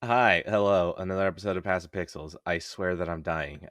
Hi, hello, another episode of Passive Pixels. I swear that I'm dying.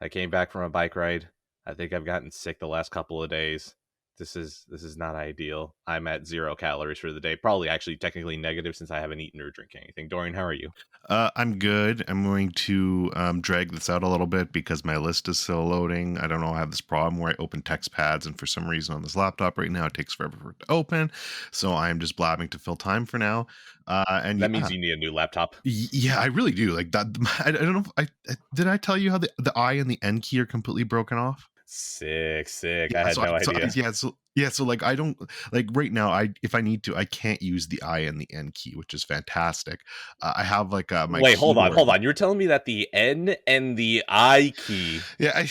I came back from a bike ride. I think I've gotten sick the last couple of days. This is not ideal. I'm at 0 calories for the day. Probably actually technically negative since I haven't eaten or drank anything. Dorian, how are you? I'm good. I'm going to drag this out a little bit because my list is still loading. I don't know. I have this problem where I open text pads, and for some reason on this laptop right now, it takes forever for it to open. So I'm just blabbing to fill time for now. And That yeah, means you need a new laptop. yeah, I really do. Like that. I don't know. Did I tell you how the I and the N key are completely broken off? Sick, sick. I Yeah, had no idea. so like I don't like right now. If I need to, I can't use the I and the N key, which is fantastic. I have like my Wait, hold on, keyboard. hold on. You're telling me that the N and the I key, Yeah,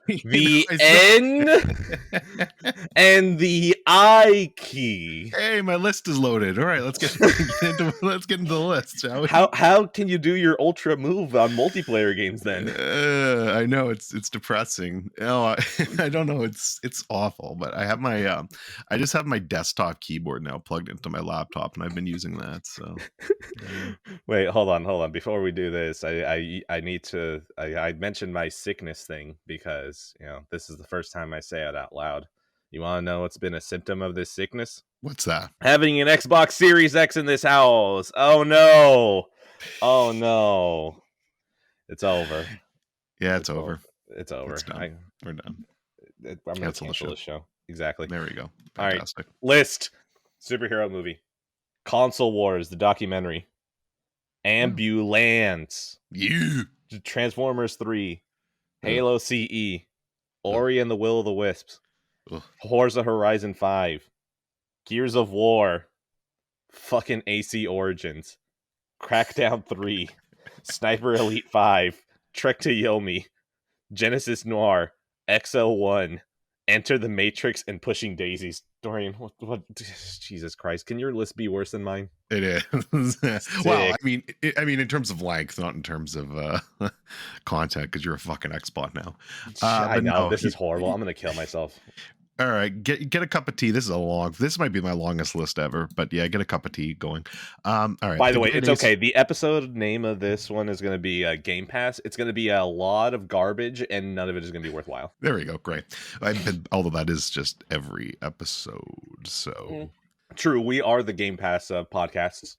the I still. N and the I key. Hey, my list is loaded. All right, let's get into the list, shall we? How can you do your ultra move on multiplayer games then? I know it's depressing. No, I don't know. It's awful. But I just have my desktop keyboard now plugged into my laptop, and I've been using that. So yeah. Wait, hold on. Before we do this, I need to I mentioned my sickness thing because this is the first time I say it out loud. You want to know what's been a symptom of this sickness? What's that? Having an Xbox Series X in this house. Oh no! Oh no! It's over. Yeah, it's over. It's over. It's done. We're done. I'm going to cancel the show. Exactly. There we go. Fantastic. Fantastic. All right. List. Superhero movie. Console Wars, the documentary. Ambulance. You. Transformers 3. Halo CE. Ori and the Will of the Wisps. Forza Horizon 5. Gears of War. Fucking AC Origins. Crackdown 3. Sniper Elite 5. Trek to Yomi. Genesis Noir. XL1. Enter the Matrix and Pushing Daisies. Dorian, what? Jesus Christ! Can your list be worse than mine? It is. Well, I mean, in terms of length, not in terms of content, because you're a fucking Xbot now. I know this is horrible. I'm gonna kill myself. All right, get a cup of tea. This might be my longest list ever, but yeah, get a cup of tea going. All right. By the way, it's okay. The episode name of this one is going to be GamePass. It's going to be a lot of garbage, and none of it is going to be worthwhile. There we go. Great. Although that is just every episode, so true. We are the Game Pass podcasts.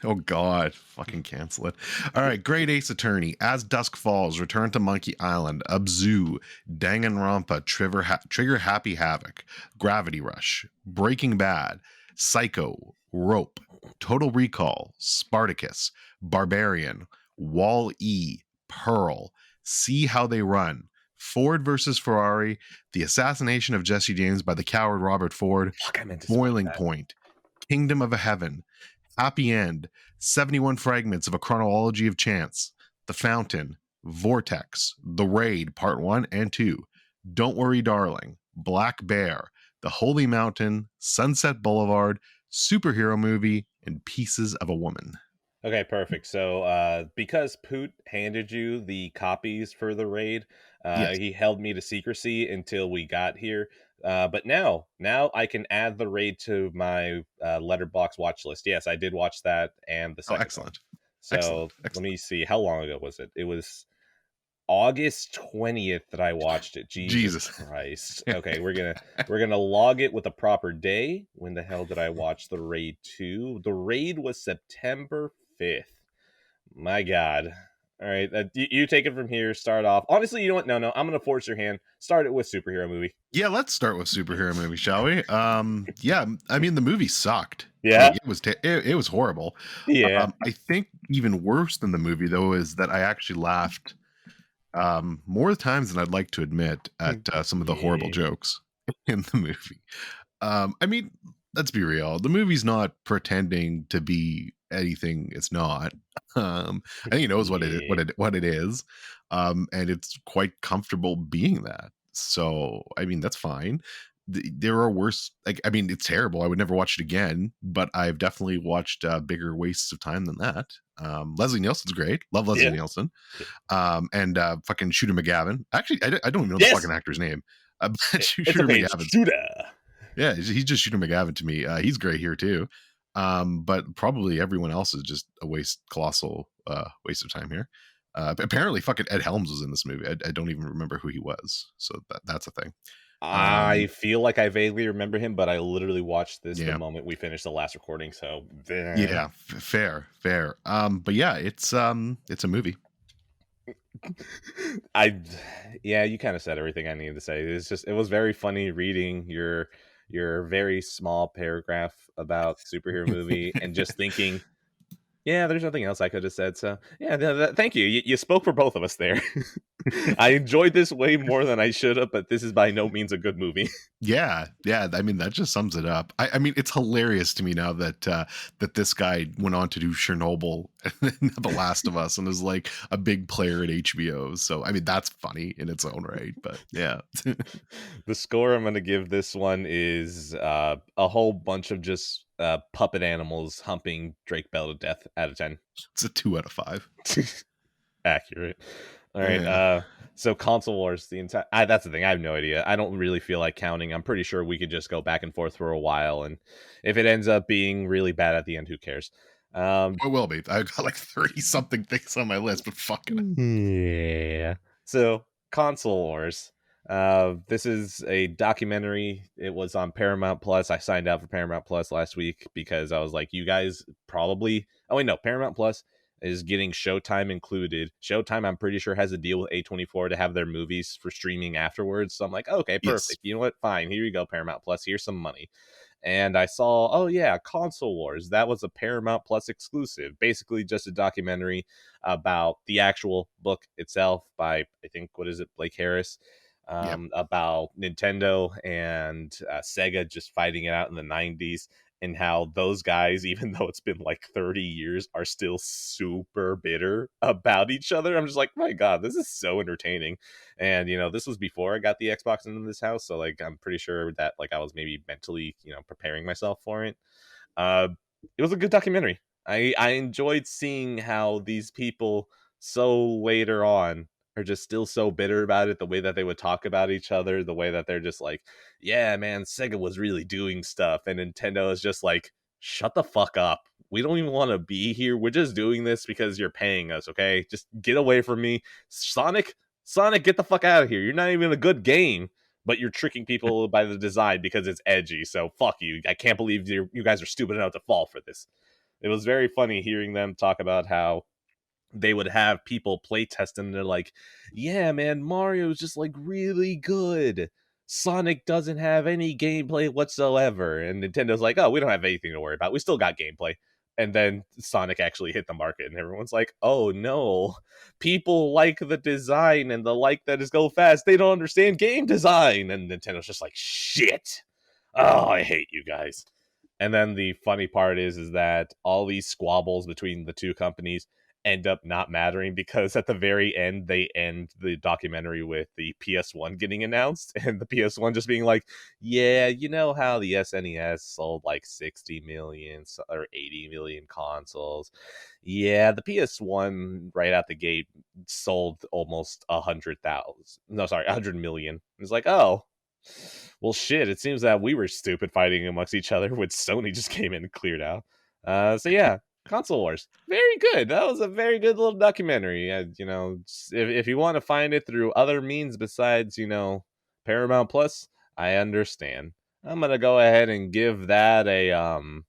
Oh God, fucking cancel it. All right, Great Ace Attorney, As Dusk Falls, Return to Monkey Island, Abzu, Danganronpa, Trigger Happy Havoc, Gravity Rush, Breaking Bad, Psycho, Rope, Total Recall, Spartacus, Barbarian, Wall-E, Pearl, See How They Run, Ford versus Ferrari, The Assassination of Jesse James by the coward Robert Ford, Boiling Point, Kingdom of a Heaven, Happy End, 71 Fragments of a Chronology of Chance, The Fountain, Vortex, The Raid, Part 1 and 2, Don't Worry Darling, Black Bear, The Holy Mountain, Sunset Boulevard, Superhero Movie, and Pieces of a Woman. Okay, perfect. So because Poot handed you the copies for The Raid, yes. He held me to secrecy until we got here. But now I can add The Raid to my Letterboxd watch list. Yes, I did watch that and the second excellent. One. So excellent. Let me see. How long ago was it? It was August 20th that I watched it. Jesus Christ. Okay, we're gonna log it with a proper day. When the hell did I watch The Raid 2? The Raid was September 5th. My God. All right, you take it from here. Start off. Honestly, you know what? No. I'm gonna force your hand. Start it with superhero movie. Yeah, let's start with superhero movie, shall we? Yeah, I mean the movie sucked. Yeah, like, it was horrible. Yeah, I think even worse than the movie though is that I actually laughed more times than I'd like to admit at some of the horrible jokes in the movie. I mean, let's be real. The movie's not pretending to be anything it's not. I think it knows what it is, and it's quite comfortable being that. So, I mean, that's fine. There are worse. Like, I mean, it's terrible. I would never watch it again, but I've definitely watched bigger wastes of time than that. Leslie Nielsen's great. Love Leslie Nielsen. And fucking Shooter McGavin. Actually, I don't even know the fucking actor's name. Shooter McGavin. Shooter. Yeah, he's just Shooter McGavin to me. He's great here too. But probably everyone else is just a colossal waste of time here. Apparently, fucking Ed Helms was in this movie. I don't even remember who he was, so that's a thing. I feel like I vaguely remember him, but I literally watched this the Yeah, moment we finished the last recording. So, yeah, fair. But yeah, it's a movie. I, yeah, you kind of said everything I needed to say. It was very funny reading your very small paragraph about superhero movie and just thinking, yeah, there's nothing else I could have said. So, yeah, thank you. You spoke for both of us there. I enjoyed this way more than I should have, but this is by no means a good movie. Yeah. I mean, that just sums it up. I mean, it's hilarious to me now that that this guy went on to do Chernobyl and The Last of Us and is like a big player at HBO. So, I mean, that's funny in its own right. But yeah, The score I'm going to give this one is a whole bunch of just puppet animals humping Drake Bell to death out of 10. it's a 2 out of 5. Accurate. All right. Yeah. So console wars, the entire that's the thing. I have no idea. I don't really feel like counting. I'm pretty sure we could just go back and forth for a while, and if it ends up being really bad at the end, who cares? It will be. I got like 30 something things on my list, but fuck it. Yeah. So console wars. This is a documentary. It was on Paramount Plus. I signed up for Paramount Plus last week because I was like, you guys probably. Oh wait, no, Paramount Plus is getting Showtime included. Showtime, I'm pretty sure, has a deal with A24 to have their movies for streaming afterwards. So I'm like, okay, Yes. perfect. You know what? Fine. Here you go, Paramount Plus. Here's some money. And I saw, oh yeah, Console Wars. That was a Paramount Plus exclusive. Basically, just a documentary about the actual book itself by, I think, what is it, Blake Harris, Yep. about Nintendo and Sega just fighting it out in the 90s, and how those guys, even though it's been like 30 years, are still super bitter about each other. I'm just like, my God, this is so entertaining. And, this was before I got the Xbox into this house. So, like, I'm pretty sure that, like, I was maybe mentally, preparing myself for it. Uh, it was a good documentary. I enjoyed seeing how these people so later on are just still so bitter about it, the way that they would talk about each other, the way that they're just like, yeah, man, Sega was really doing stuff, and Nintendo is just like, shut the fuck up. We don't even want to be here. We're just doing this because you're paying us, okay? Just get away from me. Sonic, get the fuck out of here. You're not even a good game, but you're tricking people by the design because it's edgy. So fuck you. I can't believe you guys are stupid enough to fall for this. It was very funny hearing them talk about how they would have people play test and they're like, yeah, man, Mario's just like really good. Sonic doesn't have any gameplay whatsoever. And Nintendo's like, oh, we don't have anything to worry about. We still got gameplay. And then Sonic actually hit the market, and everyone's like, oh no, people like the design and the like that is go fast. They don't understand game design. And Nintendo's just like, shit. Oh, I hate you guys. And then the funny part is that all these squabbles between the two companies end up not mattering because at the very end they end the documentary with the PS1 getting announced and the PS1 just being like, yeah, you know how the SNES sold like 60 million or 80 million consoles. Yeah, the PS1 right out the gate sold almost 100,000. No, sorry, 100 million. It's like, oh, well, shit. It seems that we were stupid fighting amongst each other, which Sony just came in and cleared out. So yeah, Console Wars, very good. That was a very good little documentary. If you want to find it through other means besides Paramount Plus, I understand. I'm gonna go ahead and give that a I'm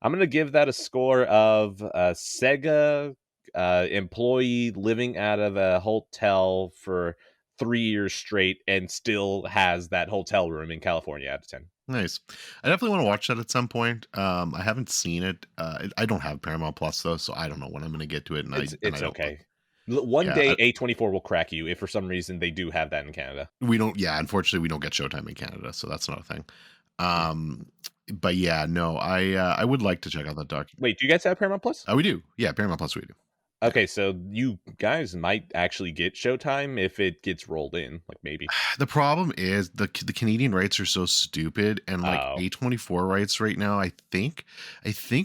gonna give that a score of Sega employee living out of a hotel for 3 years straight and still has that hotel room in California out of 10. Nice. I definitely want to watch that at some point. I haven't seen it. I don't have Paramount Plus though, so I don't know when I'm going to get to it, and I It's don't look. okay. One Yeah, day A24 will crack you if for some reason they do have that in Canada. we don't. Yeah, unfortunately, we don't get Showtime in Canada, so that's not a thing. Yeah. Um, but yeah, no, I would like to check out that doc. Wait, do you guys have Paramount Plus? We do. Yeah, Paramount Plus, we do. Yeah. Okay, so you guys might actually get Showtime if it gets rolled in, like maybe. The problem is the Canadian rights are so stupid, and like Oh, A24 rights right now. I think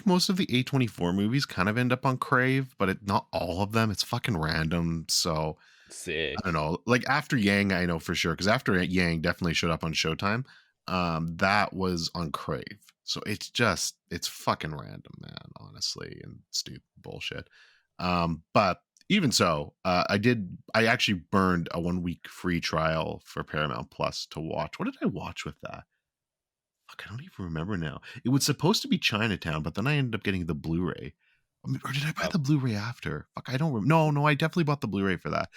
most of the A24 movies kind of end up on Crave, but not all of them. It's fucking random. So I don't sick. know. Like after Yang, I know for sure because after Yang definitely showed up on Showtime. That was on Crave. So it's fucking random, man, honestly, and stupid bullshit. But even so, I actually burned a 1 week free trial for Paramount Plus to watch. What did I watch with that? Fuck, I don't even remember now. It was supposed to be Chinatown, but then I ended up getting the Blu-ray. Or did I buy Oh, the Blu-ray after? Fuck, I don't remember. No, I definitely bought the Blu-ray for that.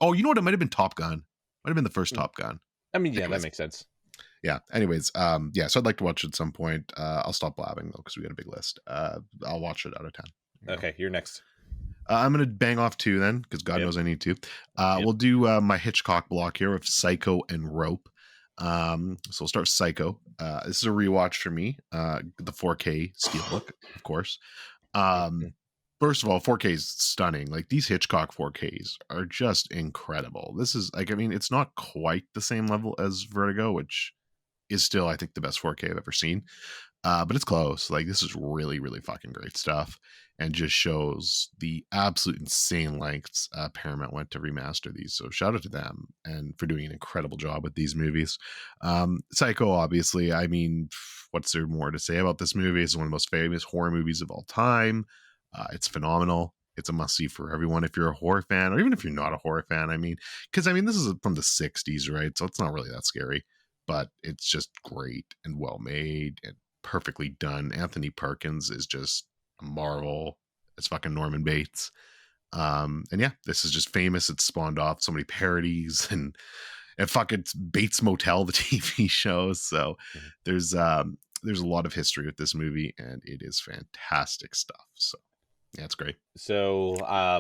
Oh, you know what? It might have been Top Gun. Might have been the first Top Gun. I mean, yeah, that Anyways, makes sense. yeah. Anyways, yeah. So I'd like to watch it at some point. I'll stop blabbing though because we got a big list. I'll watch it out of 10. Okay, you're next. I'm gonna bang off 2 then because God knows I need to. We'll do my Hitchcock block here of Psycho and Rope. So we'll start with Psycho. This is a rewatch for me. The 4K Steelbook, of course. First of all, 4K is stunning. Like these Hitchcock 4Ks are just incredible. This is like, I mean, it's not quite the same level as Vertigo, which is still, I think, the best 4K I've ever seen. But it's close. Like this is really, really fucking great stuff, and just shows the absolute insane lengths Paramount went to remaster these. So shout out to them and for doing an incredible job with these movies. Psycho, obviously. I mean, what's there more to say about this movie? It's one of the most famous horror movies of all time. It's phenomenal. It's a must see for everyone if you're a horror fan, or even if you're not a horror fan. I mean, because I mean, this is from the '60s, right? So it's not really that scary, but it's just great and well made and perfectly done. Anthony Perkins is just a marvel. It's fucking Norman Bates. And yeah, this is just famous. It's spawned off so many parodies and fucking Bates Motel, the TV show. So there's a lot of history with this movie, and it is fantastic stuff. So yeah, it's great. So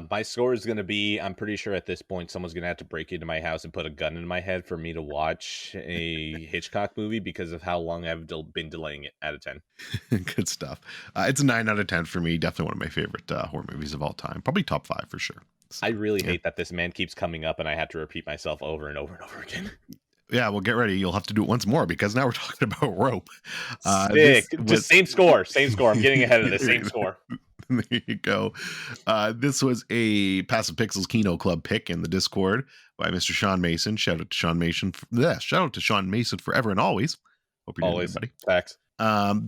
my score is going to be, I'm pretty sure at this point someone's going to have to break into my house and put a gun in my head for me to watch a Hitchcock movie because of how long I've been delaying it. Out of 10. Good stuff. It's a 9 out of 10 for me. Definitely one of my favorite horror movies of all time. Probably top 5 for sure. So, I really hate that this man keeps coming up and I have to repeat myself over and over and over again. Yeah, well, get ready. You'll have to do it once more because now we're talking about Rope. Sick. Just same score. I'm getting ahead of this. Same score. There you go. This was a Passive Pixels Kino Club pick in the Discord by Mr. Sean Mason. Shout out to Sean Mason. Shout out to Sean Mason forever and always. Hope you're doing good, buddy. Facts.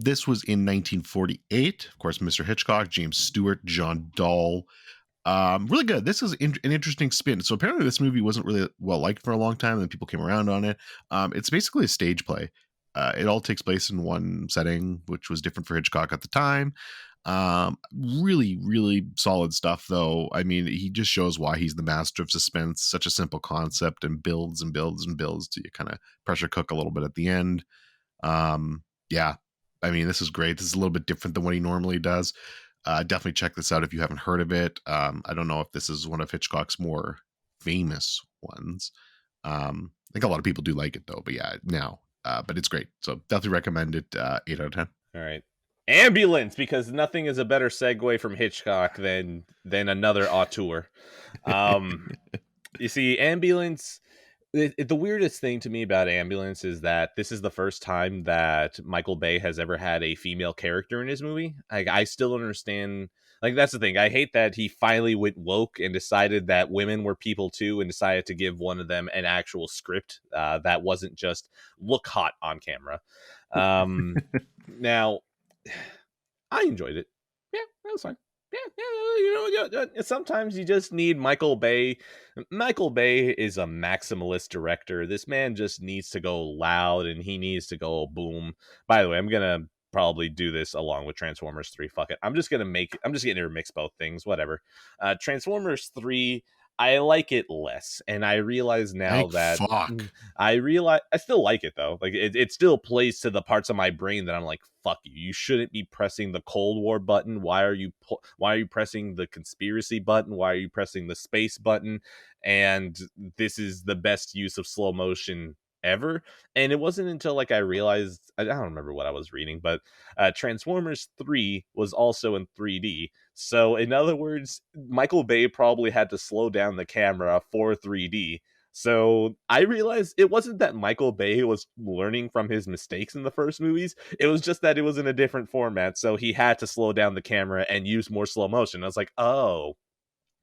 This was in 1948. Of course, Mr. Hitchcock, James Stewart, John Dahl. Really good. This is an interesting spin. So apparently this movie wasn't really well liked for a long time, and then people came around on it. It's basically a stage play. It all takes place in one setting, which was different for Hitchcock at the time. Really, really solid stuff, though. I mean, he just shows why he's the master of suspense. Such a simple concept, and builds and builds and builds till you kind of pressure cook a little bit at the end. Yeah, I mean, this is great. This is a little bit different than what he normally does. Definitely check this out if you haven't heard of it. I don't know if this is one of Hitchcock's more famous ones. I think a lot of people do like it though, but yeah, now. But it's great. So definitely recommend it. 8 out of 10. All right. Ambulance, because nothing is a better segue from Hitchcock than another auteur. You see, Ambulance. The weirdest thing to me about Ambulance is that this is the first time that Michael Bay has ever had a female character in his movie. Like, I still don't understand. Like, that's the thing. I hate that he finally went woke and decided that women were people too, and decided to give one of them an actual script that wasn't just look hot on camera. Now, I enjoyed it. Yeah, that was fine. Yeah, sometimes you just need Michael Bay. Michael Bay is a maximalist director. This man just needs to go loud, and he needs to go boom. By the way, I'm gonna probably do this along with Transformers 3. Fuck it. I'm just getting to mix both things. Whatever. Transformers 3, I like it less, and I realize now I still like it though. Like it still plays to the parts of my brain that I'm like, fuck you. You shouldn't be pressing the Cold War button. Why are you pressing the conspiracy button? Why are you pressing the space button? And this is the best use of slow motion ever. And it wasn't until like I realized, I don't remember what I was reading, but Transformers 3 was also in 3D. So in other words, Michael Bay probably had to slow down the camera for 3D. So I realized it wasn't that Michael Bay was learning from his mistakes in the first movies. It was just that it was in a different format. So he had to slow down the camera and use more slow motion. I was like, oh,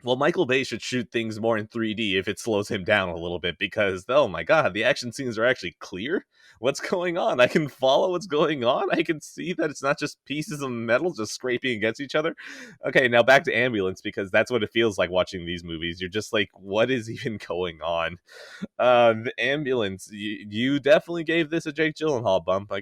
well, Michael Bay should shoot things more in 3D if it slows him down a little bit, because oh my god, the action scenes are actually clear. What's going on? I can follow what's going on. I can see that it's not just pieces of metal just scraping against each other. Okay, now back to Ambulance, because that's what it feels like watching these movies. You're just like, what is even going on? The Ambulance, you definitely gave this a Jake Gyllenhaal bump.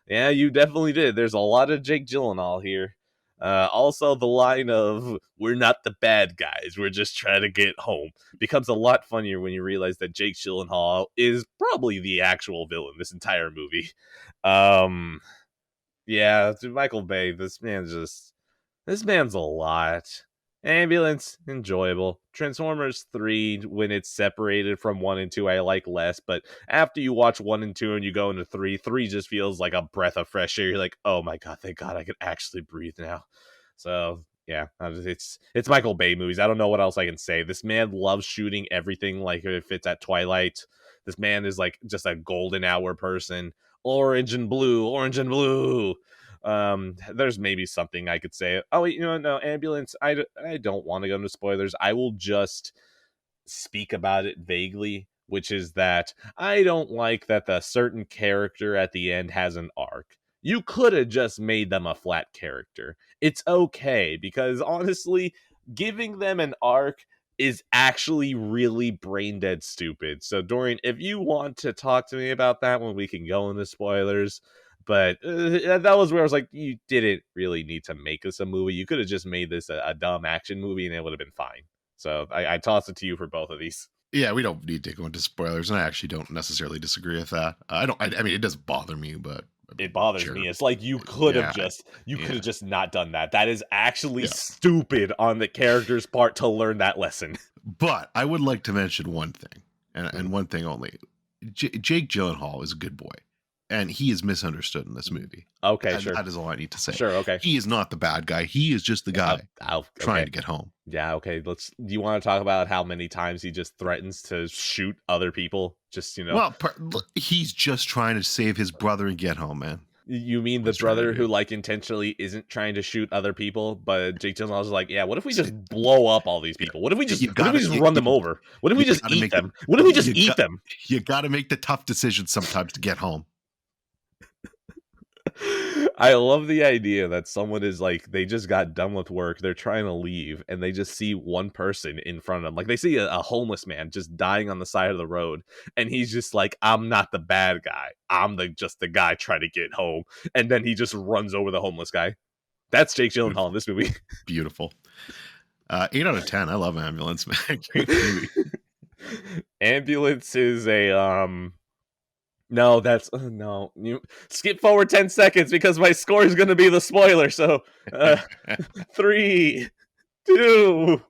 Yeah, you definitely did. There's a lot of Jake Gyllenhaal here. Also, the line of "We're not the bad guys, we're just trying to get home" becomes a lot funnier when you realize that Jake Gyllenhaal is probably the actual villain this entire movie. Yeah, Michael Bay, this man's a lot. Ambulance, enjoyable. Transformers 3, when it's separated from 1 and 2, I like less. But after you watch 1 and 2 and you go into 3, 3 just feels like a breath of fresh air. You're like, oh my god, thank god I can actually breathe now. So, yeah, it's Michael Bay movies. I don't know what else I can say. This man loves shooting everything like if it's at Twilight. This man is like just a golden hour person. Orange and blue, orange and blue. There's maybe something I could say. Oh wait, no, Ambulance, I don't want to go into spoilers. I will just speak about it vaguely, which is that I don't like that the certain character at the end has an arc. You could have just made them a flat character. It's okay, because honestly, giving them an arc is actually really brain dead stupid. So Dorian, if you want to talk to me about that one, we can go into spoilers. But that was where I was like, you didn't really need to make this a movie. You could have just made this a dumb action movie and it would have been fine. So I toss it to you for both of these. Yeah, we don't need to go into spoilers, and I actually don't necessarily disagree with that. I mean, it does bother me, but it bothers me. It's like you could have just not done that. That is actually stupid on the character's part to learn that lesson. But I would like to mention one thing, and one thing only. Jake Gyllenhaal is a good boy, and he is misunderstood in this movie. Okay, sure. That is all I need to say. Sure, okay. He is not the bad guy. He is just the guy trying to get home. Yeah, okay. Do you want to talk about how many times he just threatens to shoot other people? Just, Well, he's just trying to save his brother and get home, man. You mean the brother who like intentionally isn't trying to shoot other people, but Jake Gyllenhaal is like, yeah, what if we just blow up all these people? What if we just run them over? What if we just eat them? What if we just eat them? You got to make the tough decisions sometimes to get home. I love the idea that someone is like, they just got done with work, they're trying to leave, and they just see one person in front of them. Like they see a homeless man just dying on the side of the road, and he's just like, I'm not the bad guy. I'm just the guy trying to get home. And then he just runs over the homeless guy. That's Jake Gyllenhaal in this movie. Beautiful. 8 out of 10. I love Ambulance, man. Great movie. Ambulance is a no, that's no. You skip forward 10 seconds because my score is going to be the spoiler. So, 3, 2,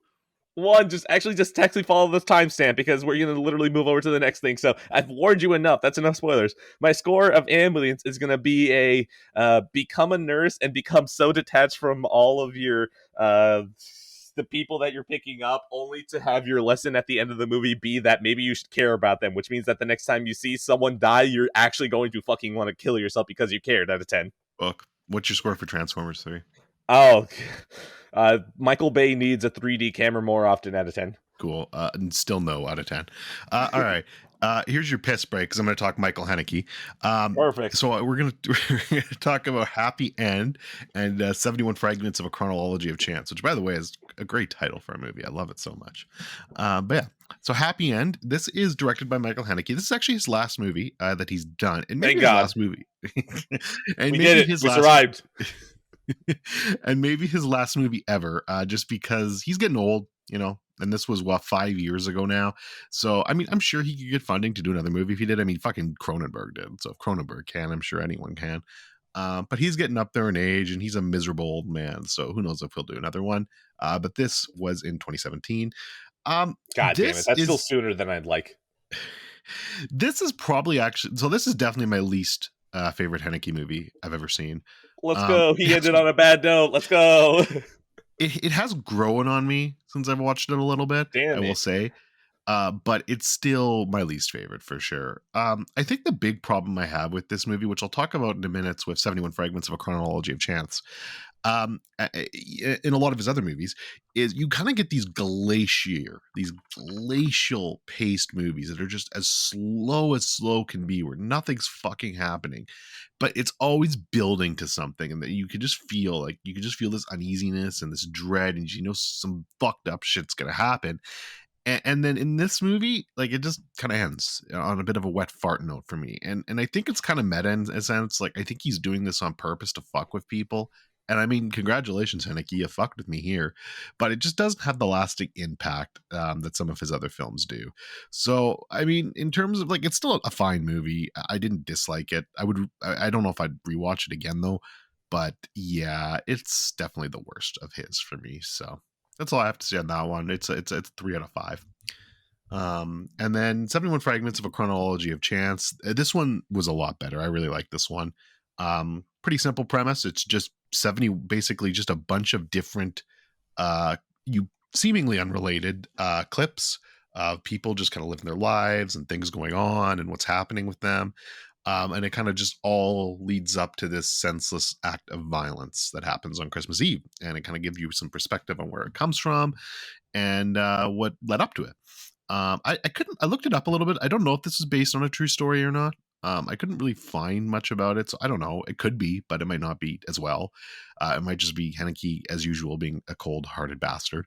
1. Just technically follow the timestamp because we're going to literally move over to the next thing. So I've warned you enough. That's enough spoilers. My score of Ambulance is going to be a become a nurse and become so detached from all of your the people that you're picking up, only to have your lesson at the end of the movie be that maybe you should care about them, which means that the next time you see someone die, you're actually going to fucking want to kill yourself because you cared. Out of 10. Look, what's your score for Transformers 3? Oh, Michael Bay needs a 3D camera more often. Out of 10. Cool. And still no out of 10. All right. Here's your piss break because I'm going to talk Michael Haneke. Perfect. So we're going to talk about Happy End and 71 Fragments of a Chronology of Chance, which, by the way, is a great title for a movie. I love it so much. But yeah, so Happy End. This is directed by Michael Haneke. This is actually his last movie that he's done. And maybe his last movie. And we did it. We survived. And maybe his last movie ever, just because he's getting old, and this was 5 years ago now. So, I mean, I'm sure he could get funding to do another movie if he did. I mean, fucking Cronenberg did. So if Cronenberg can, I'm sure anyone can. But he's getting up there in age and he's a miserable old man. So who knows if he'll do another one. But this was in 2017. God damn it. That's still sooner than I'd like. This is probably this is definitely my least favorite Haneke movie I've ever seen. Let's go. He ended on a bad note. Let's go. It has grown on me since I've watched it a little bit. I will say. But it's still my least favorite for sure. I think the big problem I have with this movie, which I'll talk about in a minute with 71 Fragments of a Chronology of Chance, in a lot of his other movies, is you kind of get these glacial paced movies that are just as slow can be, where nothing's fucking happening, but it's always building to something, and that you could just feel this uneasiness and this dread, and some fucked up shit's gonna happen. And then in this movie, like, it just kind of ends on a bit of a wet fart note for me. And I think it's kind of meta in a sense. Like, I think he's doing this on purpose to fuck with people. And I mean, congratulations, Haneke, you fucked with me here. But it just doesn't have the lasting impact that some of his other films do. So, I mean, in terms of, like, it's still a fine movie. I didn't dislike it. I don't know if I'd rewatch it again, though. But yeah, it's definitely the worst of his for me. So that's all I have to say on that one. It's a 3 out of 5. And then 71 Fragments of a Chronology of Chance. This one was a lot better. I really like this one. Pretty simple premise. It's just basically just a bunch of different, you seemingly unrelated clips of people just kind of living their lives and things going on and what's happening with them. And it kind of just all leads up to this senseless act of violence that happens on Christmas Eve. And it kind of gives you some perspective on where it comes from and what led up to it. I looked it up a little bit. I don't know if this is based on a true story or not. I couldn't really find much about it. So I don't know. It could be, but it might not be as well. It might just be Haneke, as usual, being a cold-hearted bastard.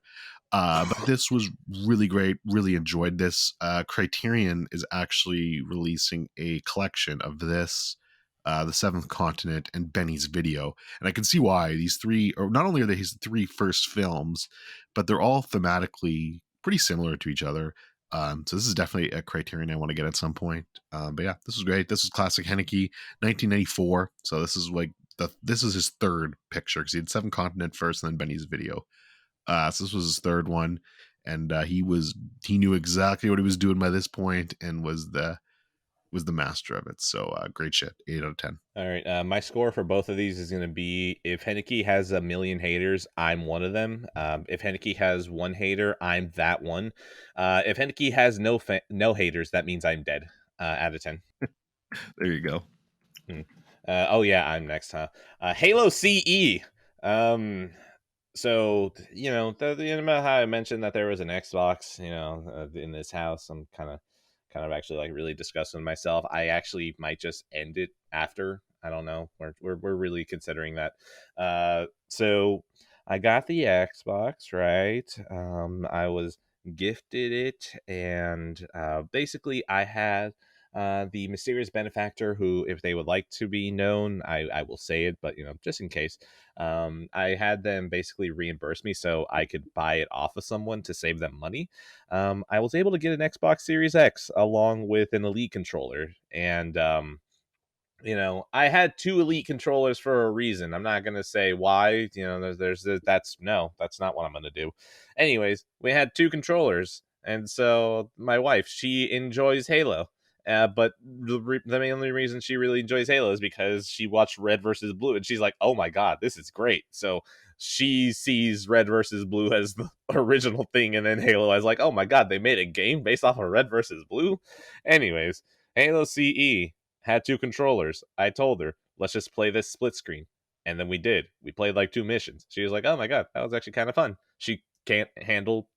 But this was really great. Really enjoyed this. Criterion is actually releasing a collection of this, The Seventh Continent, and Benny's Video. And I can see why these three, or not only are they his three first films, but they're all thematically pretty similar to each other. So this is definitely a Criterion I want to get at some point. But yeah, this was great. This was classic Haneke, 1994. So this is like this is his third picture, because he had Seven Continent first and then Benny's Video. So this was his third one, and he knew exactly what he was doing by this point, and was the master of it. So great shit. 8 out of 10. All right, my score for both of these is going to be, if Haneke has a million haters, I'm one of them. If Haneke has one hater, I'm that one. If Haneke has no haters, that means I'm dead. Out of 10. There you go. Oh yeah, I'm next, huh? Halo CE. So, about how I mentioned that there was an Xbox, in this house, I'm kind of actually like really discussing myself. I actually might just end it after. I don't know. We're really considering that. So I got the Xbox, right? I was gifted it, and basically I had the mysterious benefactor who, if they would like to be known, I will say it, but just in case, I had them basically reimburse me so I could buy it off of someone to save them money. I was able to get an Xbox Series X along with an Elite controller, and I had two Elite controllers for a reason. I'm not gonna say why. That's not what I'm gonna do. Anyways, we had two controllers, and so my wife, she enjoys Halo. But the only reason she really enjoys Halo is because she watched Red versus Blue, and she's like, "Oh my god, this is great!" So she sees Red versus Blue as the original thing, and then Halo as like, "Oh my god, they made a game based off of Red versus Blue." Anyways, Halo CE had two controllers. I told her, "Let's just play this split screen," and then we did. We played like two missions. She was like, "Oh my god, that was actually kind of fun." She can't handle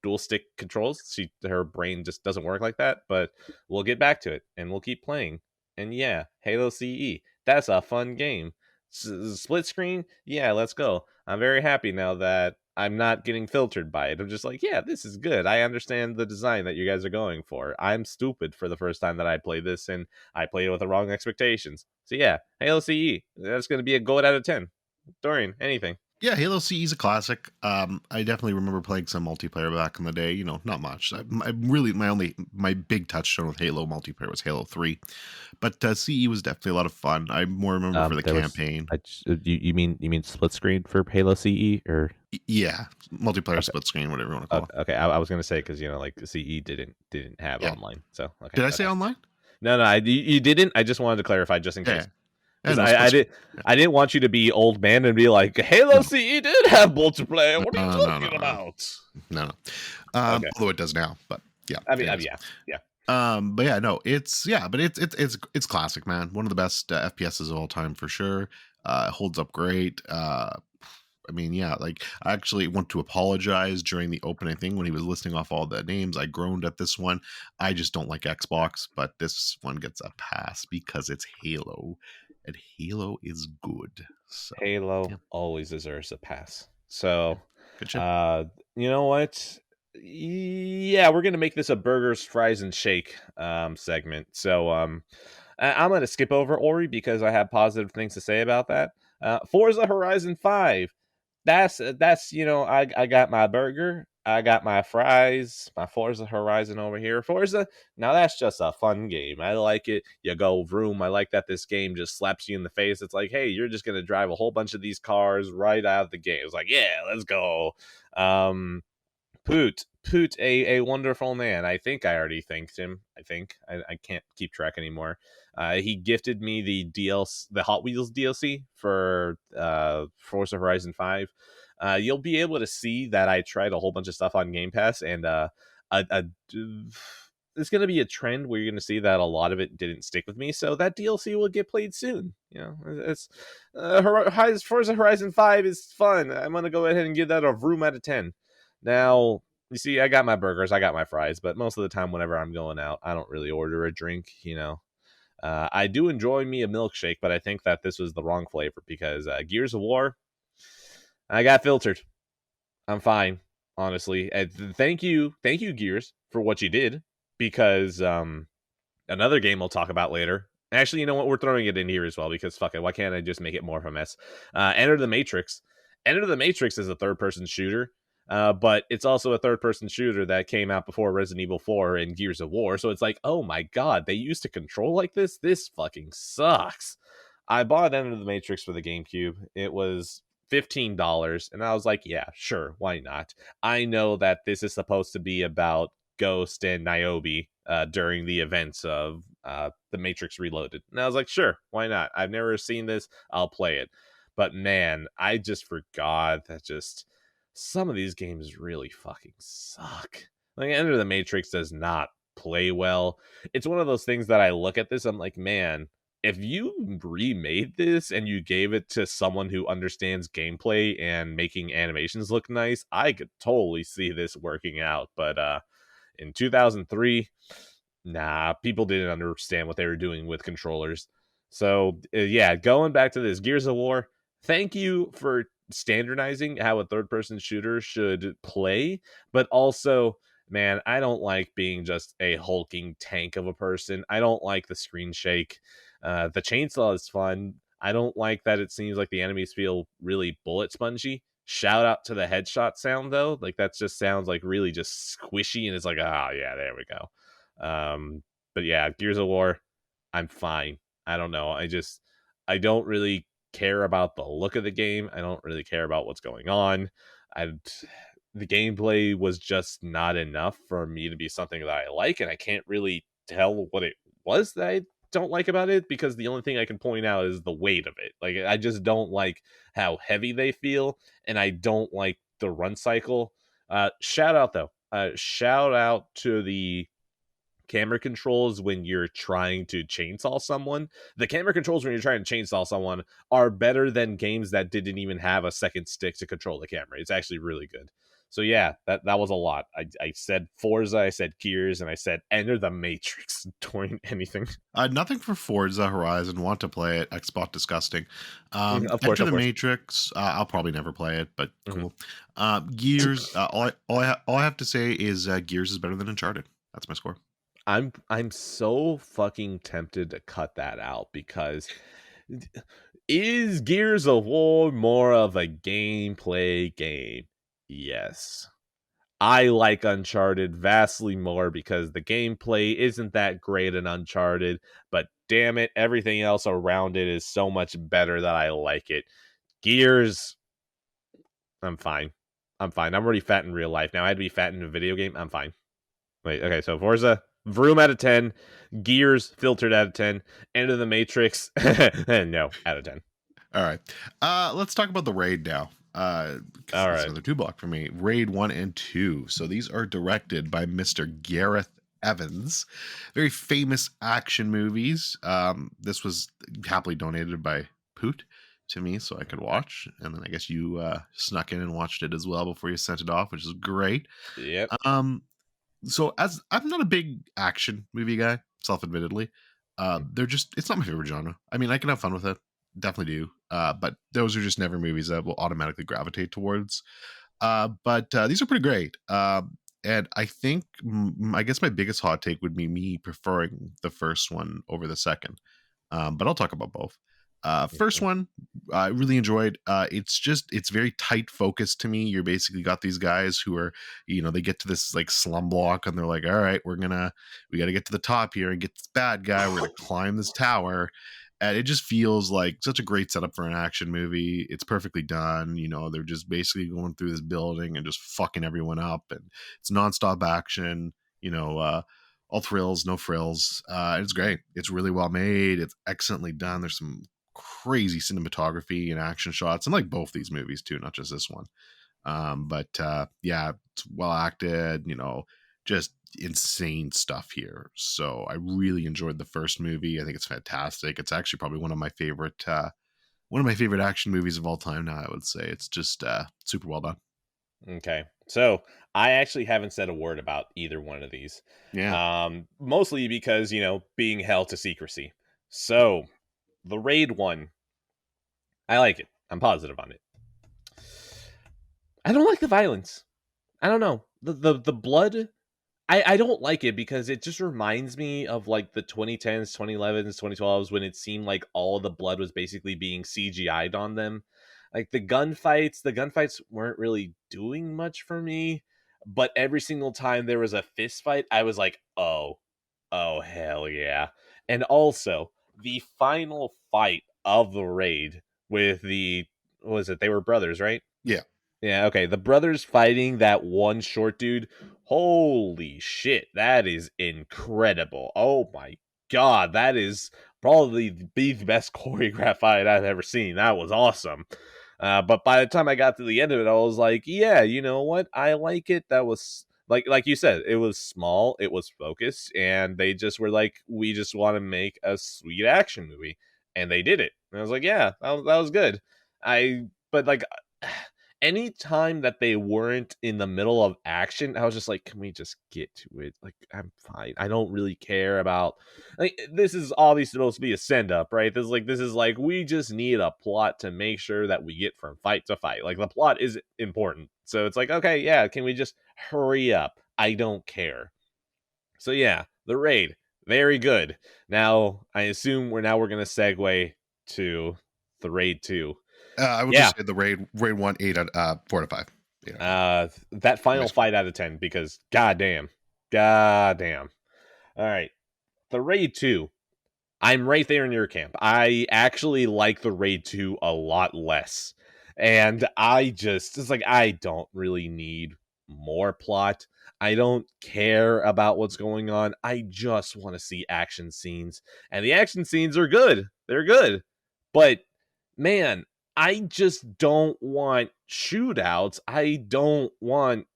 dual stick controls. Her brain just doesn't work like that, but we'll get back to it and we'll keep playing. And yeah, Halo CE, that's a fun game. Split screen, yeah, let's go. I'm very happy now that I'm not getting filtered by it. I'm just like, yeah, this is good. I understand the design that you guys are going for. I'm stupid for the first time that I played this, and I played it with the wrong expectations. So yeah, Halo CE, that's going to be a gold out of 10. Dorian, anything? Yeah, Halo CE is a classic. I definitely remember playing some multiplayer back in the day. Not much. My big touchstone with Halo multiplayer was Halo 3, but CE was definitely a lot of fun. I more remember for the campaign. You mean split screen for Halo CE, or yeah, multiplayer okay. Split screen, whatever you want to call it. Okay, I was gonna say, because like CE didn't have online. So okay. Did I say online? No, you didn't. I just wanted to clarify just in case. Yeah. Because I didn't want you to be old man and be like, Halo CE did have multiplayer. What are you talking about? No. Although it does now, but yeah. I mean, yeah. But yeah, no, it's classic, man. One of the best FPSs of all time for sure. Holds up great. I mean, yeah, like I actually want to apologize during the opening thing when he was listing off all the names. I groaned at this one. I just don't like Xbox, but this one gets a pass because it's Halo, and Halo is good. So Halo yeah, always deserves a pass. So, good shit. uh, you know what? Yeah, we're gonna make this a burgers, fries, and shake segment. So, I'm gonna skip over Ori because I have positive things to say about that. Forza Horizon 5. That's I got my burger, I got my fries, my Forza Horizon over here. Forza, now that's just a fun game. I like it. You go vroom. I like that this game just slaps you in the face. It's like, hey, you're just gonna drive a whole bunch of these cars right out of the game. It's like, yeah, let's go. Poot, a wonderful man. I think I already thanked him. I can't keep track anymore. He gifted me the DLC, the Hot Wheels DLC for Forza Horizon 5. You'll be able to see that I tried a whole bunch of stuff on Game Pass, and it's going to be a trend where you're going to see that a lot of it didn't stick with me. So that DLC will get played soon. It's Forza Horizon 5 is fun. I'm going to go ahead and give that a room out of 10. Now, you see, I got my burgers, I got my fries, but most of the time, whenever I'm going out, I don't really order a drink. I do enjoy me a milkshake, but I think that this was the wrong flavor because Gears of War, I got filtered. I'm fine, honestly. Thank you, Gears, for what you did because another game we'll talk about later. Actually, you know what? We're throwing it in here as well because fuck it. Why can't I just make it more of a mess? Enter the Matrix. Enter the Matrix is a third-person shooter, but it's also a third-person shooter that came out before Resident Evil 4 and Gears of War. So it's like, oh my god, they used to control like this? This fucking sucks. I bought Enter the Matrix for the GameCube. It was $15, and I was like, yeah, sure, why not? I know that this is supposed to be about Ghost and Niobe during the events of The Matrix Reloaded. And I was like, sure, why not? I've never seen this. I'll play it. But man, I just forgot that just some of these games really fucking suck. Like Enter the Matrix does not play well. It's one of those things that I look at this, I'm like, man, if you remade this and you gave it to someone who understands gameplay and making animations look nice, I could totally see this working out. But in 2003, nah, people didn't understand what they were doing with controllers. So, yeah, going back to this Gears of War, thank you for standardizing how a third person shooter should play, but also, man, I don't like being just a hulking tank of a person. I don't like the screen shake. The chainsaw is fun. I don't like that it seems like the enemies feel really bullet spongy. Shout out to the headshot sound though. Like that just sounds like really just squishy and it's like, oh yeah, there we go. But yeah, Gears of War, I'm fine. I don't know. I don't really care about the look of the game. I don't really care about what's going on. I the gameplay was just not enough for me to be something that I like, and I can't really tell what it was that I don't like about it because the only thing I can point out is the weight of it. Like I just don't like how heavy they feel, and I don't like the run cycle. Shout out though. Shout out to the camera controls when you're trying to chainsaw someone. The camera controls when you're trying to chainsaw someone are better than games that didn't even have a second stick to control the camera. It's actually really good. So yeah, that was a lot. I said Forza, I said Gears, and I said Enter the Matrix during anything. Nothing for Forza Horizon. Want to play it? Xbox disgusting. Of course, Enter of the course. Matrix. I'll probably never play it, but Mhm. cool. Gears. All I have to say is Gears is better than Uncharted. That's my score. I'm so fucking tempted to cut that out because is Gears of War more of a gameplay game? Yes. I like Uncharted vastly more because the gameplay isn't that great in Uncharted, but damn it, everything else around it is so much better that I like it. Gears, I'm fine. I'm fine. I'm already fat in real life. Now I had to be fat in a video game. I'm fine. Wait, okay, so Forza, Vroom out of 10, Gears filtered out of 10, End of the Matrix, no, out of 10. All right. Let's talk about the raid now. Because All that's right. another two block for me. Raid 1 and 2. So these are directed by Mr. Gareth Evans. Very famous action movies. This was happily donated by Poot. to me so I could watch, and then I guess you snuck in and watched it as well before you sent it off, which is great. Yep. Um, so as I'm not a big action movie guy, self-admittedly, they're just it's not my favorite genre. I mean, I can have fun with it, definitely do. But those are just never movies that will automatically gravitate towards. But these are pretty great. And I think I guess my biggest hot take would be me preferring the first one over the second. But I'll talk about both. First one, I really enjoyed. It's very tight focused to me. You're basically got these guys who are, they get to this like slum block and they're like, all right, we got to get to the top here and get this bad guy. We're going to climb this tower. And it just feels like such a great setup for an action movie. It's perfectly done. They're just basically going through this building and just fucking everyone up. And it's nonstop action. All thrills, no frills. It's great. It's really well made. It's excellently done. There's some crazy cinematography and action shots, and like both these movies too, not just this one. But yeah, it's well acted. Just insane stuff here. So I really enjoyed the first movie. I think it's fantastic. It's actually probably one of my favorite action movies of all time. Now I would say it's just super well done. Okay. So I actually haven't said a word about either one of these. Yeah. Mostly because, being held to secrecy. So the raid one, I like it. I'm positive on it. I don't like the violence. I don't know. The blood, I don't like it because it just reminds me of like the 2010s, 2011s, 2012s when it seemed like all the blood was basically being CGI'd on them. Like the gunfights weren't really doing much for me, but every single time there was a fist fight, I was like, oh hell yeah. And also, the final fight of the raid with what was it? They were brothers, right? Yeah. Yeah, okay. The brothers fighting that one short dude. Holy shit, that is incredible. Oh my god, that is probably the best choreographed fight I've ever seen. That was awesome. But by the time I got to the end of it, I was like, yeah, you know what? I like it. That was like you said, it was small, it was focused, and they just were like, we just want to make a sweet action movie. And they did it. And I was like, yeah, that was good. But like anytime that they weren't in the middle of action, I was just like, can we just get to it? Like, I'm fine. I don't really care about like this is obviously supposed to be a send up, right? This is like we just need a plot to make sure that we get from fight to fight. Like the plot is important. So it's like, okay, yeah, can we just hurry up? I don't care. So yeah, the raid, very good. Now I assume we're gonna segue to the raid 2. I would Yeah, just say the raid 1 8 out 4 to 5. Yeah. that final Nice. fight out of 10 because goddamn. All right, the raid 2. I'm right there in your camp. I actually like the raid 2 a lot less. And it's like I don't really need more plot. I don't care about what's going on. I just want to see action scenes. And the action scenes are good. They're good. But man, I just don't want shootouts. I don't want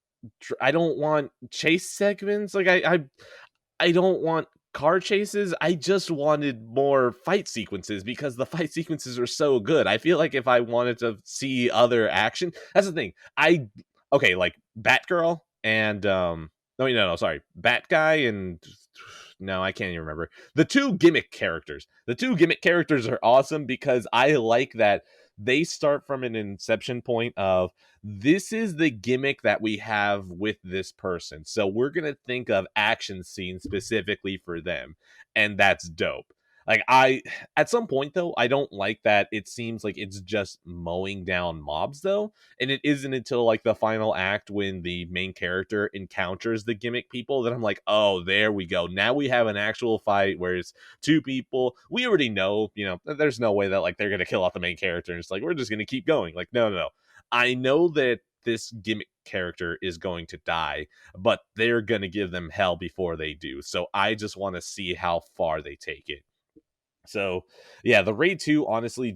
chase segments. Like I don't want car chases. I just wanted more fight sequences because the fight sequences are so good. I feel like if I wanted to see other action, that's the thing. Like Batgirl and no, sorry. Bat Guy and no, I can't even remember. The two gimmick characters. The two gimmick characters are awesome because I like that they start from an inception point of this is the gimmick that we have with this person. So we're going to think of action scenes specifically for them. And that's dope. Like at some point though, I don't like that it seems like it's just mowing down mobs though. And it isn't until like the final act when the main character encounters the gimmick people that I'm like, oh, there we go. Now we have an actual fight where it's two people. We already know, there's no way that like they're going to kill off the main character. And it's like, we're just going to keep going. Like, no. I know that this gimmick character is going to die, but they're going to give them hell before they do. So I just want to see how far they take it. So yeah, the raid 2, honestly,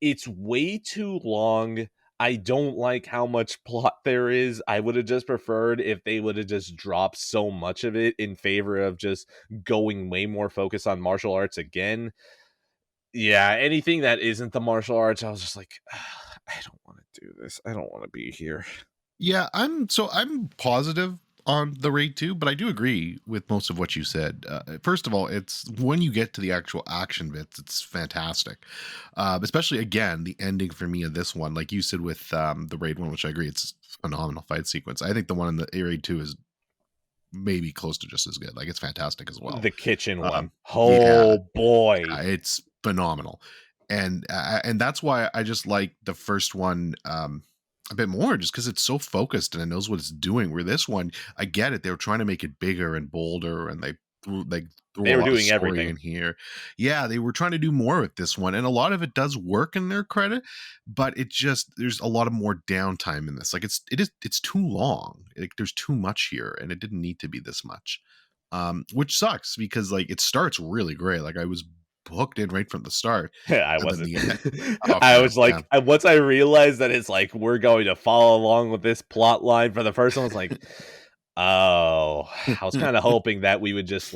it's way too long. I don't like how much plot there is. I would have just preferred if they would have just dropped so much of it in favor of just going way more focused on martial arts again. yeah, anything that isn't the martial arts, I was just like, I don't want to do this. I don't want to be here. Yeah, I'm positive on the raid 2, but I do agree with most of what you said. First of all, it's when you get to the actual action bits, it's fantastic. Especially again, the ending for me of this one, like you said with the raid 1, which I agree, it's a phenomenal fight sequence. I think the one in the raid 2 is maybe close to just as good. Like it's fantastic as well. The kitchen one. Yeah, Oh boy. it's phenomenal, and that's why I just like the first one a bit more, just because it's so focused and it knows what it's doing. Where this one, I get it, they were trying to make it bigger and bolder, and they threw They a were lot of doing story everything. in here. Yeah, they were trying to do more with this one, and a lot of it does work in their credit, but it just there's a lot of more downtime in this. Like it's too long. Like there's too much here, and it didn't need to be this much. Which sucks because like it starts really great. Like I was hooked in right from the start, I and then wasn't. the end. Oh, I fair was enough. Yeah. like, once I realized that it's like we're going to follow along with this plot line for the first one, I was like, oh, I was kind of hoping that we would just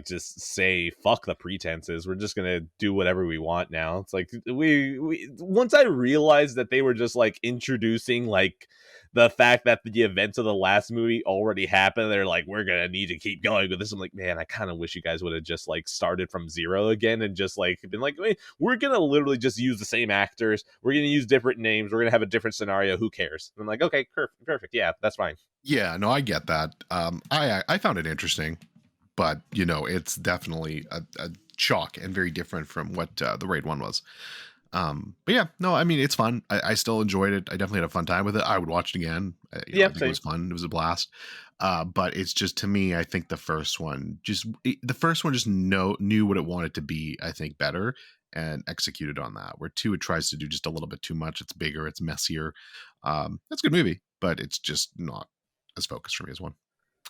just say fuck the pretenses. We're just gonna do whatever we want now. It's like we once I realized that they were just like introducing like the fact that the events of the last movie already happened. They're like, we're gonna need to keep going with this. I'm like, man, I kind of wish you guys would have just like started from zero again and just like been like, we're gonna literally just use the same actors. We're gonna use different names. We're gonna have a different scenario. Who cares? And I'm like, okay, perfect. Yeah, that's fine. Yeah, no, I get that. I found it interesting, but you know, it's definitely a shock and very different from what the raid 1 was. But yeah, no, I mean, it's fun. I still enjoyed it. I definitely had a fun time with it. I would watch it again. I Yeah, think it same. was fun. It was a blast. But it's just, to me, I think the first one just knew what it wanted to be, I think, better, and executed on that. Where 2, it tries to do just a little bit too much. It's bigger, it's messier. That's a good movie, but it's just not as focused for me as 1.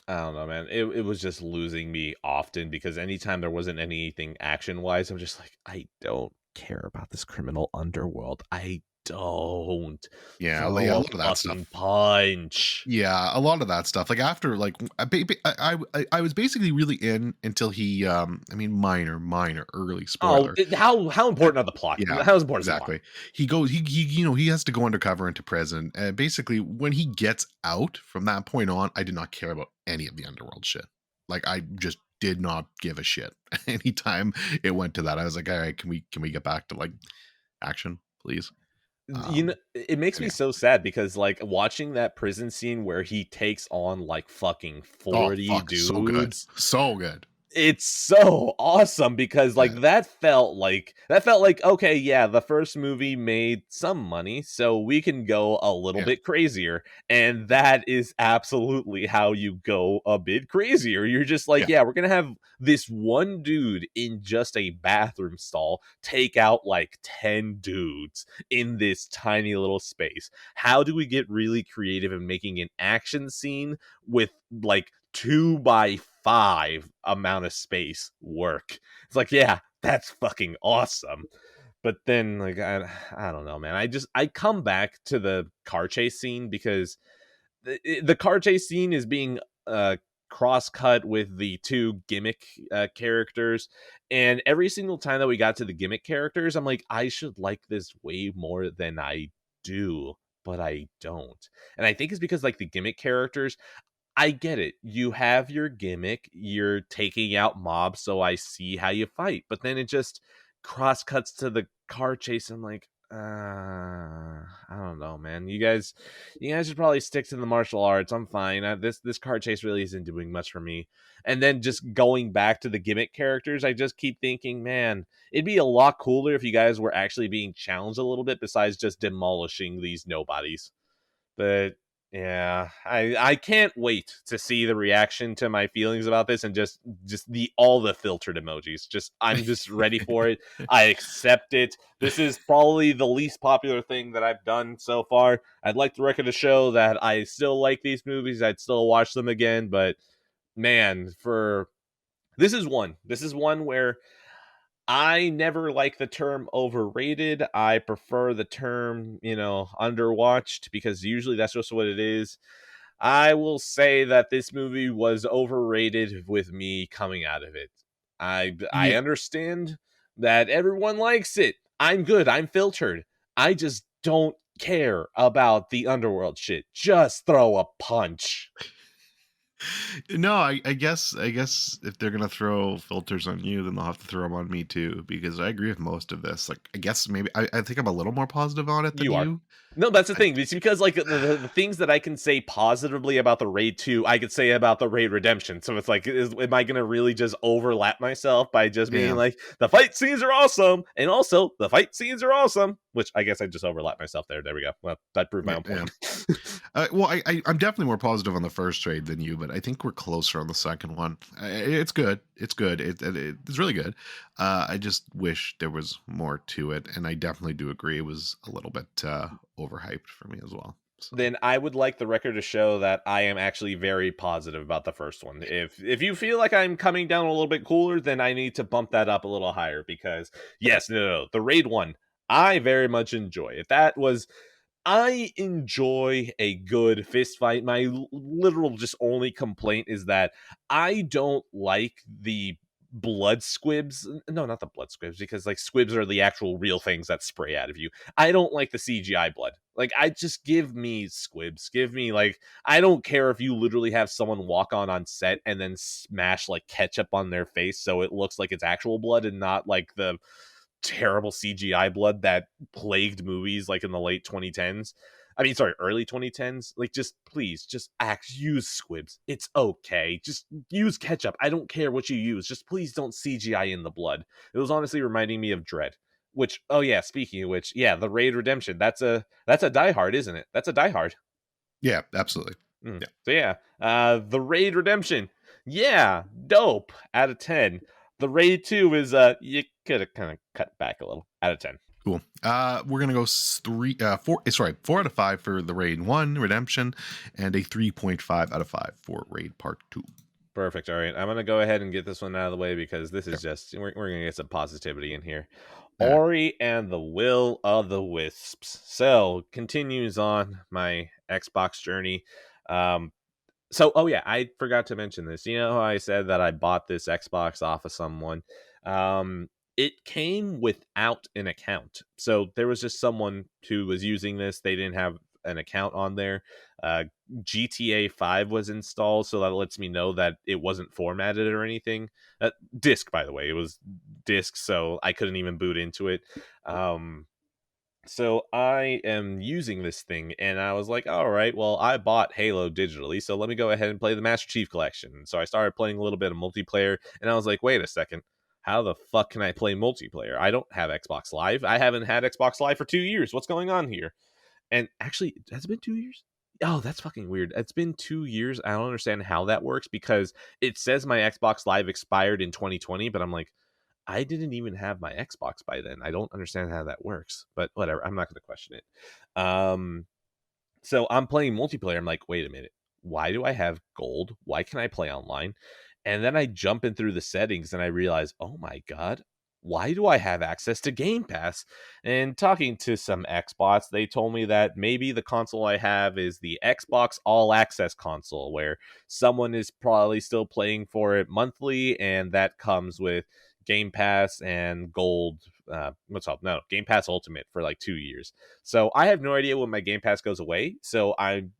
I don't know, man. It was just losing me often because anytime there wasn't anything action wise, I'm just like, I don't care about this criminal underworld. I don't Yeah, throw a a lot of that stuff. fucking punch. Yeah, a lot of that stuff. Like after, like I was basically really in until he, I mean, minor early Oh, spoiler. how important are the plot? Yeah, How important is the plot? exactly. He has to go undercover into prison, and basically when he gets out from that point on, I did not care about any of the underworld shit. Like I just did not give a shit. Anytime it went to that, I was like, all right, can we get back to like action, please? You know, it makes And me yeah. so sad because like watching that prison scene where he takes on like fucking Oh 40 fuck, so good, dudes. so good. It's so awesome because like Yeah, that felt like okay, yeah, the first movie made some money, so we can go a little yeah, bit crazier. And that is absolutely how you go a bit crazier. You're just like, yeah, yeah, we're going to have this one dude in just a bathroom stall take out like 10 dudes in this tiny little space. How do we get really creative in making an action scene with like 2 by 5 amount of space work? It's like, yeah, that's fucking awesome. But then, like, I don't know, man. I come back to the car chase scene because the car chase scene is being cross cut with the 2 gimmick characters, and every single time that we got to the gimmick characters, I'm like, I should like this way more than I do, but I don't. And I think it's because like the gimmick characters, I get it. You have your gimmick, you're taking out mobs, so I see how you fight. But then it just cross cuts to the car chase. I'm like, I don't know, man. You guys should probably stick to the martial arts. I'm fine. This car chase really isn't doing much for me. And then just going back to the gimmick characters, I just keep thinking, man, it'd be a lot cooler if you guys were actually being challenged a little bit besides just demolishing these nobodies. But yeah, I can't wait to see the reaction to my feelings about this and just the all the filtered emojis. Just I'm just ready for it. I accept it. This is probably the least popular thing that I've done so far. I'd like the record to show that I still like these movies. I'd still watch them again, but man, for this is one where I never like the term overrated. I prefer the term, underwatched because usually that's just what it is. I will say that this movie was overrated with me coming out of it. I yeah. understand that everyone likes it. I'm good. I'm filtered. I just don't care about the underworld shit. Just throw a punch. No, I guess if they're gonna throw filters on you, then they'll have to throw them on me too, because I agree with most of this. Like, I guess maybe I think I'm a little more positive on it than You are. you. No, that's the I, thing. It's because like the things that I can say positively about the Raid 2, I could say about the Raid Redemption. So it's like, am I going to really just overlap myself by just being yeah. like, the fight scenes are awesome, and also the fight scenes are awesome? Which I guess I just overlap myself there. There we go. Well, that proved my own Yeah. point. Well, I'm definitely more positive on the first trade than you, but I think we're closer on the second one. It's good. It's good. It's really good. I just wish there was more to it, and I definitely do agree it was a little bit overhyped for me as well. So Then I would like the record to show that I am actually very positive about the first one. If you feel like I'm coming down a little bit cooler, then I need to bump that up a little higher because yes, no, the Raid one I very much enjoy. If that was I enjoy a good fist fight. My literal just only complaint is that I don't like the blood squibs. No, not the blood squibs, because like squibs are the actual real things that spray out of you. I don't like the CGI blood. Like, I just give me squibs. Give me like, I don't care if you literally have someone walk on set and then smash like ketchup on their face so it looks like it's actual blood and not like the terrible CGI blood that plagued movies like in the late 2010s. I mean, sorry, early 2010s. Like, just please, just use squibs. It's okay. Just use ketchup. I don't care what you use. Just please don't CGI in the blood. It was honestly reminding me of Dread. Which, oh yeah, speaking of which, yeah, the Raid Redemption. That's a Die Hard, isn't it? That's a Die Hard. yeah, absolutely. Yeah. So yeah, the Raid Redemption. Yeah, dope. Out of 10. The Raid 2 is you could have kind of cut back a little. Out of 10. Cool. We're gonna go 4 out of 5 for the Raid 1 Redemption, and a 3.5 out of 5 for Raid Part 2. Perfect. All right, I'm gonna go ahead and get this one out of the way because this is just we're gonna get some positivity in here. Yeah. Ori and the Will of the Wisps. So continues on my Xbox journey. So, oh yeah, I forgot to mention this. You know how I said that I bought this Xbox off of someone? It came without an account. So there was just someone who was using this. They didn't have an account on there. Uh, GTA 5 was installed, so that lets me know that it wasn't formatted or anything. Disc, by the way, it was disc, so I couldn't even boot into it. So I am using this thing, and I was like, all right, well, I bought Halo digitally, so let me go ahead and play the Master Chief Collection. So I started playing a little bit of multiplayer, and I was like, wait a second, how the fuck can I play multiplayer? I don't have Xbox Live. I haven't had Xbox Live for 2 years. What's going on here? And actually, has it been 2 years? Oh, that's fucking weird. It's been 2 years. I don't understand how that works because it says my Xbox Live expired in 2020, but I'm like, I didn't even have my Xbox by then. I don't understand how that works, but whatever. I'm not going to question it. So I'm playing multiplayer. I'm like, wait a minute. Why do I have gold? Why can I play online? And then I jump in through the settings and I realize, oh my God, why do I have access to Game Pass? And talking to some Xbox, they told me that maybe the console I have is the Xbox All Access console, where someone is probably still playing for it monthly, and that comes with Game Pass and Gold. Game Pass Ultimate for like 2 years. So I have no idea when my Game Pass goes away. So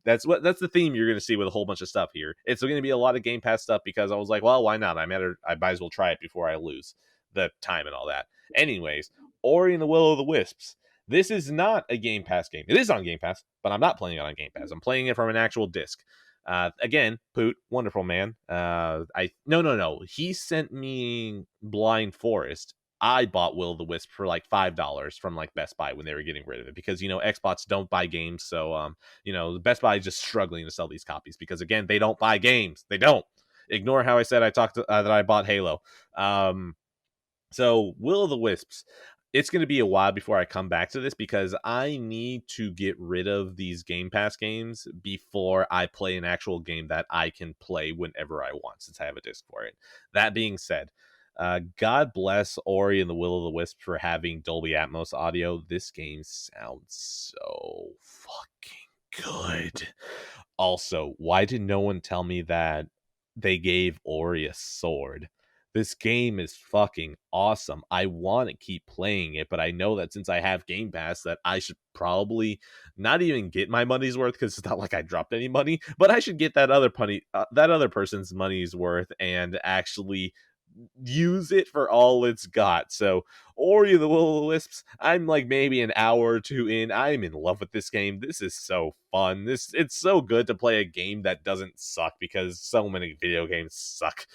that's the theme you're going to see with a whole bunch of stuff here. It's going to be a lot of Game Pass stuff because I was like, well, why not? I might as well try it before I lose the time and all that. Anyways, Ori and the Will of the Wisps. This is not a Game Pass game. It is on Game Pass, but I'm not playing it on Game Pass. I'm playing it from an actual disc. Again, Poot, wonderful man. No. He sent me Blind Forest. I bought Will of the Wisp for like $5 from like Best Buy when they were getting rid of it because Xbox don't buy games, so Best Buy is just struggling to sell these copies because again they don't buy games. They don't. Ignore how I said that I bought Halo. So Will of the Wisps. It's going to be a while before I come back to this because I need to get rid of these Game Pass games before I play an actual game that I can play whenever I want since I have a disc for it. That being said, God bless Ori and the Will of the Wisp for having Dolby Atmos audio. This game sounds so fucking good. Also, why did no one tell me that they gave Ori a sword? this game is fucking awesome. I want to keep playing it, but I know that since I have Game Pass, that I should probably not even get my money's worth, because it's not like I dropped any money, but I should get that other person's money's worth and actually use it for all it's got. So Ori of the Will of the Wisps, I'm like maybe an hour or two in. I'm in love with this game. This is so fun. It's so good to play a game that doesn't suck, because so many video games suck.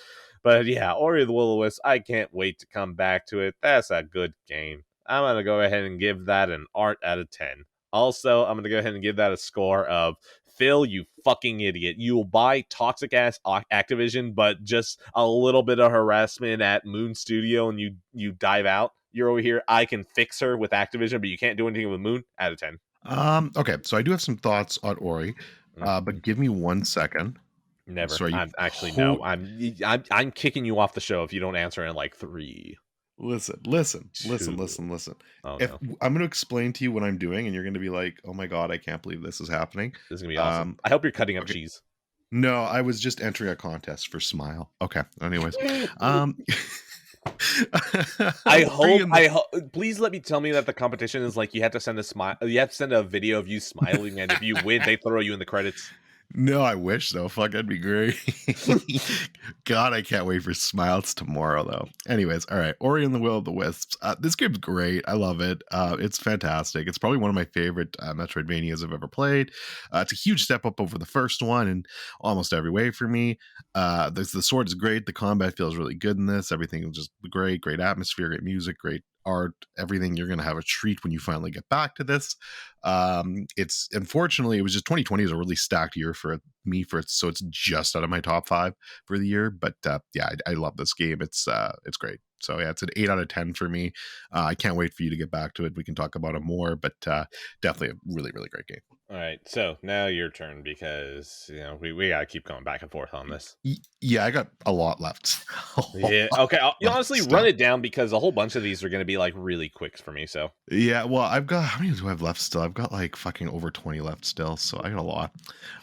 But yeah, Ori of the Will of the Wisps, I can't wait to come back to it. That's a good game. I'm gonna go ahead and give that an art out of 10. Also, I'm gonna go ahead and give that a score of Phil, you fucking idiot. You will buy toxic ass Activision, but just a little bit of harassment at Moon Studio and you dive out. You're over here. I can fix her with Activision, but you can't do anything with Moon. Out of 10. Okay, so I do have some thoughts on Ori, but give me 1 second. Never. So I'm actually no. I'm kicking you off the show if you don't answer in like 3. Listen. Oh, If no. I'm going to explain to you what I'm doing, and you're going to be like, "Oh my god, I can't believe this is happening." This is gonna be awesome. I hope you're cutting up cheese. No, I was just entering a contest for Smile. Okay. Anyways, I hope. Please let me tell me that the competition is like you have to send a smile. You have to send a video of you smiling, and if you win, they throw you in the credits. No, I wish though. Fuck, that'd be great. God, I can't wait for Smiles tomorrow though. Anyways, all right. Ori and the Will of the Wisps. This game's great. I love it. It's fantastic. It's probably one of my favorite Metroidvanias I've ever played. It's a huge step up over the first one in almost every way for me. The sword is great. The combat feels really good in this. Everything is just great. Great atmosphere, great music, great art, everything. You're going to have a treat when you finally get back to this. It's unfortunately, it was just 2020 is a really stacked year for me, so it's just out of my top 5 for the year. But yeah, I love this game. It's great. So yeah, it's an 8 out of 10 for me. I can't wait for you to get back to it. We can talk about it more, but definitely a really, really great game. All right, so now your turn, because we gotta keep going back and forth on this. Yeah, I got a lot left. Yeah, okay. You honestly run it down, because a whole bunch of these are gonna be like really quick for me. So yeah, well, I've got, how many do I have left still? I've got like fucking over 20 left still, so I got a lot.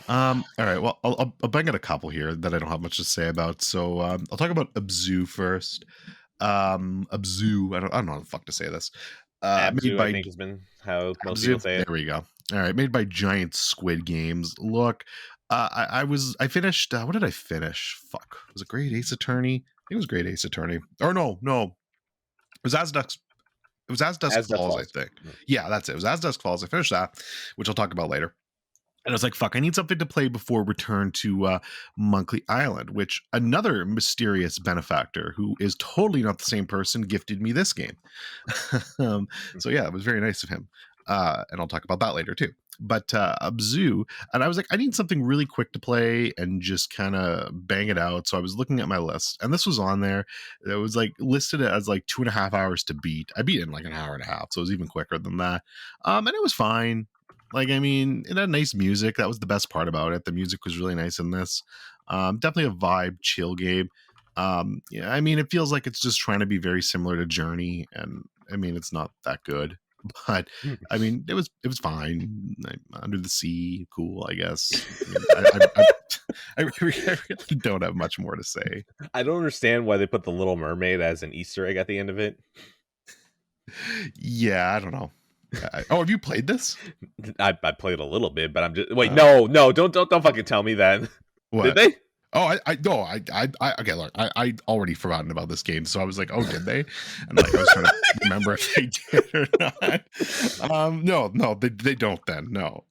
All right, well, I'll bang out a couple here that I don't have much to say about. So I'll talk about Abzu first. Abzu, I don't know how the fuck to say this. Abzu, Made by I think, has been how most Abzu. people say it. There we go. All right, made by Giant Squid Games. Look, I finished. What did I finish? Fuck, was it Great Ace Attorney? I think it was Great Ace Attorney. Or no, it was As Dusk. It was As Dusk Falls, I think. Yeah, that's it. It was As Dusk Falls. I finished that, which I'll talk about later. And I was like, fuck, I need something to play before return to Monkey Island, which another mysterious benefactor who is totally not the same person gifted me this game. So yeah, it was very nice of him. And I'll talk about that later too. But Abzu, and I was like, I need something really quick to play and just kind of bang it out. So I was looking at my list, and this was on there. It was like listed as like 2.5 hours to beat. I beat it in like an hour and a half, so it was even quicker than that. And it was fine. Like, I mean, it had nice music. That was the best part about it. The music was really nice in this. Definitely a vibe, chill game. Yeah, I mean, it feels like it's just trying to be very similar to Journey, and I mean, it's not that good, but I mean, it was fine. Under the Sea, cool, I guess. I really don't have much more to say. I don't understand why they put the Little Mermaid as an Easter egg at the end of it. Yeah, I don't know. Have you played this? I played a little bit, but I'm just wait. No, don't fucking tell me that. What? Did they? Oh, I okay. Look, I already forgotten about this game, so I was like, oh, did they? And like, I was trying to remember if they did or not. No, they don't. Then no.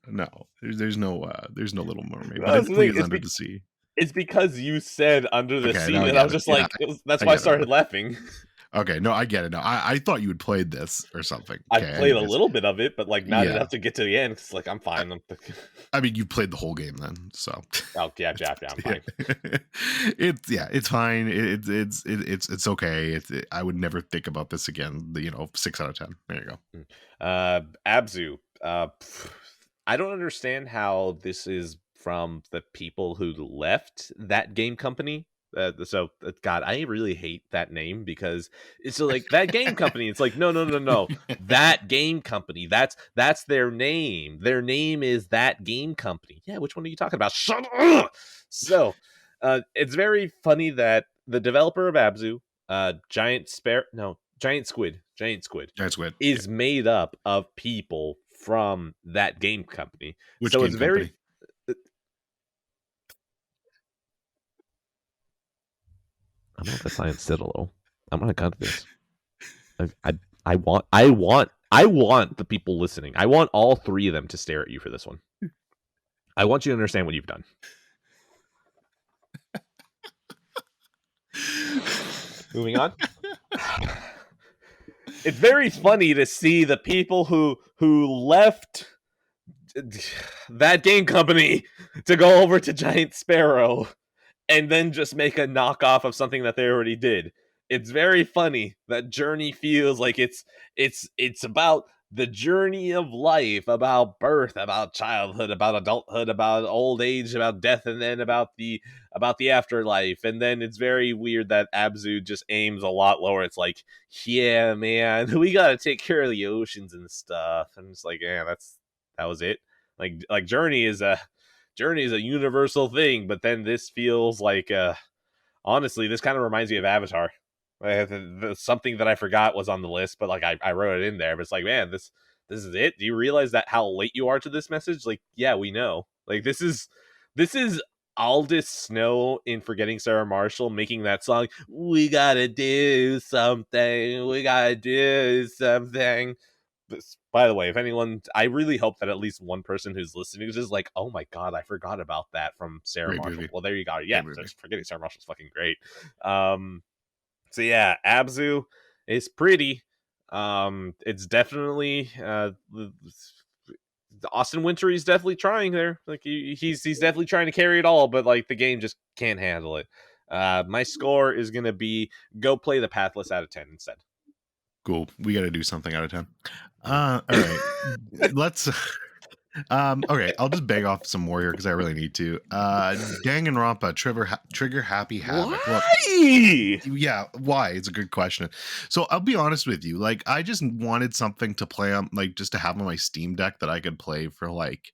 There's no Little Mermaid. But it's Under the Sea. It's because you said Under the Sea, and I was just like, that's why I started laughing. Okay, no, I get it. No, I thought you had played this or something. Okay, I played a little bit of it, but like not enough to get to the end. Cause like I'm fine. I mean, you played the whole game then, so. Oh yeah, I'm fine. It's fine. It's okay. I would never think about this again. 6 out of 10. There you go. Abzu. I don't understand how this is from the people who left that game company. So God, I really hate that name, because it's like that game company. It's like no. That game company. That's their name. Their name is that game company. Yeah, which one are you talking about? Shut up. So, it's very funny that the developer of Abzu Giant Squid. Giant Squid. Is made up of people from that game company. Which so game it's company? I'm not the Science Citadel. I'm gonna cut this. I want the people listening. I want all three of them to stare at you for this one. I want you to understand what you've done. Moving on. It's very funny to see the people who left that game company to go over to Giant Sparrow and then just make a knockoff of something that they already did. It's very funny that Journey feels like it's about the journey of life, about birth, about childhood, about adulthood, about old age, about death, and then about the afterlife. And then it's very weird that Abzu just aims a lot lower. It's like, yeah, man, we gotta take care of the oceans and stuff. And it's like, yeah, that was it. Like Journey is a universal thing, but then this feels like honestly, this kind of reminds me of Avatar. Something that I forgot was on the list, but like I wrote it in there. But it's like, man, this is it. Do you realize that how late you are to this message? Like, yeah, we know. Like this is Aldous Snow in Forgetting Sarah Marshall making that song. We gotta do something. We gotta do something. By the way, if anyone, I really hope that at least one person who's listening is just like, oh my god, I forgot about that from Sarah Great Marshall. movie. Well, there you go. Yeah, Forgetting Sarah Marshall's fucking great. So yeah, Abzu is pretty. It's definitely Austin Wintory is definitely trying there. Like he's definitely trying to carry it all, but like the game just can't handle it. My score is gonna be go play the Pathless out of 10 instead. Cool. We got to do something out of 10. All right. Let's. Okay, I'll just beg off some more here because I really need to. Danganronpa, Trigger Happy Havoc. Why? Yeah, why? It's a good question. So I'll be honest with you. Like, I just wanted something to play on, like, just to have on my Steam Deck that I could play for like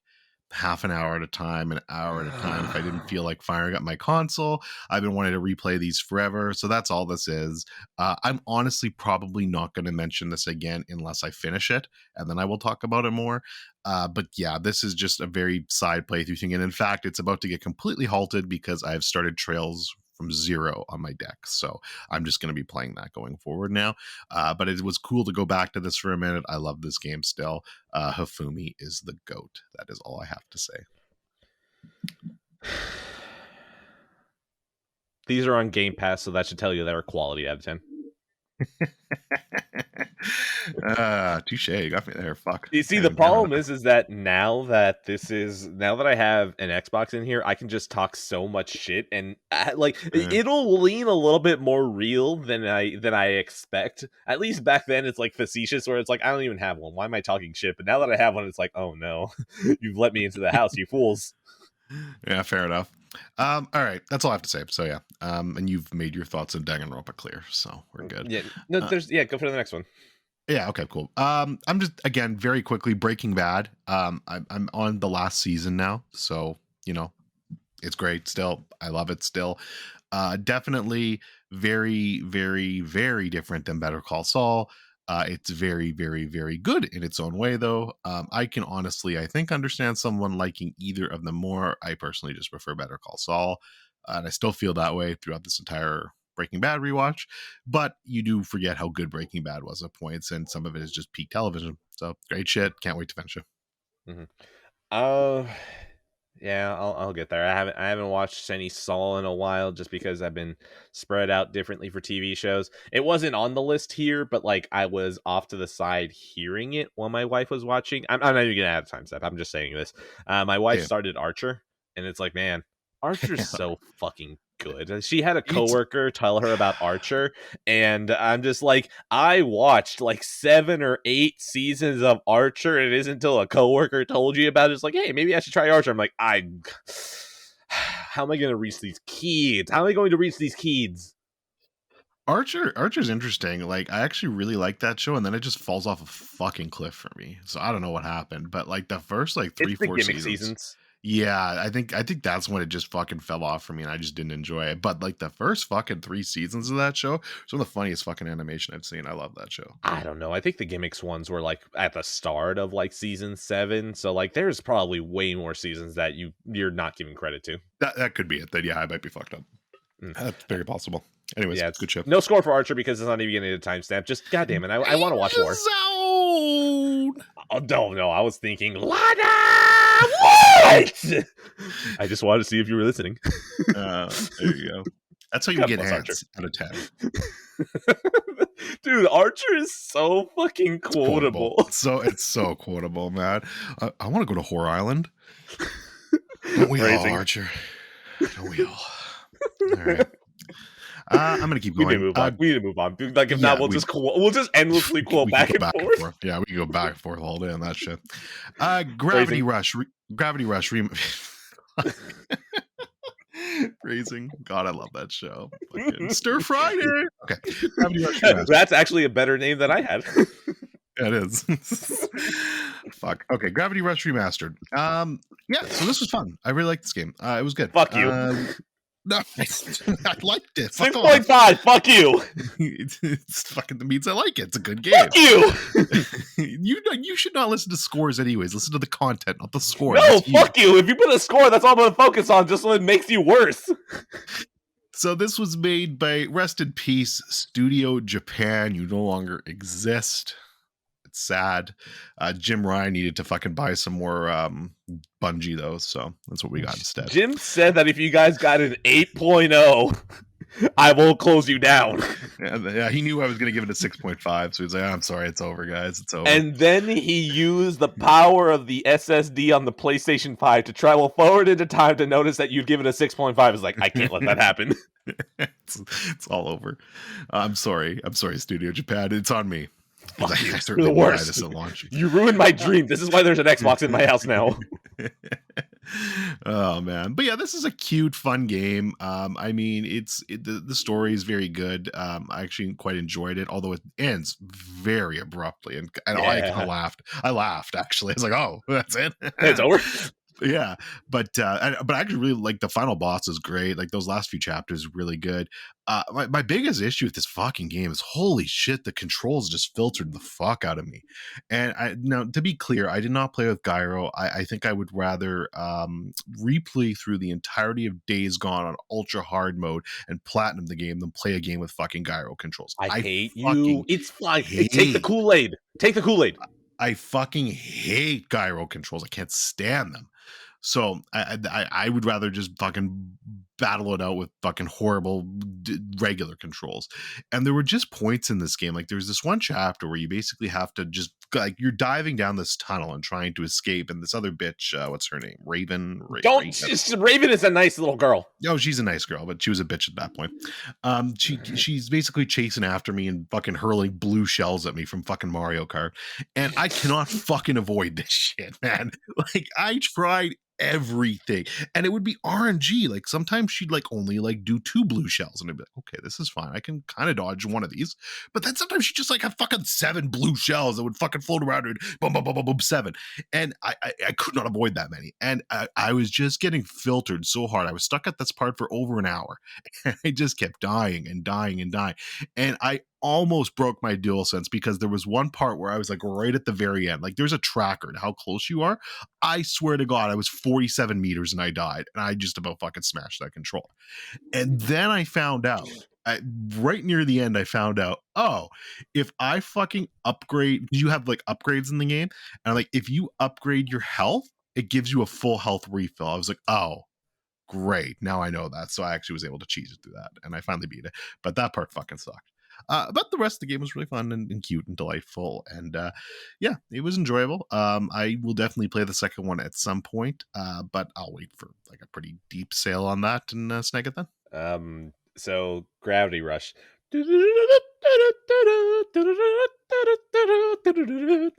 half an hour at a time, an hour at a time. If I didn't feel like firing up my console, I've been wanting to replay these forever. So that's all this is. I'm honestly probably not going to mention this again unless I finish it, and then I will talk about it more. But yeah, this is just a very side playthrough thing. And in fact, it's about to get completely halted because I've started Trails from 0 on my deck. So I'm just going to be playing that going forward now. But it was cool to go back to this for a minute. I love this game still. Hifumi is the GOAT. That is all I have to say. These are on Game Pass, so that should tell you they're a quality out of 10. Touche, you got me there. Fuck. You see, the problem is that now that I have an Xbox in here, I can just talk so much shit, and it'll lean a little bit more real than I expect. At least back then, it's like facetious, where it's like I don't even have one. Why am I talking shit? But now that I have one, it's like, oh no, you've let me into the house, you fools. Yeah, fair enough. All right, that's all I have to say. So yeah, and you've made your thoughts on Danganronpa clear, so we're good. Yeah, no, go for the next one. Yeah, okay, cool. I'm just, again, very quickly, Breaking Bad. I'm on the last season now, so you know, it's great still. I love it still. Definitely very, very, very different than Better Call Saul. It's very, very, very good in its own way, though. I can honestly, I think, understand someone liking either of them more. I personally just prefer Better Call Saul, and I still feel that way throughout this entire Breaking Bad rewatch. But you do forget how good Breaking Bad was at points, and some of it is just peak television. So great shit. Can't wait to finish it. Mm-hmm. Yeah, I'll get there. I haven't watched any Saul in a while just because I've been spread out differently for TV shows. It wasn't on the list here, but like I was off to the side hearing it while my wife was watching. I'm not even gonna add time step. I'm just saying this. My wife started Archer, and it's like, man, Archer's so fucking good. She had a coworker tell her about Archer, and I'm just like, I watched like 7 or 8 seasons of Archer, and it isn't until a coworker told you about it. It's like, hey, maybe I should try Archer. I'm like, how am I going to reach these kids? How am I going to reach these kids? Archer's interesting. Like, I actually really like that show, and then it just falls off a fucking cliff for me. So I don't know what happened, but like the first like 3-4 seasons. Yeah, I think that's when it just fucking fell off for me, and I just didn't enjoy it. But like the first fucking 3 seasons of that show, it's one of the funniest fucking animation I've seen. I love that show. I don't know. I think the gimmicks ones were like at the start of like season 7, so like there's probably way more seasons that you're not giving credit to. That could be it. Then yeah, I might be fucked up. That's very possible. Anyways, Yeah, good show. no score for Archer because it's not even getting a timestamp. Just goddamn it, I want to watch more. Zone! Oh no, I was thinking Lana. What? I just wanted to see if you were listening. There you go. That's how you get ants out of 10. Dude, Archer is so fucking quotable. It's so quotable, man. I want to go to Whore Island. Don't we all, Archer? Don't we all? All right. I'm gonna keep going. We need to move on. Like if not, we'll just endlessly quote back and forth. Yeah, we can go back and forth all day on that shit. Gravity Rush. Phrasing. God, I love that show. Stir Friday. Okay. Gravity Rush. That's actually a better name than I had. Yeah, it is. Fuck. Okay, Gravity Rush Remastered. Yeah, so this was fun. I really liked this game. It was good. Fuck you. No, I liked it. 6.5. Fuck you. It's fucking means I like it. It's a good game. Fuck you. You should not listen to scores anyways. Listen to the content, not the score. No, fuck you. If you put a score, that's all I'm gonna focus on. Just so it makes you worse. So this was made by Rest in Peace Studio Japan. You no longer exist. It's sad. Jim Ryan needed to fucking buy some more Bungie though, so that's what we got instead. Jim said that if you guys got an 8.0, I will close you down. Yeah, he knew I was going to give it a 6.5, so he's like, I'm sorry, it's over, guys. It's over. And then he used the power of the SSD on the PlayStation 5 to travel forward into time to notice that you'd give it a 6.5. It's like, I can't let that happen. It's all over. I'm sorry, Studio Japan. It's on me. Fuck you. You're the worst. You ruined my dream. This is why there's an Xbox in my house now. Oh man, but yeah, this is a cute, fun game. I mean, the story is very good. I actually quite enjoyed it, although it ends very abruptly, and I kind of laughed. I laughed actually. I was like, oh, that's it. It's over. Yeah, but I actually really like the final boss is great. Like those last few chapters are really good. My biggest issue with this fucking game is holy shit, the controls just filtered the fuck out of me. And now to be clear, I did not play with gyro. I think I would rather replay through the entirety of Days Gone on ultra hard mode and platinum the game than play a game with fucking gyro controls. I hate you. It's fine. Take the Kool-Aid. Take the Kool-Aid. I fucking hate gyro controls. I can't stand them. So I would rather just fucking battle it out with fucking horrible regular controls. And there were just points in this game. Like there's this one chapter where you basically have to just like you're diving down this tunnel and trying to escape. And this other bitch, what's her name? Raven. Raven is a nice little girl. Oh, she's a nice girl, but she was a bitch at that point. She's basically chasing after me and fucking hurling blue shells at me from fucking Mario Kart. And I cannot fucking avoid this shit, man. Like I tried everything and it would be RNG. Like sometimes she'd like only like do 2 blue shells and I'd be like, okay, this is fine, I can kind of dodge one of these. But then sometimes she'd just like have fucking 7 blue shells that would fucking float around and boom boom boom boom boom 7, and I could not avoid that many, and I was just getting filtered so hard. I was stuck at this part for over an hour and I just kept dying and dying and dying, and I almost broke my DualSense because there was one part where I was like right at the very end. Like there's a tracker to how close you are. I swear to God, I was 47 meters and I died. And I just about fucking smashed that controller. And then I found out, right near the end, I found out, oh, if I fucking upgrade, you have like upgrades in the game. And like, if you upgrade your health, it gives you a full health refill. I was like, oh, great. Now I know that. So I actually was able to cheese it through that. And I finally beat it. But that part fucking sucked. But the rest of the game was really fun and cute and delightful, and yeah, it was enjoyable. I will definitely play the second one at some point, but I'll wait for like a pretty deep sale on that and snag it then. So Gravity Rush.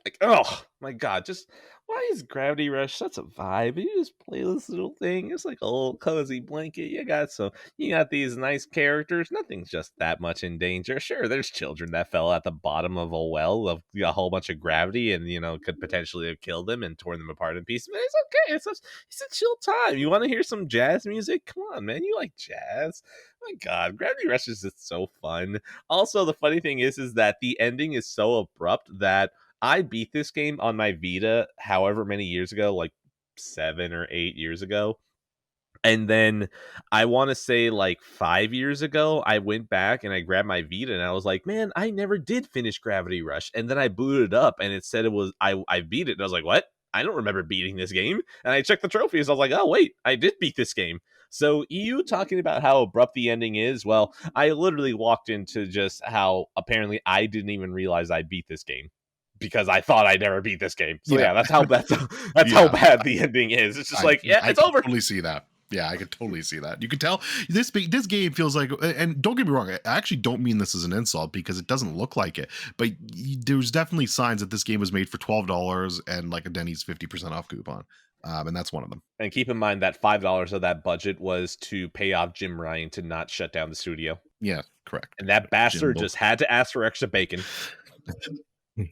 Like, oh my god, just why is Gravity Rush such a vibe? You just play this little thing. It's like a little cozy blanket. You got these nice characters. Nothing's just that much in danger. Sure, there's children that fell at the bottom of a well of a whole bunch of gravity and could potentially have killed them and torn them apart in pieces. But it's okay. It's a chill time. You want to hear some jazz music? Come on, man. You like jazz? My god, Gravity Rush is just so fun. Also, the funny thing is that the ending is so abrupt that I beat this game on my Vita however many years ago, like 7 or 8 years ago. And then I want to say like 5 years ago, I went back and I grabbed my Vita and I was like, man, I never did finish Gravity Rush. And then I booted it up and it said I beat it. And I was like, what? I don't remember beating this game. And I checked the trophies. I was like, oh, wait, I did beat this game. So you talking about how abrupt the ending is, well, I literally walked into just how apparently I didn't even realize I beat this game because I thought I'd never beat this game. So yeah, that's how how bad the ending is. It's just it's over. I totally see that. Yeah, I could totally see that. You could tell this game feels like, and don't get me wrong, I actually don't mean this as an insult because it doesn't look like it, but there's definitely signs that this game was made for $12 and like a Denny's 50% off coupon. And that's one of them. And keep in mind that $5 of that budget was to pay off Jim Ryan to not shut down the studio. Yeah, correct. And that bastard just had to ask for extra bacon.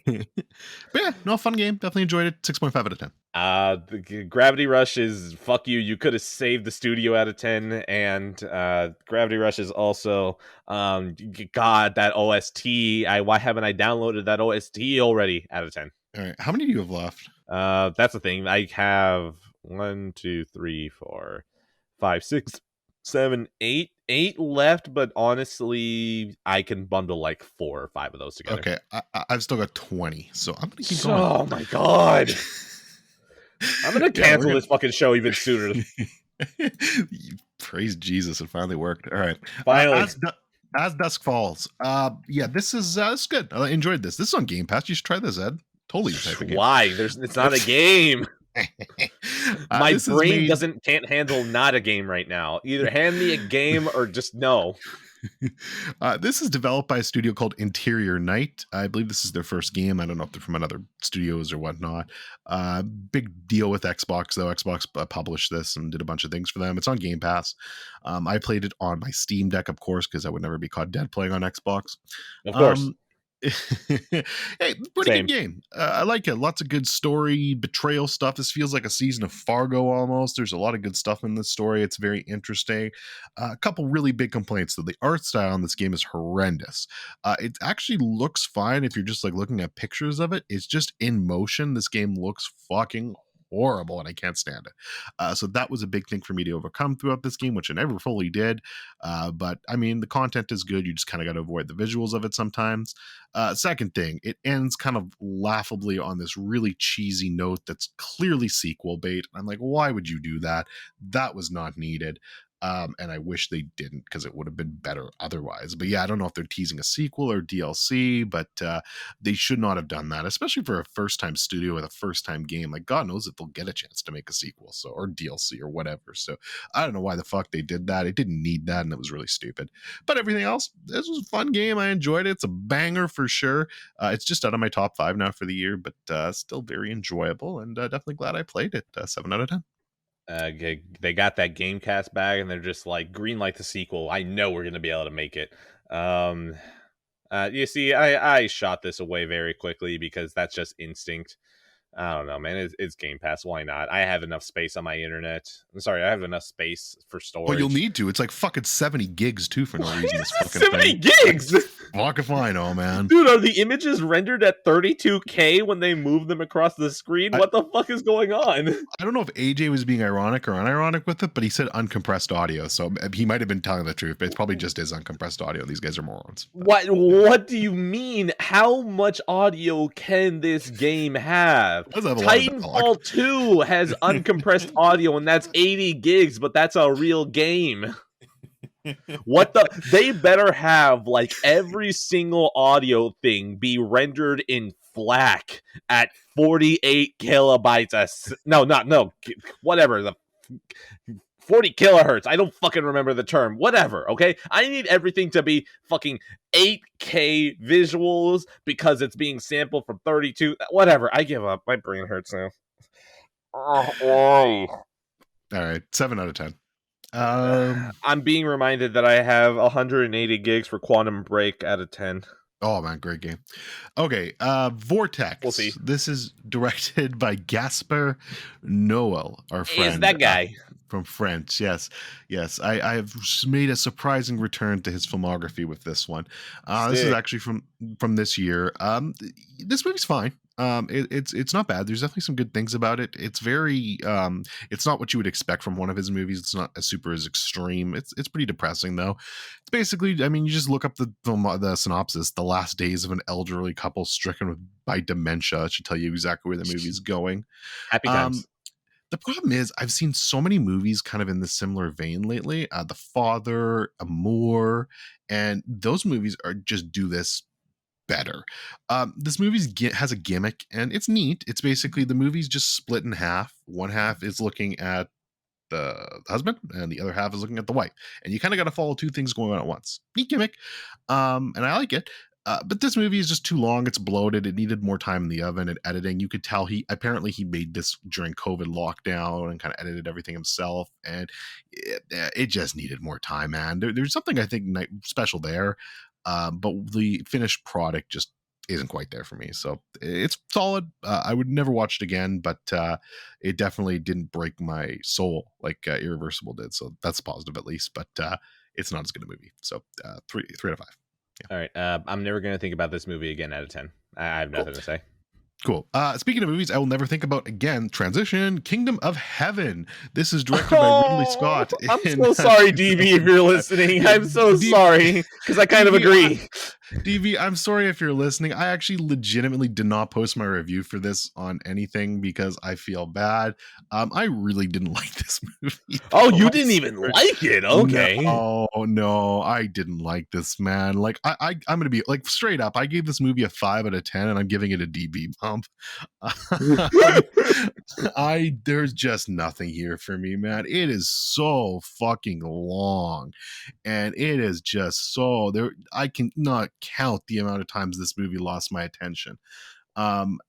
But yeah, no, fun game. Definitely enjoyed it. 6.5 out of 10. The Gravity Rush is fuck you. You could have saved the studio out of 10, and Gravity Rush is also God, that OST. Why haven't I downloaded that OST already? Out of 10. All right, how many do you have left? That's the thing. I have 1, 2, 3, 4, 5, 6, 7, 8 left, but honestly I can bundle like 4 or 5 of those together. Okay, I've still got 20, so I'm gonna keep going. Oh my god. I'm gonna cancel this fucking show even sooner. Praise Jesus, it finally worked. All right, finally. As Dusk Falls, yeah, this is good. I enjoyed this. This is on Game Pass. You should try this, Ed. Totally your type of game. Why? It's not a game. My brain can't handle not a game right now. Either hand me a game or just no. This is developed by a studio called Interior Night. I believe this is their first game. I don't know if they're from another studios or whatnot. Big deal with Xbox, though. Xbox published this and did a bunch of things for them. It's on Game Pass. I played it on my Steam Deck, of course, because I would never be caught dead playing on Xbox. Of course. Hey, pretty good game. I like it. Lots of good story, betrayal stuff. This feels like a season of Fargo almost. There's a lot of good stuff in this story. It's very interesting. A couple really big complaints though. The art style in this game is horrendous. It actually looks fine if you're just like looking at pictures of it. It's just in motion. This game looks fucking horrible and I can't stand it. So that was a big thing for me to overcome throughout this game, which I never fully did. But I mean, the content is good. You just kind of got to avoid the visuals of it sometimes. Second thing, it ends kind of laughably on this really cheesy note that's clearly sequel bait. I'm like, why would you do that? That was not needed. And I wish they didn't because it would have been better otherwise. But yeah, I don't know if they're teasing a sequel or DLC, but they should not have done that, especially for a first-time studio with a first-time game. Like, God knows if they'll get a chance to make a sequel, or DLC or whatever. So I don't know why the fuck they did that. It didn't need that, and it was really stupid. But everything else, this was a fun game. I enjoyed it. It's a banger for sure. It's just out of my top 5 now for the year, but still very enjoyable, and definitely glad I played it. 7 out of 10. They got that GameCast bag and they're just like, green light the sequel. I know we're gonna be able to make it. You see, I shot this away very quickly because that's just instinct. I don't know, man. It's Game Pass. Why not? I have enough space on my internet. I'm sorry, I have enough space for storage. Well, you'll need to. It's like fucking 70 gigs too for no reason. This fucking 70 gigs. Fuck if I know, man. Dude, are the images rendered at 32K when they move them across the screen? What the fuck is going on? I don't know if AJ was being ironic or unironic with it, but he said uncompressed audio, so he might have been telling the truth. But it's probably just is uncompressed audio. These guys are morons. What do you mean? How much audio can this game have? Titanfall 2 has uncompressed audio, and that's 80 gigs, but that's a real game. They better have like every single audio thing be rendered in FLAC at 48 kilobytes. Whatever the 40 kilohertz. I don't fucking remember the term. Whatever, okay? I need everything to be fucking 8K visuals because it's being sampled from 32. Whatever. I give up. My brain hurts now. All right, 7 out of 10. I'm being reminded that I have 180 gigs for Quantum Break out of 10. Oh man, great game. Okay, Vortex. We'll see. This is directed by Gaspar Noel, our friend. Is that guy from France? Yes. I have made a surprising return to his filmography with this one. This is actually from this year. This movie's fine. It's not bad. There's definitely some good things about it. It's very it's not what you would expect from one of his movies. It's not as extreme. It's pretty depressing though. It's basically, I mean, you just look up the synopsis. The last days of an elderly couple stricken by dementia. It should tell you exactly where the movie's going. Happy times. The problem is I've seen so many movies kind of in this similar vein lately. The Father, Allure, and those movies just do this better. This movie has a gimmick and it's neat. It's basically the movie's just split in half. One half is looking at the husband and the other half is looking at the wife, and you kind of got to follow two things going on at once. Neat gimmick, and I like it. But this movie is just too long. It's bloated. It needed more time in the oven and editing. You could tell he made this during COVID lockdown and kind of edited everything himself, and it just needed more time, man. There's something I think special there, but the finished product just isn't quite there for me. So it's solid. I would never watch it again, but it definitely didn't break my soul like Irreversible did. So that's positive at least, but it's not as good a movie. So 3 out of 5. Yeah. All right. I'm never going to think about this movie again out of 10. I have nothing to say. Cool. Speaking of movies I will never think about again, transition, Kingdom of Heaven. This is directed by Ridley Scott. I'm so sorry, DB, if you're listening. I'm so sorry, because I kind of agree. DB, I'm sorry if you're listening. I actually legitimately did not post my review for this on anything because I feel bad. I really didn't like this movie. Oh, you didn't even like it? Okay. No, I didn't like this, man. Like, I'm going to be like straight up. I gave this movie a 5 out of 10 and I'm giving it a DB bump. There's just nothing here for me, man. It is so fucking long and it is just so there. I can not count the amount of times this movie lost my attention. And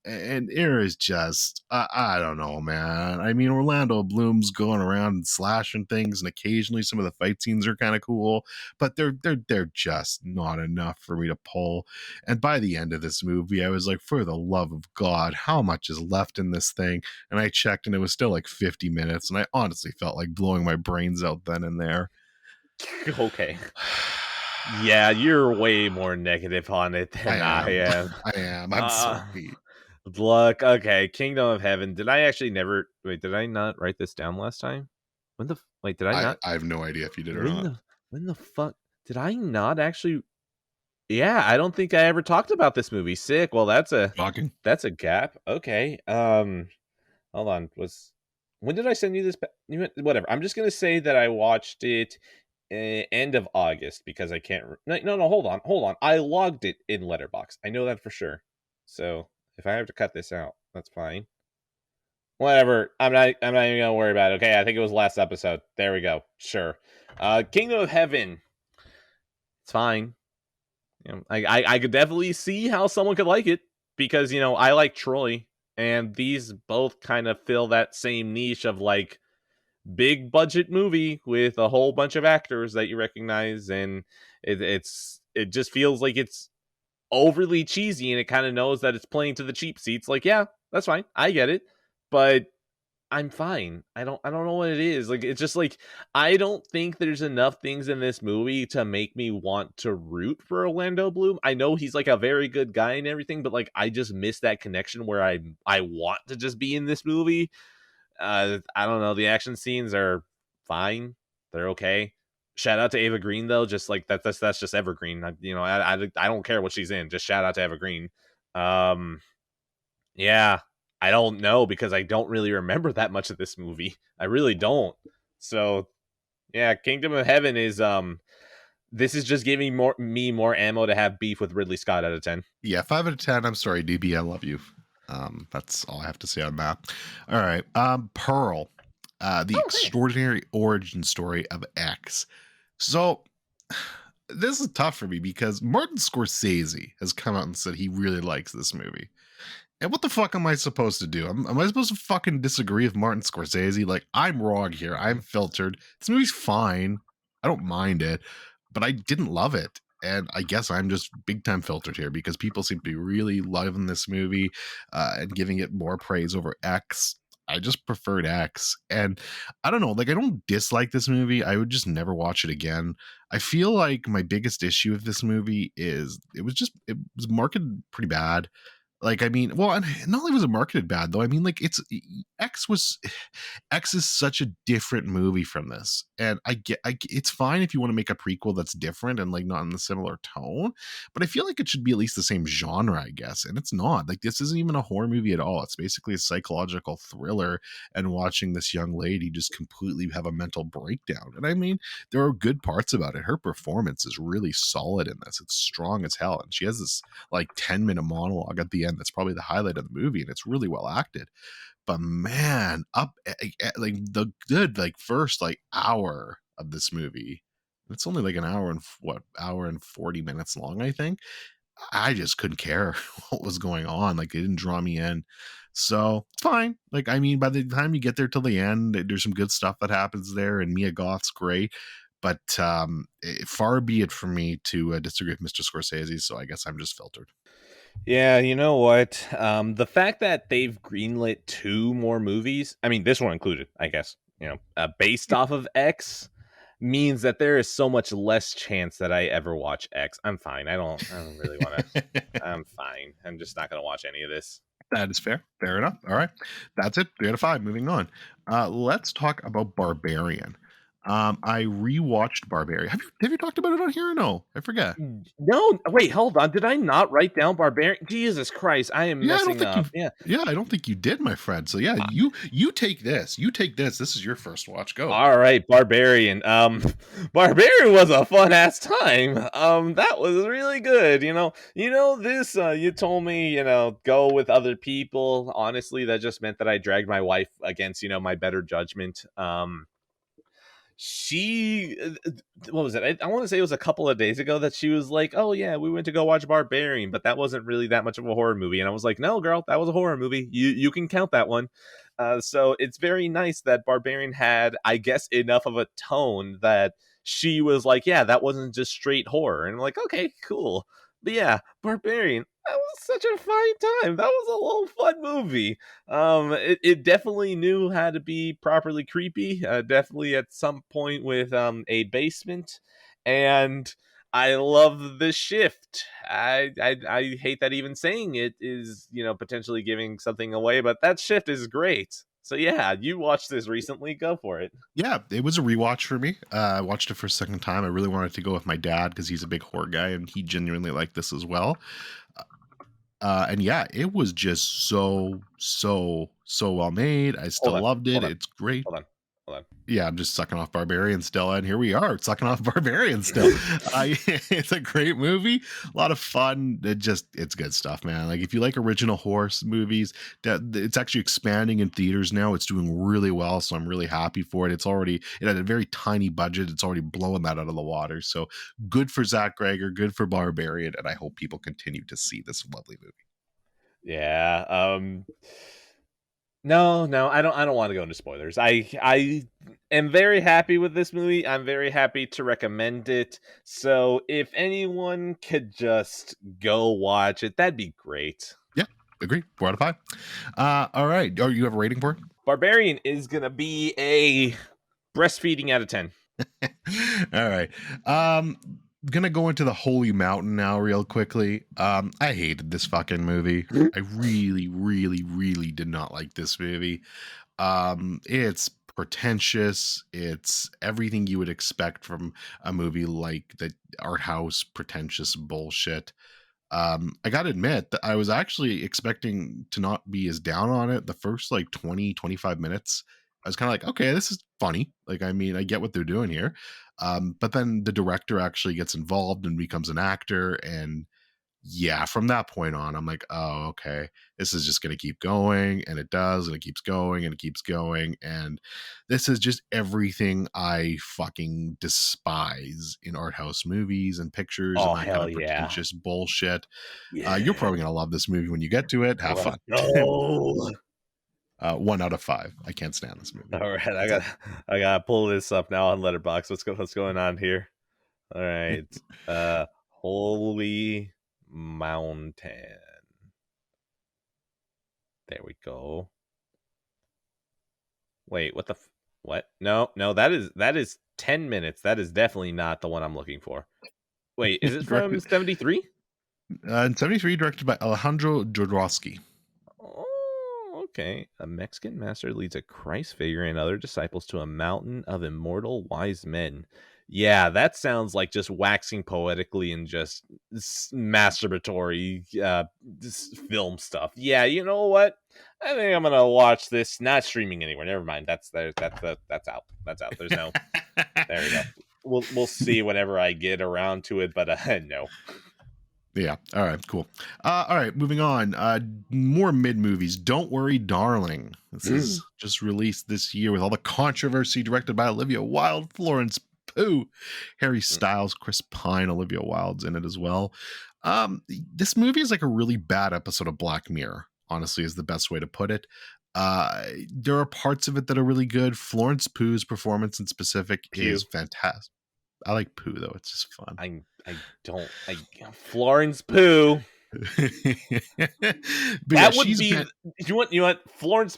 there is just I don't know, man. I mean, Orlando Bloom's going around and slashing things, and occasionally some of the fight scenes are kind of cool, but they're just not enough for me to pull. And by the end of this movie, I was like, for the love of God, how much is left in this thing? And I checked, and it was still like 50 minutes, and I honestly felt like blowing my brains out then and there. Okay. Yeah, you're way more negative on it than I am. I am. I'm sorry. Look, okay, Kingdom of Heaven. Did I actually never... Wait, did I not write this down last time? Wait, did I not? I have no idea if you did or not. When the fuck... Did I not actually... Yeah, I don't think I ever talked about this movie. Sick. Well, that's a gap. Okay. Hold on. When did I send you this? Whatever. I'm just going to say that I watched it end of August because I can't. No. Hold on. I logged it in Letterboxd. I know that for sure. So if I have to cut this out, that's fine. Whatever. I'm not even gonna worry about it. Okay. I think it was last episode. There we go. Sure. Kingdom of Heaven. It's fine. You know, I could definitely see how someone could like it because I like Troy, and these both kind of fill that same niche of like big budget movie with a whole bunch of actors that you recognize, and it just feels like it's overly cheesy, and it kind of knows that it's playing to the cheap seats. Like, yeah, that's fine, I get it, but I'm fine. I don't know what it is. Like, it's just like I don't think there's enough things in this movie to make me want to root for Orlando Bloom. I know he's like a very good guy and everything, but like I just miss that connection where I want to just be in this movie. I don't know. The action scenes are fine. They're okay. Shout out to Ava Green though. Just like that's just evergreen. I don't care what she's in. Just shout out to Ava Green. Yeah, I don't know because I don't really remember that much of this movie. I really don't. So yeah, Kingdom of Heaven is this is just giving me more ammo to have beef with Ridley Scott out of 10. Yeah, 5 out of 10. I'm sorry, DB. I love you. That's all I have to say on that. All right. Pearl. The Oh, hey. Extraordinary Origin Story of X. So this is tough for me because Martin Scorsese has come out and said he really likes this movie. And what the fuck am I supposed to do? Am I supposed to fucking disagree with Martin Scorsese? Like, I'm wrong here. I'm filtered. This movie's fine. I don't mind it, but I didn't love it. And I guess I'm just big time filtered here because people seem to be really loving this movie and giving it more praise over X. I just preferred X. And I don't know, like, I don't dislike this movie. I would just never watch it again. I feel like my biggest issue with this movie is it was marketed pretty bad. Like, I mean, well, and not only was it marketed bad though, I mean, like X was X is such a different movie from this. And it's fine if you want to make a prequel that's different and like not in the similar tone, but I feel like it should be at least the same genre, I guess. And it's not. Like, this isn't even a horror movie at all. It's basically a psychological thriller and watching this young lady just completely have a mental breakdown. And I mean, there are good parts about it. Her performance is really solid in this. It's strong as hell. And she has this like 10-minute monologue at the end that's probably the highlight of the movie, and it's really well acted. But man, like the good like first like hour of this movie, it's only like an hour and hour and 40 minutes long, I think. I just couldn't care what was going on. Like, it didn't draw me in. So it's fine. Like, I mean, by the time you get there till the end, there's some good stuff that happens there, and Mia Goth's great. But far be it from me to disagree with Mr. Scorsese. So I guess I'm just filtered. Yeah, you know what? The fact that they've greenlit 2 more movies, I mean, this one included, I guess, based off of X, means that there is so much less chance that I ever watch X. I'm fine. I don't really want to. I'm fine. I'm just not going to watch any of this. That is fair. Fair enough. All right. That's it. 3 out of 5. Moving on. Let's talk about Barbarian. I rewatched Barbarian. Have you talked about it on here or no? I forget. No, wait, hold on. Did I not write down Barbarian? Jesus Christ, I am Yeah, I don't messing think you. up. Yeah. Yeah, I don't think you did, my friend. So yeah, you take this. You take this. This is your first watch. Go. All right, Barbarian. Barbarian was a fun ass time. That was really good. This. You told me, go with other people. Honestly, that just meant that I dragged my wife against, my better judgment. She What was it? I want to say it was a couple of days ago that she was like, oh yeah, we went to go watch Barbarian, but that wasn't really that much of a horror movie. And I was like, no girl, that was a horror movie, you can count that one. So it's very nice that Barbarian had, I guess, enough of a tone that she was like, yeah, that wasn't just straight horror. And I'm like, okay, cool. But yeah, Barbarian, that was such a fine time. That was a little fun movie. It definitely knew how to be properly creepy. Definitely at some point with a basement, and I love the shift. I hate that even saying it is potentially giving something away, but that shift is great. So yeah, you watched this recently. Go for it. Yeah, it was a rewatch for me. I watched it for a second time. I really wanted to go with my dad because he's a big horror guy and he genuinely liked this as well. And yeah, it was just so well made. I Hold still on. loved it. Hold on. It's great. Hold on. Hold on. Yeah, I'm just sucking off Barbarian still, and here we are sucking off Barbarian still. It's a great movie, a lot of fun. It's good stuff, man. Like, if you like original horse movies, that it's actually expanding in theaters now. It's doing really well, so I'm really happy for it. It had a very tiny budget. It's already blowing that out of the water. So good for Zach Greger, good for Barbarian, and I hope people continue to see this lovely movie. Yeah. No, I don't want to go into spoilers. I am very happy with this movie. I'm very happy to recommend it. So if anyone could just go watch it, that'd be great. Yeah, agree. 4 out of 5. All right. You have a rating for it? Barbarian is gonna be a breastfeeding out of 10. All right. Gonna go into the Holy Mountain now real quickly. I hated this fucking movie. I really, really, really did not like this movie. It's pretentious. It's everything you would expect from a movie like the art house pretentious bullshit. I gotta admit that I was actually expecting to not be as down on it the first like 20-25 minutes. I was kind of like, okay, this is funny. Like, I mean, I get what they're doing here. But then the director actually gets involved and becomes an actor, and yeah, from that point on, I'm like, oh, okay, this is just going to keep going. And it does. And it keeps going and it keeps going. And this is just everything I fucking despise in art house movies and pictures Oh, and that kind hell of yeah. pretentious bullshit. Yeah. You're probably going to love this movie when you get to it. Have fun. No. 1 out of 5. I can't stand this movie. All right, I gotta pull this up now on Letterboxd. What's going on here? All right, Holy Mountain. There we go. Wait, what? No, that is 10 minutes. That is definitely not the one I'm looking for. Wait, is it from 73? In 73, directed by Alejandro Jodorowsky. Oh, okay. A Mexican master leads a Christ figure and other disciples to a mountain of immortal wise men. Yeah, that sounds like just waxing poetically and just masturbatory film stuff. Yeah, you know what? I think I'm gonna watch this. Not streaming anywhere. Never mind. That's out. That's out. There's no. There we go. We'll see whenever I get around to it. But no. Yeah. All right. Cool. All right. Moving on. More mid movies. Don't Worry, Darling. This is just released this year with all the controversy. Directed by Olivia Wilde, Florence Pugh, Harry Styles, Chris Pine, Olivia Wilde's in it as well. This movie is like a really bad episode of Black Mirror. Honestly, is the best way to put it. There are parts of it that are really good. Florence Pugh's performance in specific is fantastic. I like Pooh though; it's just fun. Florence Pugh. That would be you want Florence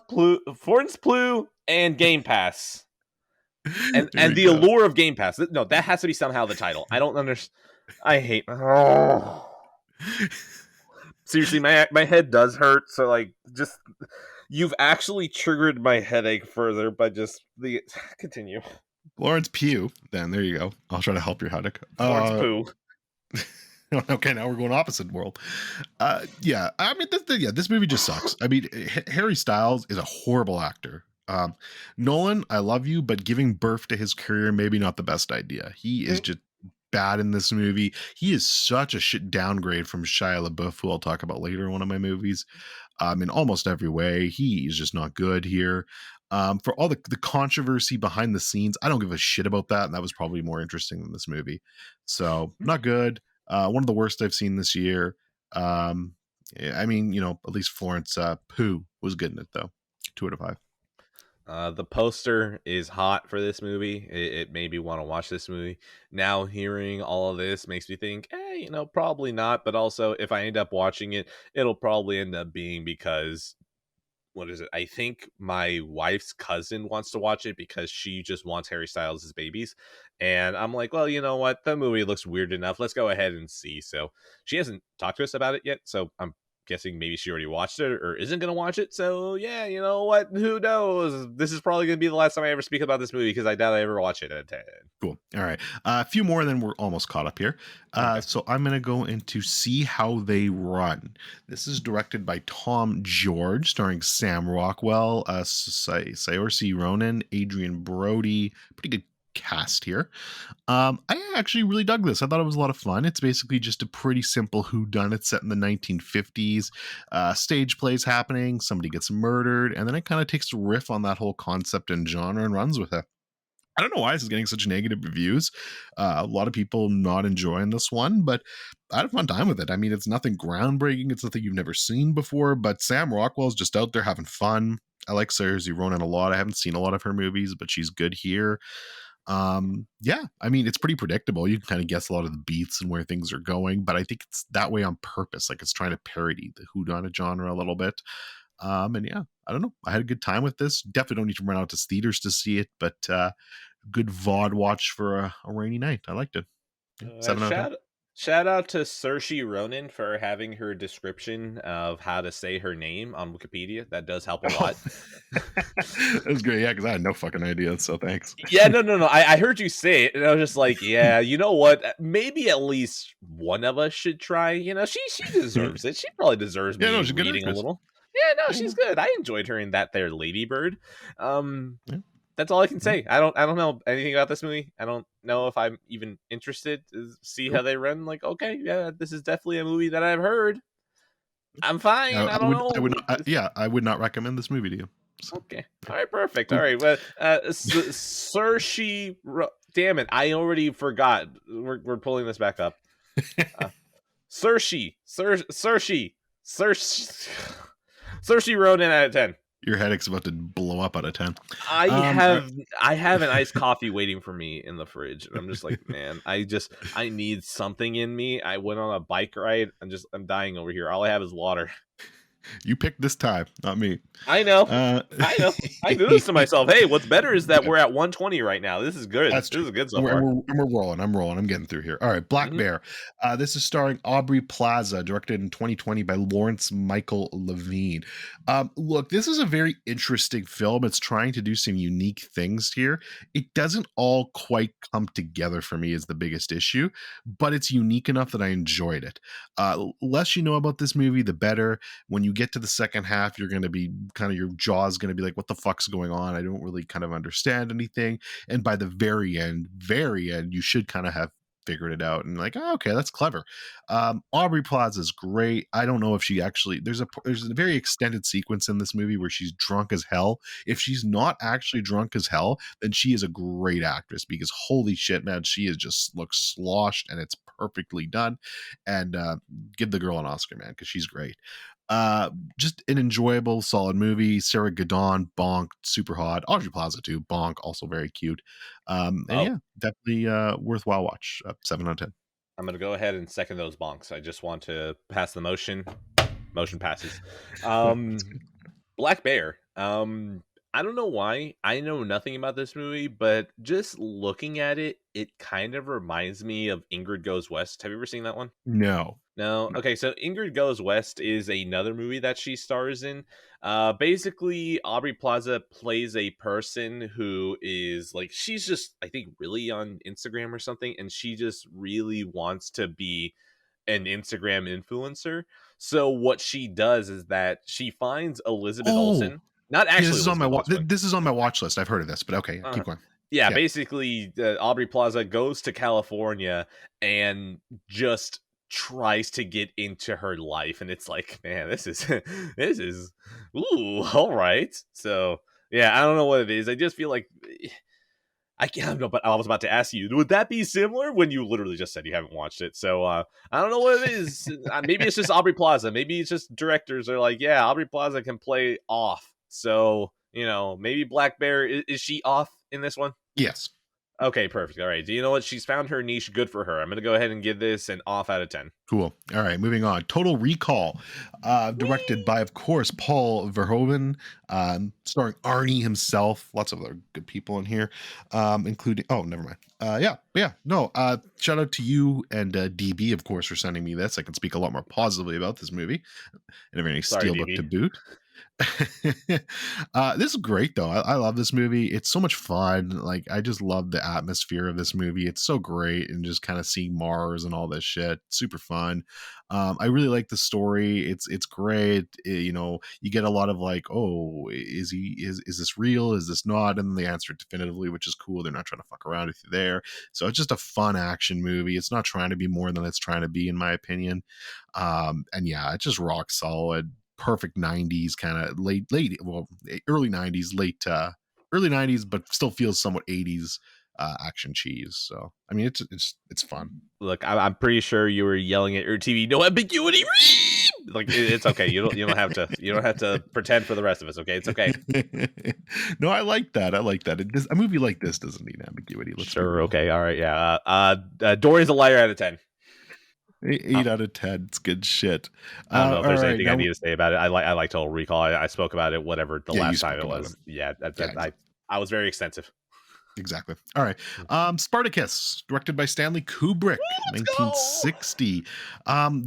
Pugh and GamePass, and the allure of GamePass. No, that has to be somehow the title. I don't understand. I hate. Seriously, my head does hurt. So like, just you've actually triggered my headache further by just the continue. Florence Pugh. Then there you go. I'll try to help your headache. Florence Pugh. Okay, now we're going opposite world. Yeah, I mean, this movie just sucks. I mean, Harry Styles is a horrible actor. Nolan, I love you, but giving birth to his career maybe not the best idea. He is just bad in this movie. He is such a shit downgrade from Shia LaBeouf, who I'll talk about later in one of my movies. In almost every way, he is just not good here. For all the controversy behind the scenes, I don't give a shit about that, and that was probably more interesting than this movie. So not good. One of the worst I've seen this year. I mean, at least Florence Pugh was good in it though. 2 out of 5. The poster is hot for this movie. It made me want to watch this movie. Now hearing all of this makes me think, probably not. But also, if I end up watching it, it'll probably end up being because, what is it? I think my wife's cousin wants to watch it because she just wants Harry Styles' babies. And I'm like, well, you know what? The movie looks weird enough. Let's go ahead and see. So she hasn't talked to us about it yet. So I'm guessing maybe she already watched it or isn't going to watch it. So yeah, you know what? Who knows? This is probably going to be the last time I ever speak about this movie because I doubt I ever watch it at 10. Cool. All right. A few more, then we're almost caught up here. So I'm going to go into See How They Run. This is directed by Tom George, starring Sam Rockwell, Saoirse Ronan, Adrian Brody. Pretty good cast here. I actually really dug this. I thought it was a lot of fun. It's basically just a pretty simple whodunit set in the 1950s. Stage plays happening, somebody gets murdered, and then it kind of takes a riff on that whole concept and genre and runs with it. I don't know why this is getting such negative reviews. A lot of people not enjoying this one, but I had a fun time with it. I mean, it's nothing groundbreaking. It's nothing you've never seen before, but Sam Rockwell's just out there having fun. I like Saoirse Ronan a lot. I haven't seen a lot of her movies, but she's good here. Yeah, I mean, it's pretty predictable. You can kind of guess a lot of the beats and where things are going, but I think it's that way on purpose. Like it's trying to parody the whodunit genre a little bit. And yeah, I don't know. I had a good time with this. Definitely don't need to run out to theaters to see it, but good VOD watch for a rainy night. I liked it. 7 out of 10. Shout out to Saoirse Ronan for having her description of how to say her name on Wikipedia. That does help a lot. That was great. Yeah, because I had no fucking idea. So thanks. Yeah, no. I heard you say it, and I was just like, yeah, you know what? Maybe at least one of us should try. She deserves it. She probably deserves me reading a little. Yeah, no, she's good. I enjoyed her in that there Ladybird. That's all I can say. I don't know anything about this movie. I don't know if I'm even interested to see how Cool. they run. Like, okay, yeah, this is definitely a movie that I've heard. I'm fine. I I don't would, I know. would, not, yeah, I would not recommend this movie to you. So, Okay. All right. Perfect. All cool. right. Well, Sir, damn it! I already forgot. We're pulling this back up. Cersei, Cersei Ronan out of 10. Your headache's about to blow up out of 10. I Uh, have an iced coffee waiting for me in the fridge, and I'm just like, man, I need something in me. I went on a bike ride. I'm dying over here. All I have is water. You picked this time, not me. I know. I know. I do this to myself. Hey, what's better is that we're at 120 right now. This is good. That's This true. is good so We're, far. we're rolling. I'm rolling. I'm getting through here. All right. Black Bear. This is starring Aubrey Plaza, directed in 2020 by Lawrence Michael Levine. Look, this is a very interesting film. It's trying to do some unique things here. It doesn't all quite come together for me is the biggest issue, but it's unique enough that I enjoyed it. Less you know about this movie, the better. When you get to the second half, you're going to be kind of, your jaw's going to be like, what the fuck's going on? I don't really kind of understand anything. And by the very end, you should kind of have figured it out and like, oh, okay, that's clever. Aubrey Plaza is great. I don't know if she actually, there's a very extended sequence in this movie where she's drunk as hell. If she's not actually drunk as hell, then she is a great actress, because holy shit, man, she is just looks sloshed and it's perfectly done. And give the girl an Oscar, man, because she's great. Just an enjoyable, solid movie. Sarah Gadon, bonk, super hot. Audrey Plaza too, bonk, also very cute. And yeah, definitely worthwhile watch. 7 out of 10. I'm gonna go ahead and second those bonks. I just want to pass the motion. Motion passes. Black Bear. I don't know why. I know nothing about this movie, but just looking at it, it kind of reminds me of Ingrid Goes West. Have you ever seen that one? No. No. Okay, so Ingrid Goes West is another movie that she stars in. Basically, Aubrey Plaza plays a person who is like, she's just, I think, really on Instagram or something, and she just really wants to be an Instagram influencer. So what she does is that she finds Elizabeth Olsen. Not actually, yeah, this is on my Olsen. this is on my watch list. I've heard of this, but okay, keep going. Yeah, basically, Aubrey Plaza goes to California and just tries to get into her life, and it's like, man, this is ooh, all right. So yeah, I don't know what it is. I just feel like I can't know, but I was about to ask you, would that be similar when you literally just said you haven't watched it? So I don't know what it is. Maybe it's just Aubrey Plaza. Maybe it's just directors are like, yeah, Aubrey Plaza can play off. So, maybe Black Bear, is she off in this one? Yes. Okay, perfect. All right. Do you know what? She's found her niche. Good for her. I'm going to go ahead and give this an off out of 10. Cool. All right, moving on. Total Recall, directed by, of course, Paul Verhoeven, starring Arnie himself. Lots of other good people in here, including. Oh, never mind. Yeah. No. Shout out to you and DB, of course, for sending me this. I can speak a lot more positively about this movie, and a very steelbook to boot. This is great though. I love this movie. It's so much fun. Like, I just love the atmosphere of this movie. It's so great, and just kind of seeing Mars and all this shit, super fun. I really like the story. It's great. You get a lot of like, oh, is this real, is this not, and then they answer it definitively, which is cool. They're not trying to fuck around with you there. So it's just a fun action movie. It's not trying to be more than it's trying to be, in my opinion. And yeah, it's just rock solid. Perfect 90s kind of early 90s, early 90s, but still feels somewhat 80s action cheese. So I mean, it's fun. Look, I'm pretty sure you were yelling at your TV, no ambiguity. Like, it's okay. You don't have to pretend for the rest of us. Okay, it's okay. No, I like that. A movie like this doesn't need ambiguity. Sure. Okay. All right. Yeah. Dory's a liar out of 10. 8 out of 10. It's good shit. I don't know if there's anything I need to say about it. I like Total Recall. I spoke about it, whatever the last time it was. Yeah, I was very extensive. Exactly. All right. Spartacus, directed by Stanley Kubrick, 1960.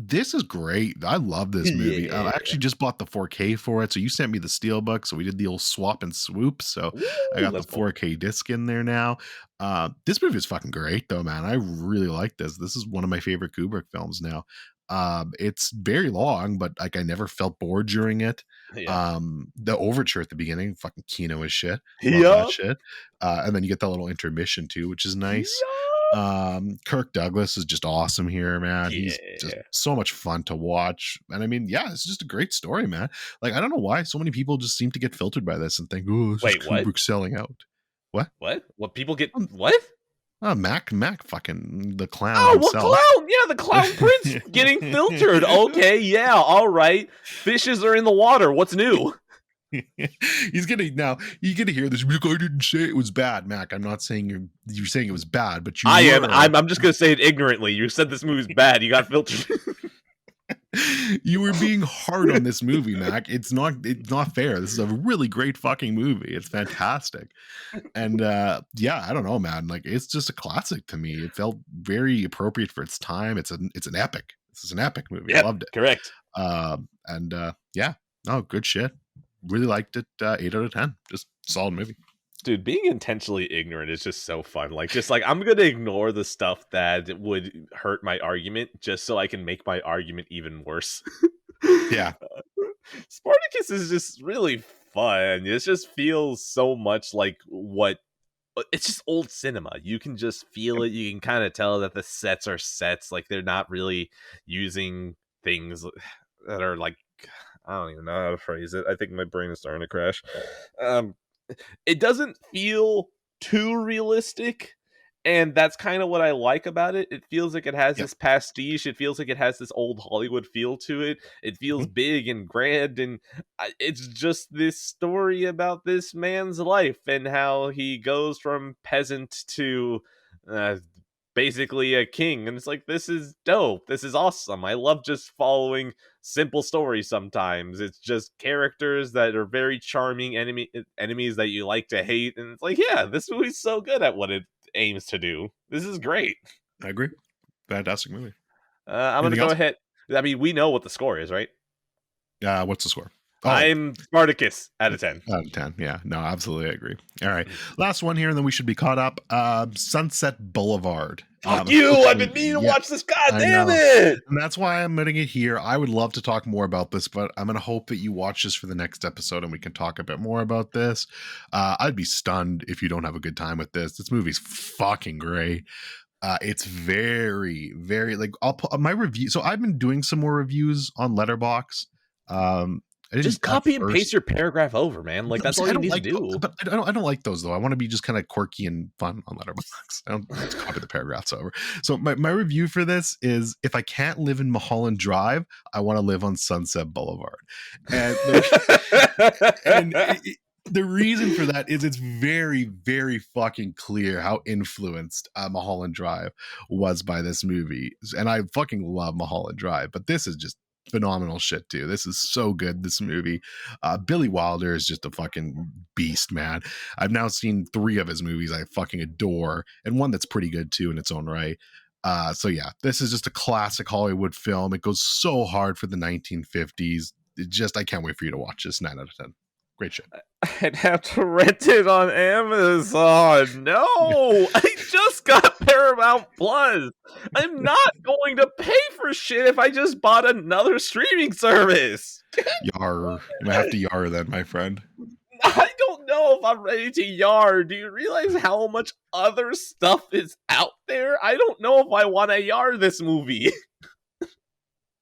This is great. I love this movie. Yeah. I actually just bought the 4K for it. So you sent me the steelbook, so we did the old swap and swoop. So I got the 4K disc in there now. This movie is fucking great though, man. I really like this. This is one of my favorite Kubrick films now. It's very long, but like I never felt bored during it. Yeah. The overture at the beginning, fucking Kino is shit. Love that Yup. shit. And then you get that little intermission too, which is nice. Yup. Kirk Douglas is just awesome here, man. He's just Yeah. so much fun to watch. And I mean, yeah, it's just a great story, man. Like, I don't know why so many people just seem to get filtered by this and think, oh, this Wait, is what? Kubrick selling out. What? What people get? What? Mac, fucking the clown Oh, himself. what clown? Yeah, the clown prince getting filtered. Okay, yeah, all right. Fishes are in the water. What's new? He's gonna now. You get to hear this. I didn't say it was bad, Mac. I'm not saying you're saying it was bad, but you. I am. I'm just gonna say it ignorantly. You said this movie's bad. You got filtered. You were being hard on this movie, Mac. It's not fair. This is a really great fucking movie. It's fantastic. And yeah, I don't know, man. Like, it's just a classic to me. It felt very appropriate for its time. It's an epic. This is an epic movie. Yep, I loved it. correct. Yeah. Oh, good shit. Really liked it. 8 out of 10. Just solid movie. Dude, being intentionally ignorant is just so fun. Like, just like, I'm gonna ignore the stuff that would hurt my argument just so I can make my argument even worse. Yeah. Spartacus is just really fun. It just feels so much like what it's just old cinema. You can just feel it. You can kind of tell that the sets are sets. Like, they're not really using things that are like, I don't even know how to phrase it. I think my brain is starting to crash. It doesn't feel too realistic, and that's kind of what I like about it. It feels like it has this pastiche. It feels like it has this old Hollywood feel to it. It feels big and grand, and it's just this story about this man's life and how he goes from peasant to basically a king. And it's like, this is dope. This is awesome. I love just following simple stories sometimes. It's just characters that are very charming, enemies that you like to hate. And it's like, yeah, this movie's so good at what it aims to do. This is great. I agree. Fantastic movie. I'm going to go ahead. I mean, we know what the score is, right? What's the score? Oh, I'm Spartacus out of 10. Out of 10. Yeah. No, absolutely. I agree. All right. Last one here, and then we should be caught up. Sunset Boulevard. Fuck you! I've been meaning to watch this. God damn it! And that's why I'm putting it here. I would love to talk more about this, but I'm going to hope that you watch this for the next episode and we can talk a bit more about this. I'd be stunned if you don't have a good time with this. This movie's fucking great. It's very, very, like, I'll put my review. So I've been doing some more reviews on Letterboxd. Just copy and paste your paragraph over, man. Like, that's all you need to do. But I don't like those, though. I want to be just kind of quirky and fun on Letterboxd. I don't just copy the paragraphs over. So my review for this is, if I can't live in Mulholland Drive, I want to live on Sunset Boulevard. And the reason for that is it's very, very fucking clear how influenced Mulholland Drive was by this movie. And I fucking love Mulholland Drive, but this is just phenomenal shit too. This is so good, this movie. Billy Wilder is just a fucking beast, man. I've now seen 3 of his movies I fucking adore, and one that's pretty good too in its own right. So yeah, this is just a classic Hollywood film. It goes so hard for the 1950s. I can't wait for you to watch this. 9 out of 10. Great shit. I'd have to rent it on Amazon. No, I just got Paramount Plus. I'm not going to pay for shit if I just bought another streaming service. Yar. You might have to yar then, my friend. I don't know if I'm ready to yar. Do you realize how much other stuff is out there? I don't know if I want to yar this movie.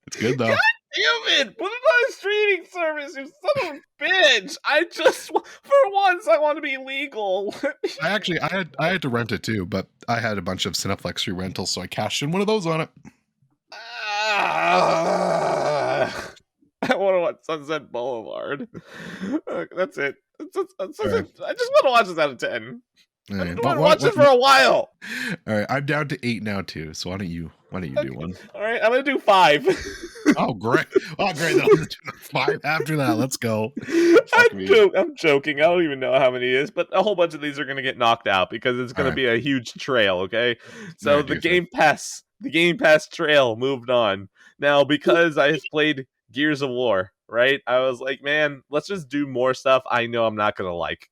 It's good though. God damn it! Put it on a streaming service, you son of a bitch! For once, I want to be legal. I had to rent it too, but I had a bunch of Cineplex free rentals, so I cashed in one of those on it. I want to watch Sunset Boulevard. That's it. I just want to watch this out of 10. I've been watching for a while. All right, I'm down to 8 now too. So why don't you do one? All right, I'm gonna do 5. Oh great! Oh great! Then I'm gonna do 5 after that. Let's go. I'm joking. I don't even know how many it is, but a whole bunch of these are gonna get knocked out because it's gonna be a huge trail. Okay, so the Game Pass trail moved on now because I have played Gears of War. Right, I was like, man, let's just do more stuff I know I'm not gonna like.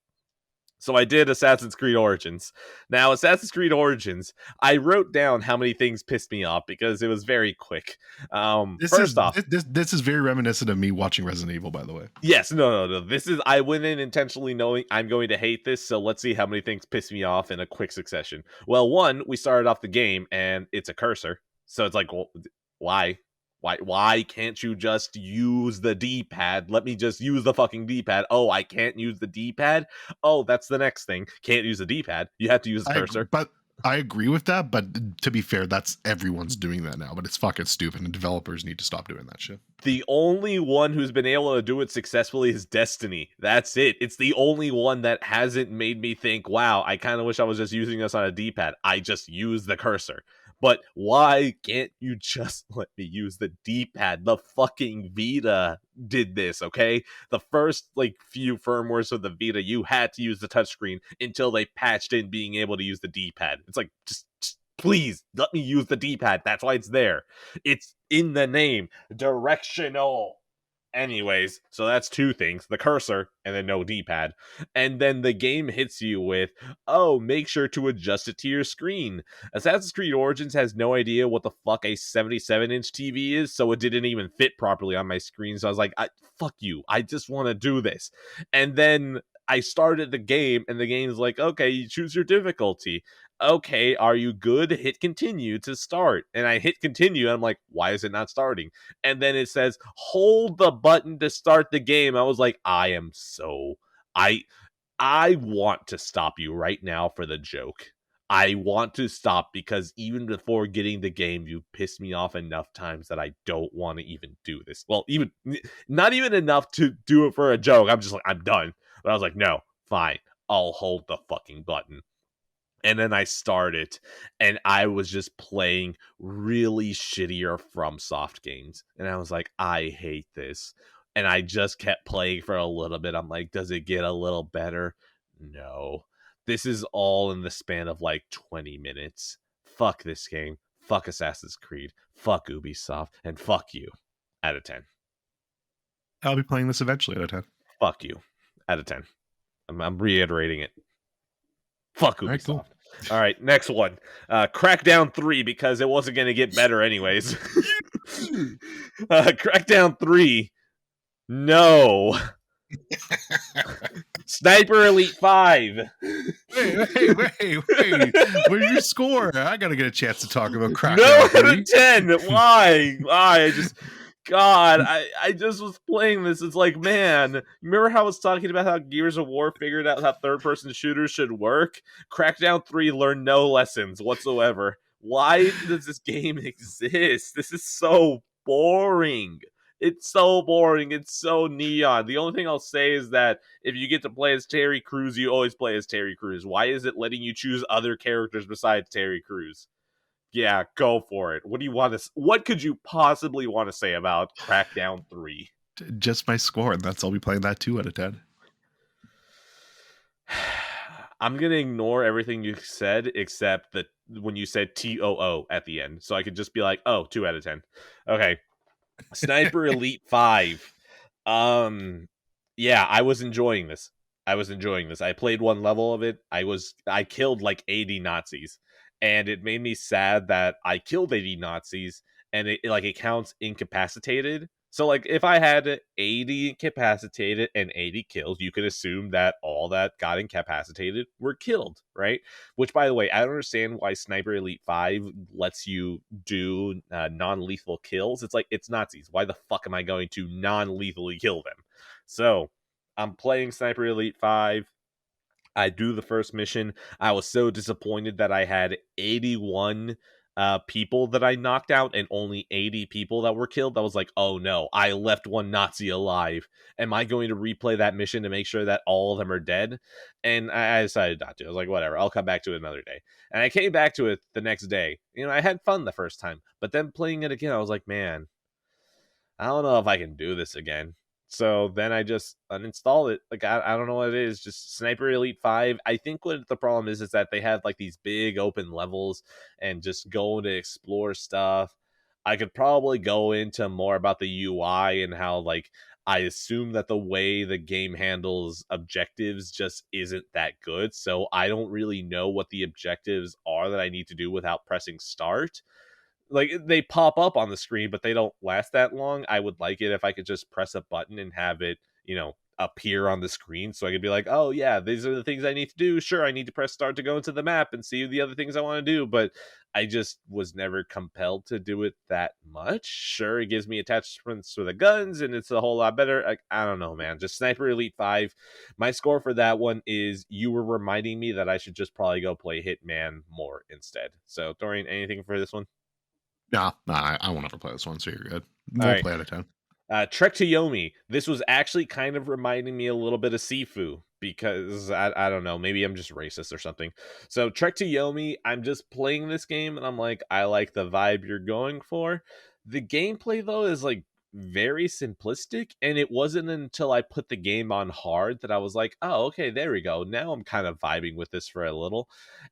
So I did Assassin's Creed Origins. Now, Assassin's Creed Origins, I wrote down how many things pissed me off because it was very quick. First off, this is very reminiscent of me watching Resident Evil, by the way. yes, no. This is, I went in intentionally knowing I'm going to hate this, so let's see how many things piss me off in a quick succession. Well, one, we started off the game and it's a cursor, so it's like, well, why? Why can't you just use the D-pad? Let me just use the fucking D-pad. Oh, I can't use the D-pad? Oh, that's the next thing. Can't use the D-pad. You have to use the cursor. But I agree with that, but to be fair, that's everyone's doing that now, but it's fucking stupid, and developers need to stop doing that shit. The only one who's been able to do it successfully is Destiny. That's it. It's the only one that hasn't made me think, wow, I kind of wish I was just using this on a D-pad. I just use the cursor. But why can't you just let me use the D-pad? The fucking Vita did this, okay? The first, few firmwares of the Vita, you had to use the touchscreen until they patched in being able to use the D-pad. It's like, just please, let me use the D-pad. That's why it's there. It's in the name. Directional. Anyways, so that's two things. The cursor, and then no D-pad. And then the game hits you with, oh, make sure to adjust it to your screen. Assassin's Creed Origins has no idea what the fuck a 77-inch TV is, so it didn't even fit properly on my screen. So I was like, fuck you. I just want to do this. And then I started the game, and the game's like, okay, you choose your difficulty. Okay, are you good? Hit continue to start. And I hit continue, and I'm like, why is it not starting? And then it says, hold the button to start the game. I was like, I want to stop you right now for the joke. I want to stop because even before getting the game, you pissed me off enough times that I don't want to even do this. Well, not even enough to do it for a joke. I'm just like, I'm done. But I was like, no, fine. I'll hold the fucking button. And then I started, and I was just playing really shittier FromSoft games. And I was like, I hate this. And I just kept playing for a little bit. I'm like, does it get a little better? No. This is all in the span of 20 minutes. Fuck this game. Fuck Assassin's Creed. Fuck Ubisoft. And fuck you. Out of 10. I'll be playing this eventually out of 10. Fuck you. Out of 10. I'm reiterating it. Fuck Ubisoft. Right, cool. All right, next one. Crackdown 3, because it wasn't going to get better anyways. Crackdown 3. No. Sniper Elite 5. Wait. Where's your score? I got to get a chance to talk about Crackdown 3. No, out of 10. Why? God, I just was playing this. It's like, man, remember how I was talking about how Gears of War figured out how third-person shooters should work? Crackdown 3 learned no lessons whatsoever. Why does this game exist? This is so boring. It's so boring. It's so neon. The only thing I'll say is that if you get to play as Terry Crews, you always play as Terry Crews. Why is it letting you choose other characters besides Terry Crews? Yeah, go for it. What do you want to? What could you possibly want to say about Crackdown 3? Just my score, and that's I'll be playing that 2 out of 10. I'm gonna ignore everything you said except that when you said TOO at the end, so I could just be like, oh, 2 out of 10. Okay, Sniper Elite 5. Yeah, I was enjoying this. I played one level of it. I killed 80 Nazis. And it made me sad that I killed 80 Nazis, and it counts incapacitated. So if I had 80 incapacitated and 80 kills, you could assume that all that got incapacitated were killed, right? Which, by the way, I don't understand why Sniper Elite 5 lets you do non-lethal kills. It's Nazis. Why the fuck am I going to non-lethally kill them? So I'm playing Sniper Elite 5. I do the first mission. I was so disappointed that I had 81 people that I knocked out and only 80 people that were killed. I was like, oh no, I left one Nazi alive. Am I going to replay that mission to make sure that all of them are dead? And I decided not to. I was like, whatever, I'll come back to it another day. And I came back to it the next day. I had fun the first time, but then playing it again, I was like, man, I don't know if I can do this again. So then I just uninstalled it. I don't know what it is. Just Sniper Elite 5. I think what the problem is that they have these big open levels and just going to explore stuff. I could probably go into more about the UI and how I assume that the way the game handles objectives just isn't that good. So I don't really know what the objectives are that I need to do without pressing start. Like, they pop up on the screen, but they don't last that long. I would like it if I could just press a button and have it, appear on the screen, so I could be like, oh yeah, these are the things I need to do. Sure, I need to press start to go into the map and see the other things I want to do, but I just was never compelled to do it that much. Sure, it gives me attachments for the guns and it's a whole lot better. I don't know, man. Just Sniper Elite 5. My score for that one is, you were reminding me that I should just probably go play Hitman more instead. So, Dorian, anything for this one? Nah, I won't ever play this one, so you're good. All Won't right. play out of 10. Trek to Yomi. This was actually kind of reminding me a little bit of Sifu, because I don't know, maybe I'm just racist or something. So Trek to Yomi, I'm just playing this game and I'm like, I like the vibe you're going for. The gameplay though is like very simplistic, and it wasn't until I put the game on hard that I was like, oh, okay, there we go. Now I'm kind of vibing with this for a little.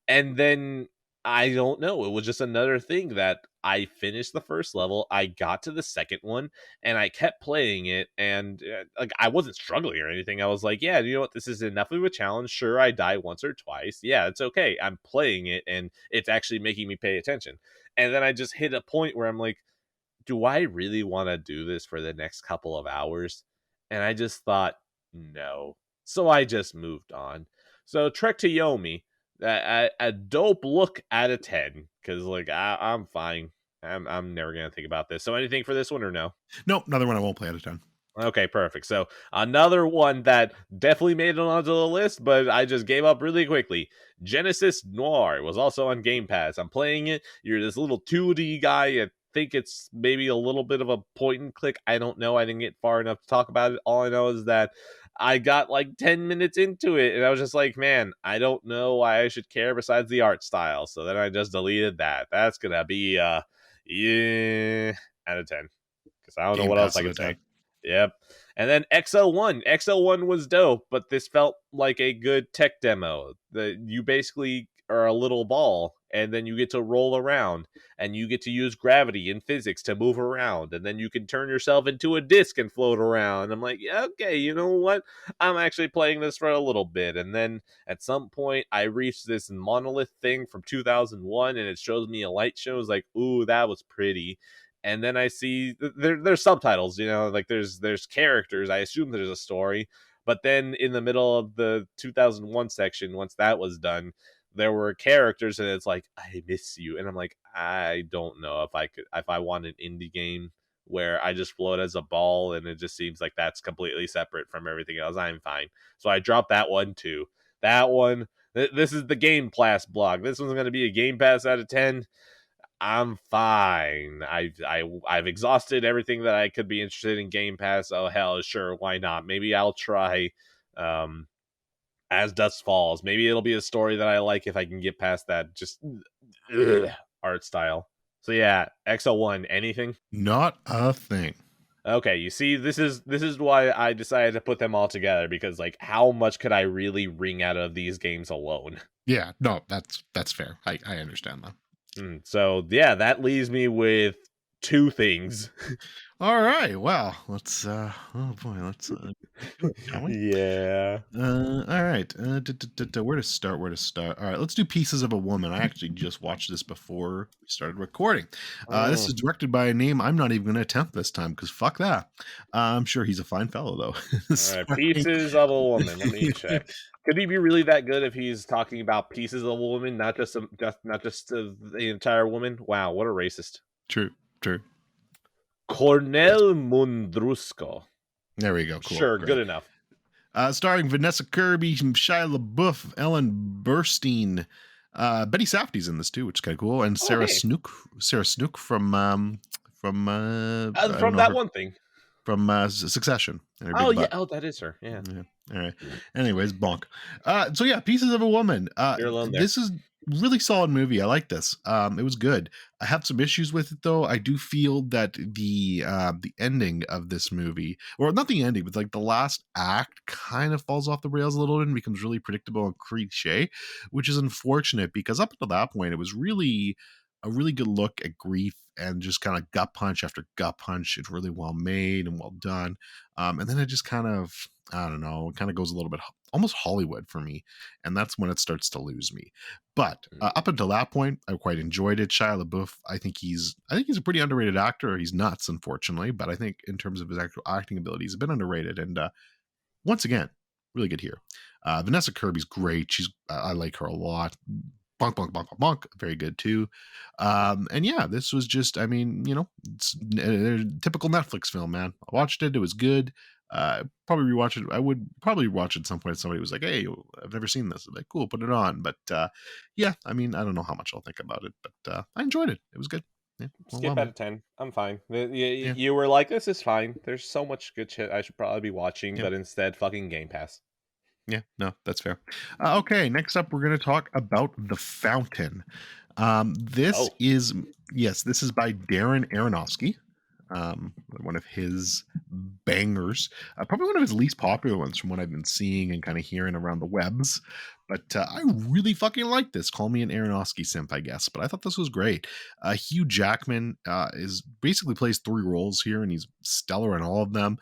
And then I don't know, it was just another thing that I finished the first level, I got to the second one, and I kept playing it, and like, I wasn't struggling or anything. I was like, yeah, you know what, this is enough of a challenge. Sure, I die once or twice, yeah, it's okay, I'm playing it and it's actually making me pay attention. And then I just hit a point where I'm like, do I really want to do this for the next couple of hours? And I just thought, no. So I just moved on. So Trek to Yomi, a dope look out of 10, because like, I'm fine. I'm never gonna think about this. So anything for this one or no? Nope, another one I won't play out of 10. Okay, perfect. So another one that definitely made it onto the list, but I just gave up really quickly. Genesis Noir was also on Game Pass. I'm playing it. You're this little 2D guy. I think it's maybe a little bit of a point and click. I don't know. I didn't get far enough to talk about it. All I know is that I got like 10 minutes into it and I was just like, man, I don't know why I should care besides the art style. So then I just deleted that. That's going to be yeah, out of 10. Because I don't know Game what else Pass I out can of say. 10. Yep. And then XL1. XL1 was dope, but this felt like a good tech demo. You basically are a little ball, and then you get to roll around, and you get to use gravity and physics to move around, and then you can turn yourself into a disc and float around. I'm like, yeah, okay, you know what? I'm actually playing this for a little bit. And then at some point, I reached this monolith thing from 2001, and it shows me a light show. It's like, ooh, that was pretty. And then I see there's subtitles, like there's characters. I assume there's a story, but then in the middle of the 2001 section, once that was done, there were characters, and it's like, I miss you, and I'm like, I don't know if I want an indie game where I just float as a ball, and it just seems like that's completely separate from everything else. I'm fine, so I dropped that one too. That one, this is the Game Pass blog. This one's going to be a Game Pass out of 10. I'm fine. I've exhausted everything that I could be interested in Game Pass. Oh hell, sure, why not? Maybe I'll try As Dusk Falls. Maybe it'll be a story that I like if I can get past that just art style. So yeah, XO1, anything? Not a thing. Okay, you see, this is why I decided to put them all together, because like, how much could I really wring out of these games alone? Yeah, no, that's fair. I understand that. So yeah, that leaves me with two things. All right, well, let's oh boy, let's shall we? Yeah. All right. Where to start? All right, let's do Pieces of a Woman. I actually just watched this before we started recording. This is directed by a name I'm not even going to attempt this time, because fuck that. I'm sure he's a fine fellow though. All right, Pieces of a Woman. Let me check. Could he be really that good if he's talking about pieces of a woman, not just the entire woman? Wow, what a racist. True. Cornel Mundrusco. There we go. Cool. Sure, Great. good enough. Starring Vanessa Kirby, Shia LaBeouf, Ellen Burstyn, Betty Safdie's in this too, which is kind of cool, and Sarah Snook. Sarah Snook from that one thing. From Succession. Oh yeah, that is her. Yeah. All right. Anyways, bonk. So yeah, Pieces of a Woman. You're alone there. This is really solid movie. I like this. It was good. I have some issues with it though. I do feel that the ending of this movie, or not the ending, but like the last act, kind of falls off the rails a little bit and becomes really predictable and cliche, which is unfortunate, because up until that point, it was really a really good look at grief and just kind of gut punch after gut punch. It's really well made and well done. And then it just kind of, I don't know, it kind of goes a little bit almost Hollywood for me. And that's when it starts to lose me. But up until that point, I quite enjoyed it. Shia LaBeouf, I think he's a pretty underrated actor. He's nuts, unfortunately, but I think in terms of his actual acting ability, he's a bit underrated. And once again, really good here. Vanessa Kirby's great. I like her a lot. Bonk, bonk, bonk, bonk, bonk. Very good too. And yeah, this was just, I mean, it's a typical Netflix film, man. I watched it. It was good. Probably rewatch it. I would probably watch it at some point. Somebody was like, "Hey, I've never seen this." I'm like, cool, put it on. But yeah, I mean, I don't know how much I'll think about it, but I enjoyed it. It was good. Yeah, Skip out of 10. I'm fine. You were like, this is fine. There's so much good shit I should probably be watching, but instead, fucking Game Pass. Yeah, no, that's fair. Okay, next up, we're going to talk about The Fountain. This is by Darren Aronofsky. One of his bangers, probably one of his least popular ones from what I've been seeing and kind of hearing around the webs. But I really fucking like this. Call me an Aronofsky simp, I guess. But I thought this was great. Hugh Jackman is basically plays 3 roles here, and he's stellar in all of them.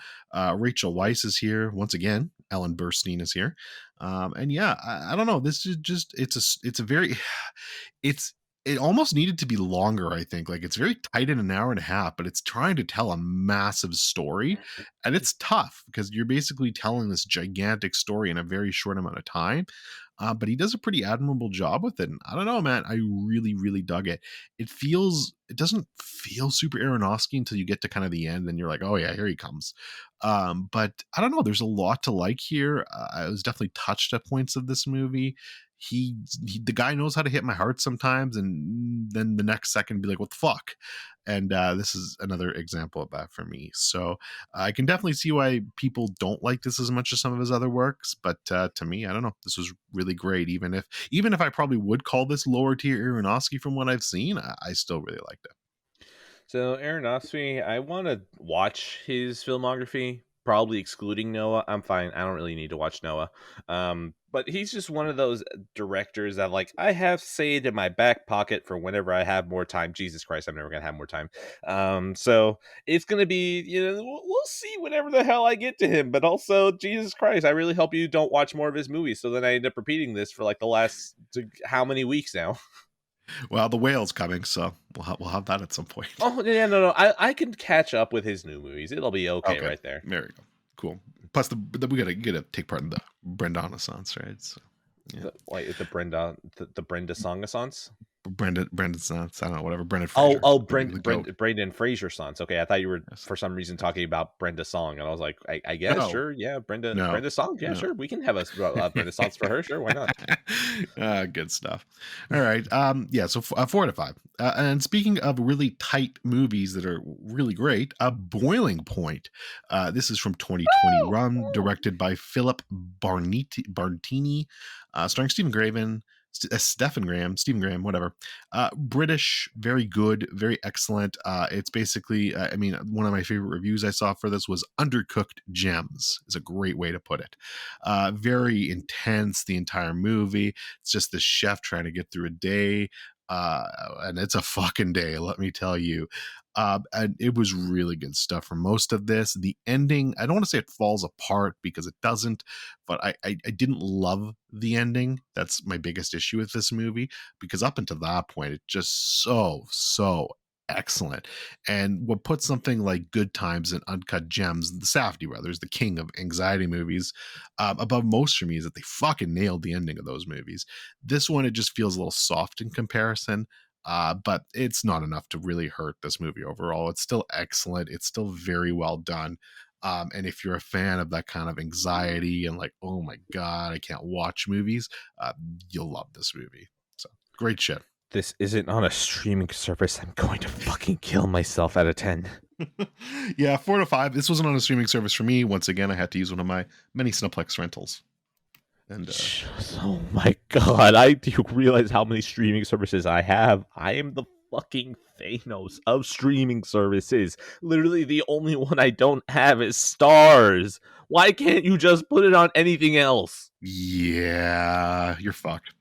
Rachel Weisz is here once again. Ellen Burstyn is here, and yeah, I don't know. This is just it almost needed to be longer. I think like it's very tight in an hour and a half, but it's trying to tell a massive story, and it's tough because you're basically telling this gigantic story in a very short amount of time. But he does a pretty admirable job with it. And I don't know, man. I really, really dug it. It doesn't feel super Aronofsky until you get to kind of the end, and you're like, oh yeah, here he comes. But I don't know. There's a lot to like here. I was definitely touched at points of this movie. The guy knows how to hit my heart sometimes, and then the next second be like, what the fuck? And this is another example of that for me. So I can definitely see why people don't like this as much as some of his other works, but to me, I don't know, this was really great. Even if I probably would call this lower tier Aronofsky from what I've seen, I still really liked it. So Aronofsky, I want to watch his filmography, probably excluding Noah. I'm fine. I don't really need to watch Noah. But he's just one of those directors that, like, I have saved in my back pocket for whenever I have more time. Jesus Christ, I'm never gonna have more time. So it's gonna be, we'll see whenever the hell I get to him. But also, Jesus Christ, I really hope you don't watch more of his movies. So then I end up repeating this for like the last how many weeks now. Well, The Whale's coming, so we'll have that at some point. Oh yeah, no, I can catch up with his new movies. It'll be okay right there. There we go. Cool. Plus, we gotta take part in the Brenda Renaissance, right? So, yeah. The Brenda Song-a-sance? Brendan Sons, I don't know, whatever. Brendan Fraser. Brendan Fraser Sons. Okay, I thought you were for some reason talking about Brenda Song, and I was like, I guess sure, yeah, Brenda Song, yeah, sure, we can have a Brenda Songs for her, sure, why not? Good stuff. All right, yeah, so 4 out of 5. And speaking of really tight movies that are really great, Boiling Point. This is from 2021, directed by Philip Bartini, starring Stephen Graham, whatever. British, very good, very excellent. It's basically, I mean, one of my favorite reviews I saw for this was Undercooked Gems, is a great way to put it. Very intense, the entire movie. It's just the chef trying to get through a day. And it's a fucking day, let me tell you. And it was really good stuff for most of this. The ending, I don't want to say it falls apart because it doesn't, but I didn't love the ending. That's my biggest issue with this movie, because up until that point, it's just so excellent. And what puts something like Good Times and Uncut Gems, the Safdie brothers, the king of anxiety movies, above most for me is that they fucking nailed the ending of those movies. This one, it just feels a little soft in comparison. But it's not enough to really hurt this movie overall. It's still excellent. It's still very well done. And if you're a fan of that kind of anxiety and like, oh my God, I can't watch movies, you'll love this movie. So great shit. This isn't on a streaming service. I'm going to fucking kill myself out of 10. Yeah, 4 to 5. This wasn't on a streaming service for me. Once again, I had to use one of my many Cineplex rentals. And oh my God, I do realize how many streaming services I have. I am the fucking Thanos of streaming services. Literally, the only one I don't have is Stars. Why can't you just put it on anything else? Yeah, you're fucked.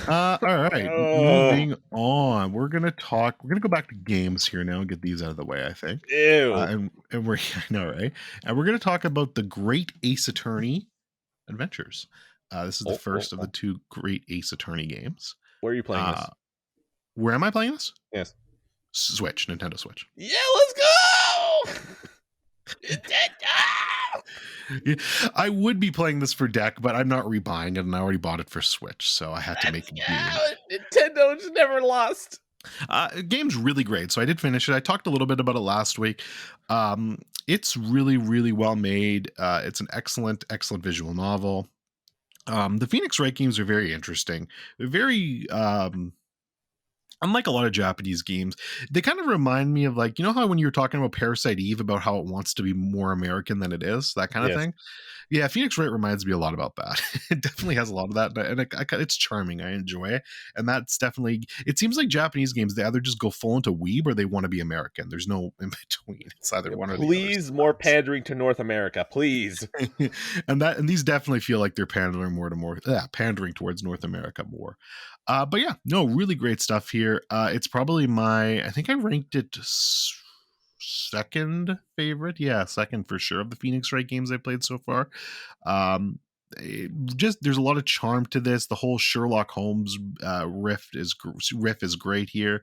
All right, moving on. We're gonna go back to games here now and get these out of the way, I think. Ew. And we're I know, right? And we're gonna talk about the Great Ace Attorney Adventures. This is the first of the two Great Ace Attorney games. Where are you playing this? Where am I playing this? Yes. Switch, Nintendo Switch. Yeah, let's go! Yeah, I would be playing this for deck, but I'm not rebuying it, and I already bought it for Switch, so I had to make it. Nintendo's never lost. Game's really great, so I did finish it. I talked a little bit about it last week. It's really, really well made. It's an excellent visual novel. The Phoenix Wright games are very interesting. They're very unlike a lot of Japanese games. They kind of remind me of, like, you know how when you were talking about Parasite Eve about how it wants to be more American than it is, that kind of thing. Yeah, Phoenix Wright reminds me a lot about that. It definitely has a lot of that, and it's charming. I enjoy it, and that's definitely. It seems like Japanese games, they either just go full into weeb or they want to be American. There's no in between. It's either one or the other. Please, more pandering to North America, please. and these definitely feel like they're pandering pandering towards North America more. But yeah, no, really great stuff here. It's probably I think I ranked it second favorite. Yeah, second for sure of the Phoenix Wright games I played so far. There's a lot of charm to this. The whole Sherlock Holmes riff is great here.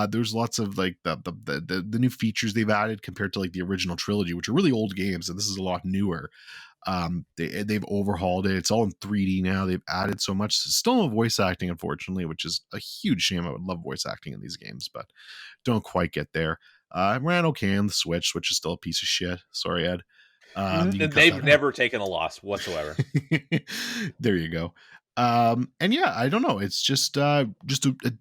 There's lots of, like, the new features they've added compared to, like, the original trilogy, which are really old games, and this is a lot newer. They've overhauled it. It's all in 3D now. They've added so much. Still no voice acting, unfortunately, which is a huge shame. I would love voice acting in these games, but don't quite get there. I ran okay on the Switch. Switch is still a piece of shit. Sorry, Ed. They've never taken a loss whatsoever. There you go. And yeah, I don't know. It's just a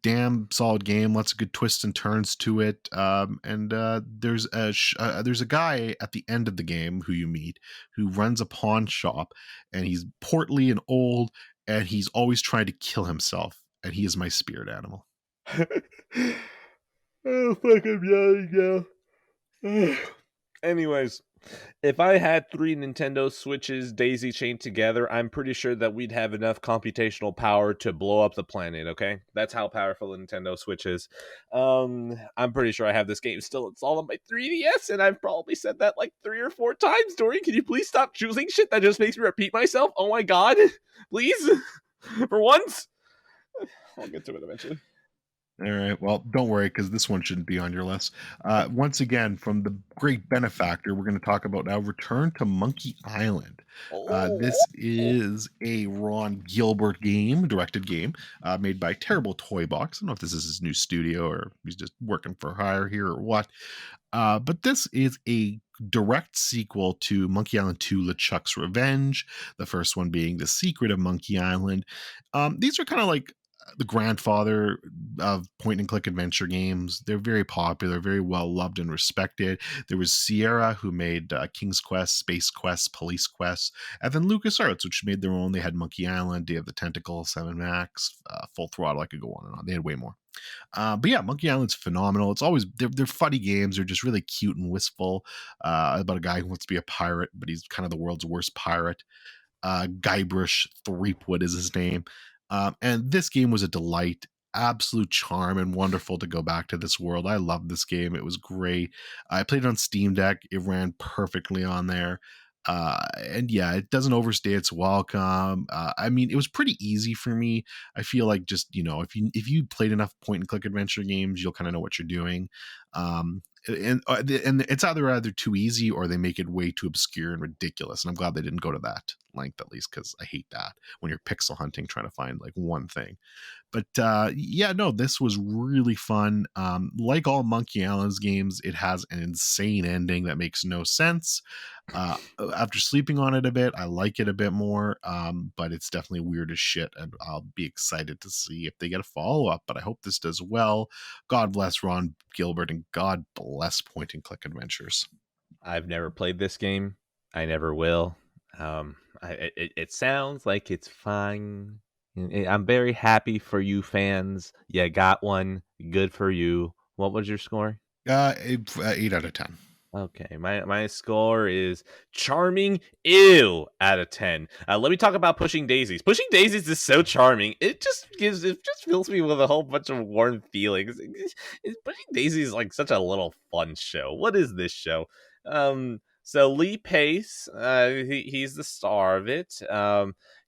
damn solid game. Lots of good twists and turns to it. And there's a guy at the end of the game who you meet who runs a pawn shop, and he's portly and old, and he's always trying to kill himself. And he is my spirit animal. Oh, fuck, I'm yawning now. Anyways, if I had 3 Nintendo Switches daisy chained together, I'm pretty sure that we'd have enough computational power to blow up the planet, okay? That's how powerful the Nintendo Switch is. I'm pretty sure I have this game still installed on my 3DS, and I've probably said that like 3 or 4 times. Dorian, can you please stop choosing shit that just makes me repeat myself? Oh my god. Please? For once? I'll get to it eventually. All right. Well, don't worry, because this one shouldn't be on your list. Once again, from the great benefactor, we're going to talk about now Return to Monkey Island. This is a Ron Gilbert directed game, made by Terrible Toy Box. I don't know if this is his new studio or he's just working for hire here or what. But this is a direct sequel to Monkey Island 2 LeChuck's Revenge, the first one being The Secret of Monkey Island. These are kind of like the grandfather of point and click adventure games. They're very popular, very well loved and respected. There was Sierra, who made King's Quest, Space Quest, Police Quest, and then LucasArts, which made their own. They had Monkey Island, Day of the Tentacle, 7 Max, Full Throttle. I could go on and on. They had way more. But yeah, Monkey Island's phenomenal. It's always they're funny games. They're just really cute and wistful, about a guy who wants to be a pirate, but he's kind of the world's worst pirate. Guybrush Threepwood is his name. And this game was a delight, absolute charm, and wonderful to go back to this world. I loved this game. It was great. I played it on Steam Deck. It ran perfectly on there. And yeah, it doesn't overstay its welcome. I mean, it was pretty easy for me. I feel like, just, if you played enough point and click adventure games, you'll kind of know what you're doing. And it's either too easy or they make it way too obscure and ridiculous. And I'm glad they didn't go to that length, at least, because I hate that when you're pixel hunting trying to find like one thing. But yeah, no, this was really fun. Like all Monkey Island's games, it has an insane ending that makes no sense. After sleeping on it a bit, I like it a bit more, but it's definitely weird as shit, and I'll be excited to see if they get a follow-up, but I hope this does well. God bless Ron Gilbert, and God bless point and click adventures. I've never played this game. I never will. It sounds like it's fine. I'm very happy for you fans. You got one. Good for you. What was your score? 8 out of 10. Okay, my score is charming ew out of 10. Let me talk about Pushing Daisies. Pushing Daisies is so charming. It just fills me with a whole bunch of warm feelings. Pushing Daisies is like such a little fun show. What is this show? So Lee Pace, he's the star of it.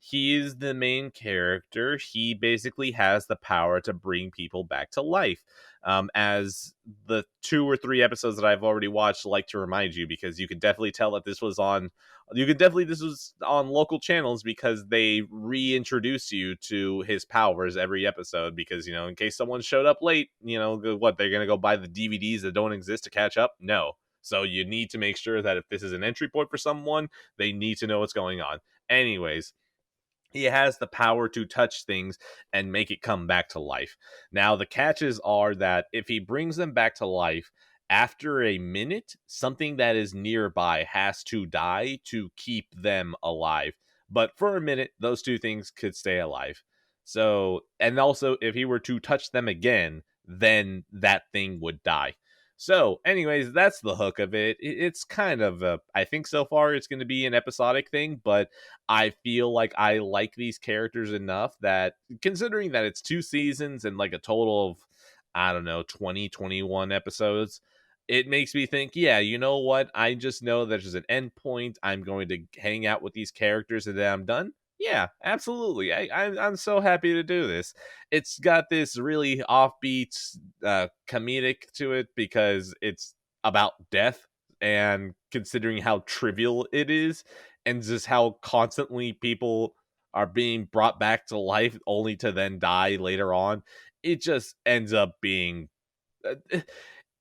He is the main character. He basically has the power to bring people back to life. As the 2 or 3 episodes that I've already watched like to remind you, because you could definitely tell that this was on local channels, because they reintroduce you to his powers every episode, because in case someone showed up late, what, they're gonna go buy the DVDs that don't exist to catch up? No. So you need to make sure that if this is an entry point for someone, they need to know what's going on. Anyways, he has the power to touch things and make it come back to life. Now, the catches are that if he brings them back to life, after a minute, something that is nearby has to die to keep them alive. But for a minute, those two things could stay alive. So, and also, if he were to touch them again, then that thing would die. So, anyways, that's the hook of it. It's kind of I think so far it's going to be an episodic thing, but I feel like I like these characters enough that, considering that it's 2 seasons and like a total of, I don't know, 21 episodes, it makes me think, yeah, you know what? I just know that there's an end point. I'm going to hang out with these characters and then I'm done. Yeah, absolutely. I'm so happy to do this. It's got this really offbeat comedic to it because it's about death, and considering how trivial it is, and just how constantly people are being brought back to life only to then die later on, it just ends up being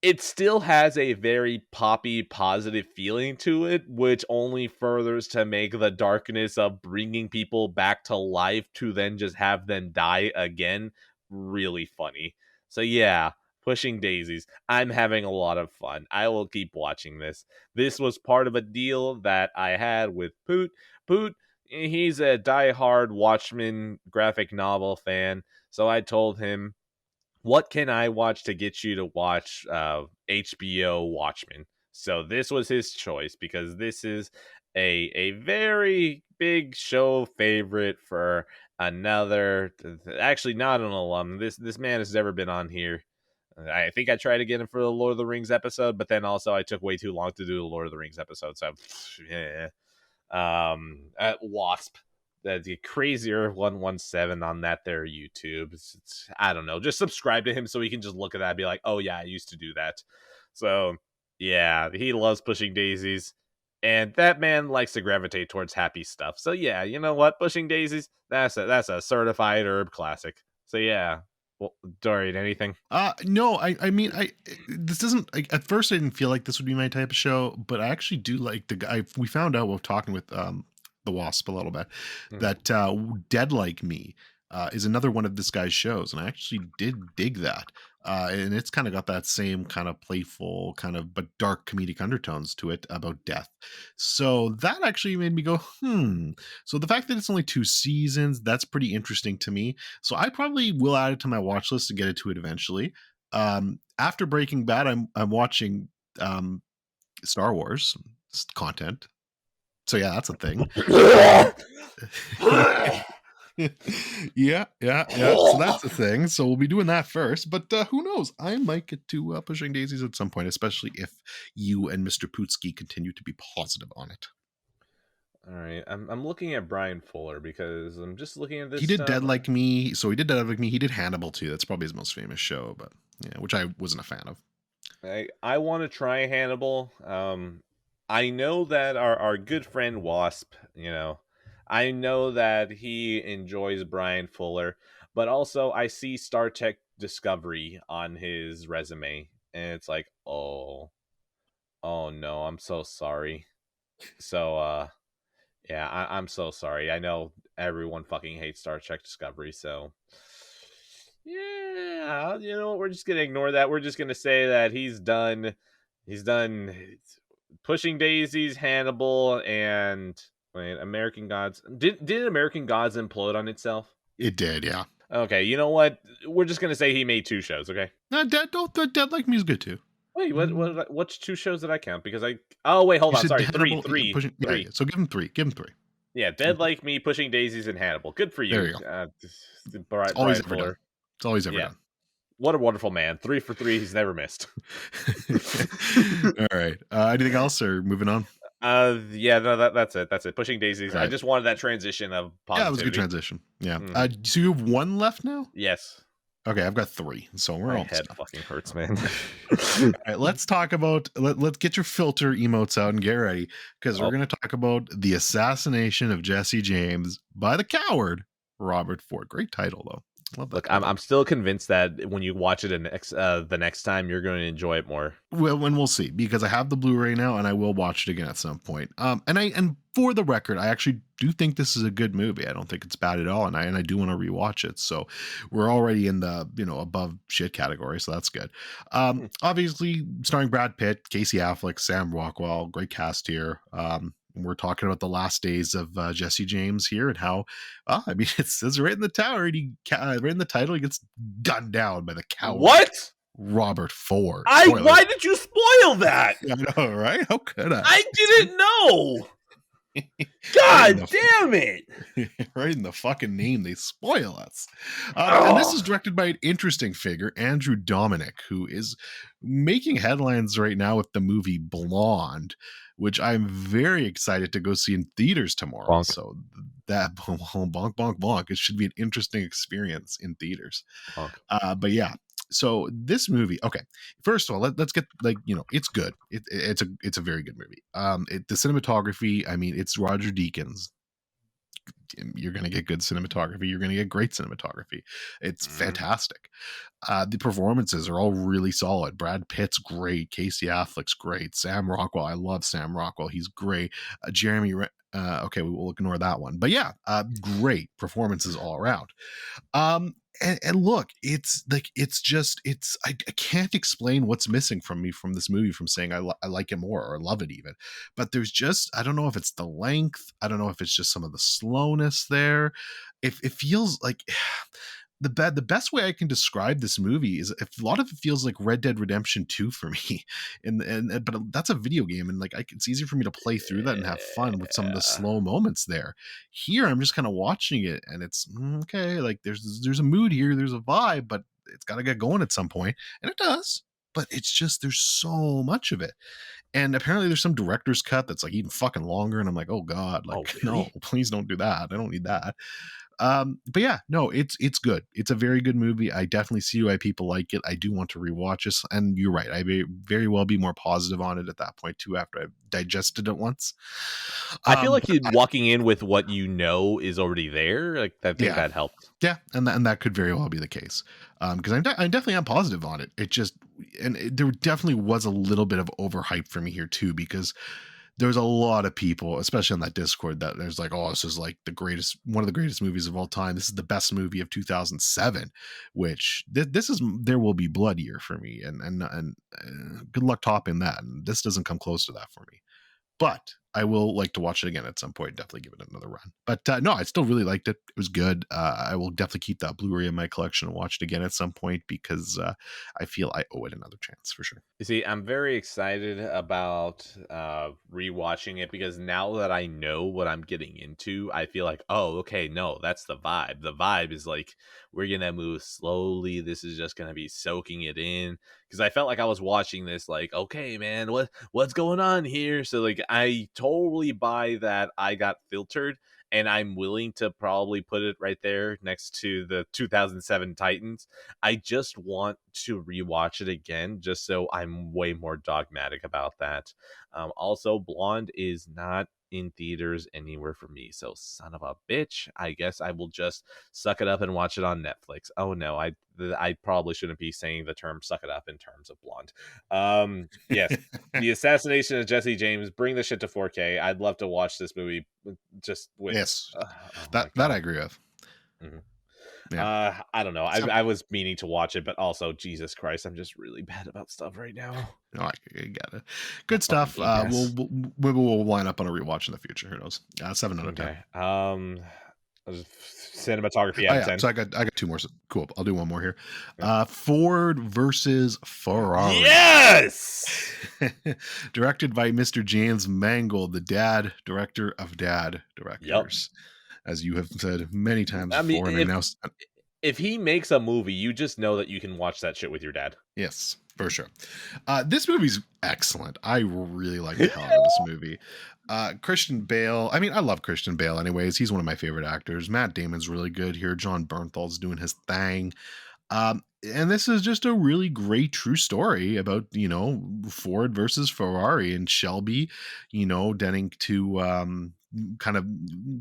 it still has a very poppy, positive feeling to it, which only furthers to make the darkness of bringing people back to life to then just have them die again really funny. So yeah, Pushing Daisies. I'm having a lot of fun. I will keep watching this. This was part of a deal that I had with Poot. Poot, he's a diehard Watchmen graphic novel fan, so I told him, what can I watch to get you to watch HBO Watchmen? So this was his choice, because this is a very big show favorite for another, actually not an alum. This man has never been on here. I think I tried to get him for the Lord of the Rings episode, but then also I took way too long to do the Lord of the Rings episode. So yeah. Wasp, the crazier 117 on that there YouTube. I don't know, just subscribe to him so he can just look at that and be like, oh yeah, I used to do that. So yeah, he loves Pushing Daisies, and that man likes to gravitate towards happy stuff. So yeah, you know what, Pushing Daisies, that's a certified herb classic. So yeah. Well, Dorian, anything? No, I mean, this doesn't, like, at first I didn't feel like this would be my type of show, but I actually do like the guy. We found out while talking with the Wasp a little bit that Dead Like Me is another one of this guy's shows, and I actually did dig that. And it's kind of got that same kind of playful, kind of but dark comedic undertones to it about death. So that actually made me go, hmm. So the fact that it's only 2 seasons, that's pretty interesting to me. So I probably will add it to my watch list and get it to it eventually. After Breaking Bad, I'm watching Star Wars content. So yeah, that's a thing. Yeah. So that's the thing. So we'll be doing that first. But who knows? I might get to Pushing Daisies at some point, especially if you and Mr. Pootsky continue to be positive on it. All right, I'm looking at Brian Fuller because I'm just looking at this. He did stuff. Dead Like Me, so he did Dead Like Me. He did Hannibal too. That's probably his most famous show, but yeah, which I wasn't a fan of. I want to try Hannibal. I know that our good friend Wasp, I know that he enjoys Brian Fuller, but also I see Star Trek Discovery on his resume, and it's like, oh no, I'm so sorry. So yeah, I'm so sorry. I know everyone fucking hates Star Trek Discovery, so yeah, you know what? We're just gonna ignore that. We're just gonna say that he's done. He's done Pushing Daisies, Hannibal, and wait, American Gods. Did American Gods implode on itself? It did, yeah. Okay, you know what? We're just gonna say he made 2 shows. Okay. No, Dead Like Me is good too. Wait, Wait, what's 2 shows that I count? Because oh wait, hold You on, said sorry, Hannibal, three. yeah. So give him three. Give him three. Yeah, Dead Like Me, Pushing Daisies, and Hannibal. Good for There you, you go. It's always Brian ever done. Fuller. It's always ever Yeah, done. what a wonderful man. 3 for 3, he's never missed. All right. Anything else, or moving on? Yeah, no, that's it. That's it. Pushing Daisies. All I right. just wanted that transition of Yeah, it was a good positivity. transition. Yeah. Mhm. So you have one left now? Yes. Okay, I've got three, so we're My almost head done. fucking hurts, man. All right, let's talk about let's get your filter emotes out and get ready, because we're Oh, going to talk about the assassination of Jesse James by the coward Robert Ford. Great title though. Love that look, title. I'm still convinced that when you watch it the next time, you're going to enjoy it more. Well, and we'll see, because I have the Blu-ray now and I will watch it again at some point. And for the record, I actually do think this is a good movie. I don't think it's bad at all, and I do want to rewatch it. So we're already in the above shit category, so that's good. Obviously starring Brad Pitt, Casey Affleck, Sam Rockwell, great cast here. We're talking about the last days of Jesse James here, and how, I mean, it says right in the tower, right in the title, he gets gunned down by the coward. What? Robert Ford. Why did you spoil that? I know, right? How could I? I didn't know. God damn it. Right in the fucking name, they spoil us. And this is directed by an interesting figure, Andrew Dominic, who is making headlines right now with the movie Blonde, which I'm very excited to go see in theaters tomorrow. Bonk. So that bonk, bonk, bonk. It should be an interesting experience in theaters. But yeah. So this movie, okay. First of all, let's get, it's good. It's a very good movie. The cinematography, I mean, it's Roger Deakins. You're going to get good cinematography. You're going to get great cinematography. It's fantastic. The performances are all really solid. Brad Pitt's great. Casey Affleck's great. Sam Rockwell, I love Sam Rockwell. He's great. Jeremy, okay, we'll ignore that one. But yeah, great performances all around. And look, it's like, I can't explain what's missing from this movie from saying I like it more or love it even. But there's just, I don't know if it's the length. I don't know if it's just some of the slowness there. It feels like the best way I can describe this movie is, if a lot of it feels like Red Dead Redemption 2 for me. But that's a video game, and it's easy for me to play through that and have fun with some of the slow moments there. Here I'm just kind of watching it, and it's okay, like there's a mood here, there's a vibe, but it's got to get going at some point, and it does. But it's just, there's so much of it. And apparently there's some director's cut that's like even fucking longer, and I'm like, oh god, like, really? no, please don't do that. I don't need that. But yeah, no, it's good. It's a very good movie. I definitely see why people like it. I do want to rewatch this, and you're right, I may very well be more positive on it at that point too, after I've digested it once. I feel like you walking in with what you know is already there. Like, I think that helped. Yeah, and that could very well be the case. Because I definitely am positive on it. It just, there definitely was a little bit of overhype for me here too, because there's a lot of people, especially on that Discord, that there's like, oh, this is like one of the greatest movies of all time. This is the best movie of 2007, which this is There Will Be Blood year for me, and good luck topping that. And this doesn't come close to that for me. But I will like to watch it again at some point. Definitely give it another run. But no, I still really liked it. It was good. I will definitely keep that Blu-ray in my collection and watch it again at some point, because I feel I owe it another chance for sure. You see, I'm very excited about rewatching it, because now that I know what I'm getting into, I feel like, oh, okay, no, that's the vibe. The vibe is like, we're going to move slowly. This is just going to be soaking it in. Because I felt like I was watching this like, okay, man, what's going on here? So like, I totally buy that I got filtered, and I'm willing to probably put it right there next to the 2007 Titans. I just want to rewatch it again, just so I'm way more dogmatic about that. Also, Blonde is not in theaters anywhere for me, so son of a bitch, I guess I will just suck it up and watch it on Netflix. Oh no, I probably shouldn't be saying the term suck it up in terms of Blonde. Yes. The Assassination of Jesse James, bring the shit to 4K. I'd love to watch this movie just with that I agree with. Mm-hmm. Yeah. I don't know. I was meaning to watch it, but also, Jesus Christ, I'm just really bad about stuff right now. No, I get it. Good stuff. We'll line up on a rewatch in the future. Who knows? 7 out of 10. Cinematography out of 10. So I got two more. Cool. I'll do one more here. Ford versus Ferrari. Yes. Directed by Mr. James Mangold, the dad director of dad Yep. directors, as you have said many times I mean, before. And I now, if he makes a movie, you just know that you can watch that shit with your dad. yes, for sure. This movie's excellent. I really like the hell out of this movie. Christian Bale. I mean, I love Christian Bale anyways. He's one of my favorite actors. Matt Damon's really good here. John Bernthal's doing his thing. And this is just a really great true story about, Ford versus Ferrari and Shelby, Denning to kind of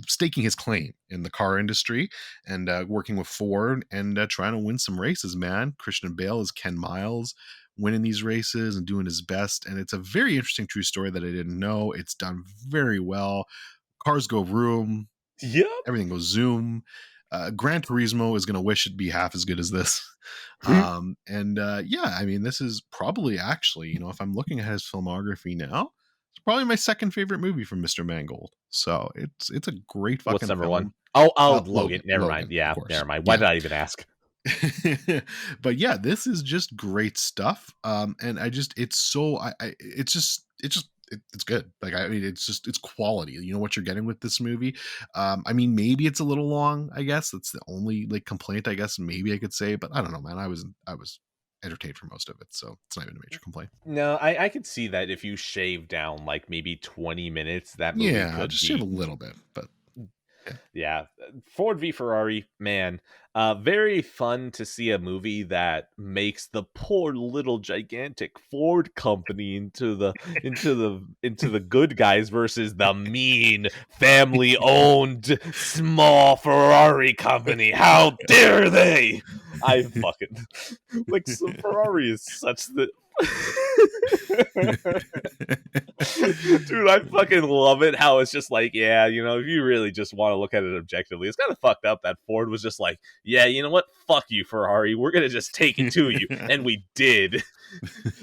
staking his claim in the car industry and working with Ford and trying to win some races, man. Christian Bale is Ken Miles winning these races and doing his best. And it's a very interesting true story that I didn't know. It's done very well. Cars go vroom. Yep. Everything goes zoom. Gran Turismo is going to wish it'd be half as good as this. Yeah, I mean, this is probably actually, if I'm looking at his filmography now, it's probably my second favorite movie from Mr. Mangold. So it's a great fucking What's number film. one? Logan. Never mind. Yeah, never mind. Why did I even ask? But yeah, this is just great stuff. And it's good. Like, I mean, it's quality. You know what you're getting with this movie. I mean, maybe it's a little long, I guess. That's the only complaint, I guess, maybe I could say, but I don't know, man. I was entertained for most of it, so it's not even a major complaint. No, I could see that if you shave down maybe 20 minutes, that movie could just shave a little bit, but yeah. Ford v Ferrari, man, very fun to see a movie that makes the poor little gigantic Ford company into the good guys versus the mean family owned small Ferrari company. How dare they? I fucking Ferrari is such the dude, I fucking love it how it's just if you really just want to look at it objectively, it's kind of fucked up that Ford was just like, yeah, you know what, fuck you, Ferrari, we're gonna just take it to you. And we did.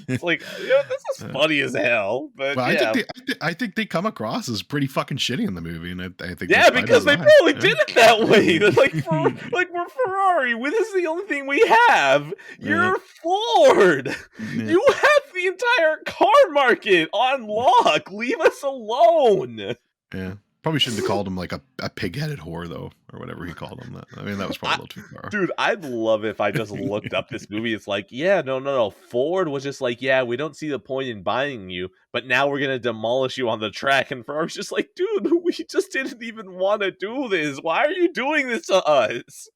It's this is funny as hell. But well, yeah. I think they come across as pretty fucking shitty in the movie, and I think because they probably did it that way. We're Ferrari, this is the only thing we have. You're Ford. You have the entire car market on lock. Leave us alone. Yeah. Probably shouldn't have called him a pig-headed whore, though, or whatever he called him. I mean, that was probably a little too far. Dude, I'd love if I just looked up this movie. It's no. Ford was just we don't see the point in buying you, but now we're going to demolish you on the track. And Ferrari's just dude, we just didn't even want to do this. Why are you doing this to us?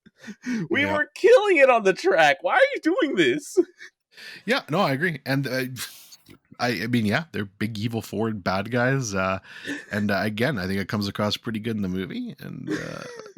We were killing it on the track. Why are you doing this? Yeah, no, I agree. And I mean, yeah, they're big evil Ford bad guys, and again, I think it comes across pretty good in the movie, and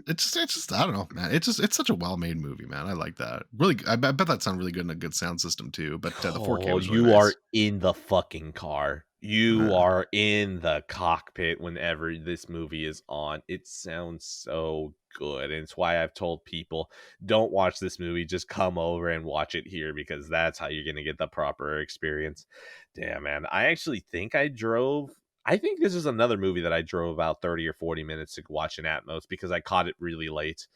it's just I don't know, man. It's such a well-made movie, man. I like that. Really, I bet that sounded really good in a good sound system too. But the 4K was really nice. Are in the fucking car. You are in the cockpit whenever this movie is on. It sounds so good. And it's why I've told people, don't watch this movie. Just come over and watch it here, because that's how you're going to get the proper experience. Damn, man. I actually think I think this is another movie that I drove about 30 or 40 minutes to watch in Atmos because I caught it really late.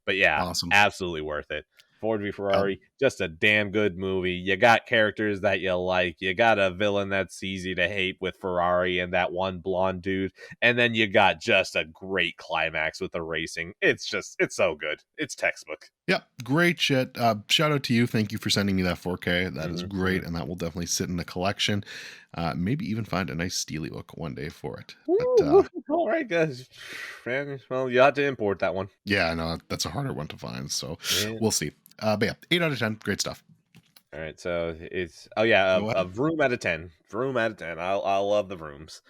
But yeah, awesome. Absolutely worth it. Ford v Ferrari, just a damn good movie. You got characters that you like. You got a villain that's easy to hate with Ferrari and that one blonde dude. And then you got just a great climax with the racing. It's so good. It's textbook. Yeah, great shit. Shout out to you. Thank you for sending me that 4K. That is great, and that will definitely sit in the collection. Maybe even find a nice steely look one day for it. But, all right, guys. Well, you have to import that one. Yeah, no, that's a harder one to find, so we'll see. But yeah, 8 out of 10. Great stuff. All right, so it's a vroom out of 10. Vroom out of 10. I love the vrooms.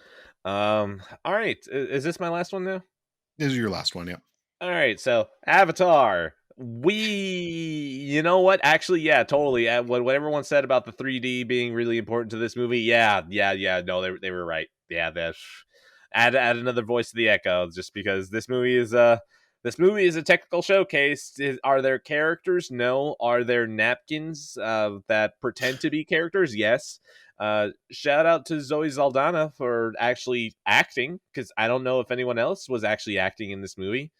All right, is this my last one now? This is your last one, yeah. All right, so Avatar. You know what? Actually, yeah, totally. What everyone said about the 3D being really important to this movie, yeah. No, they were right. Yeah, add another voice to the echo, just because this movie is a technical showcase. Are there characters? No. Are there napkins that pretend to be characters? Yes. Shout out to Zoe Saldana for actually acting, because I don't know if anyone else was actually acting in this movie.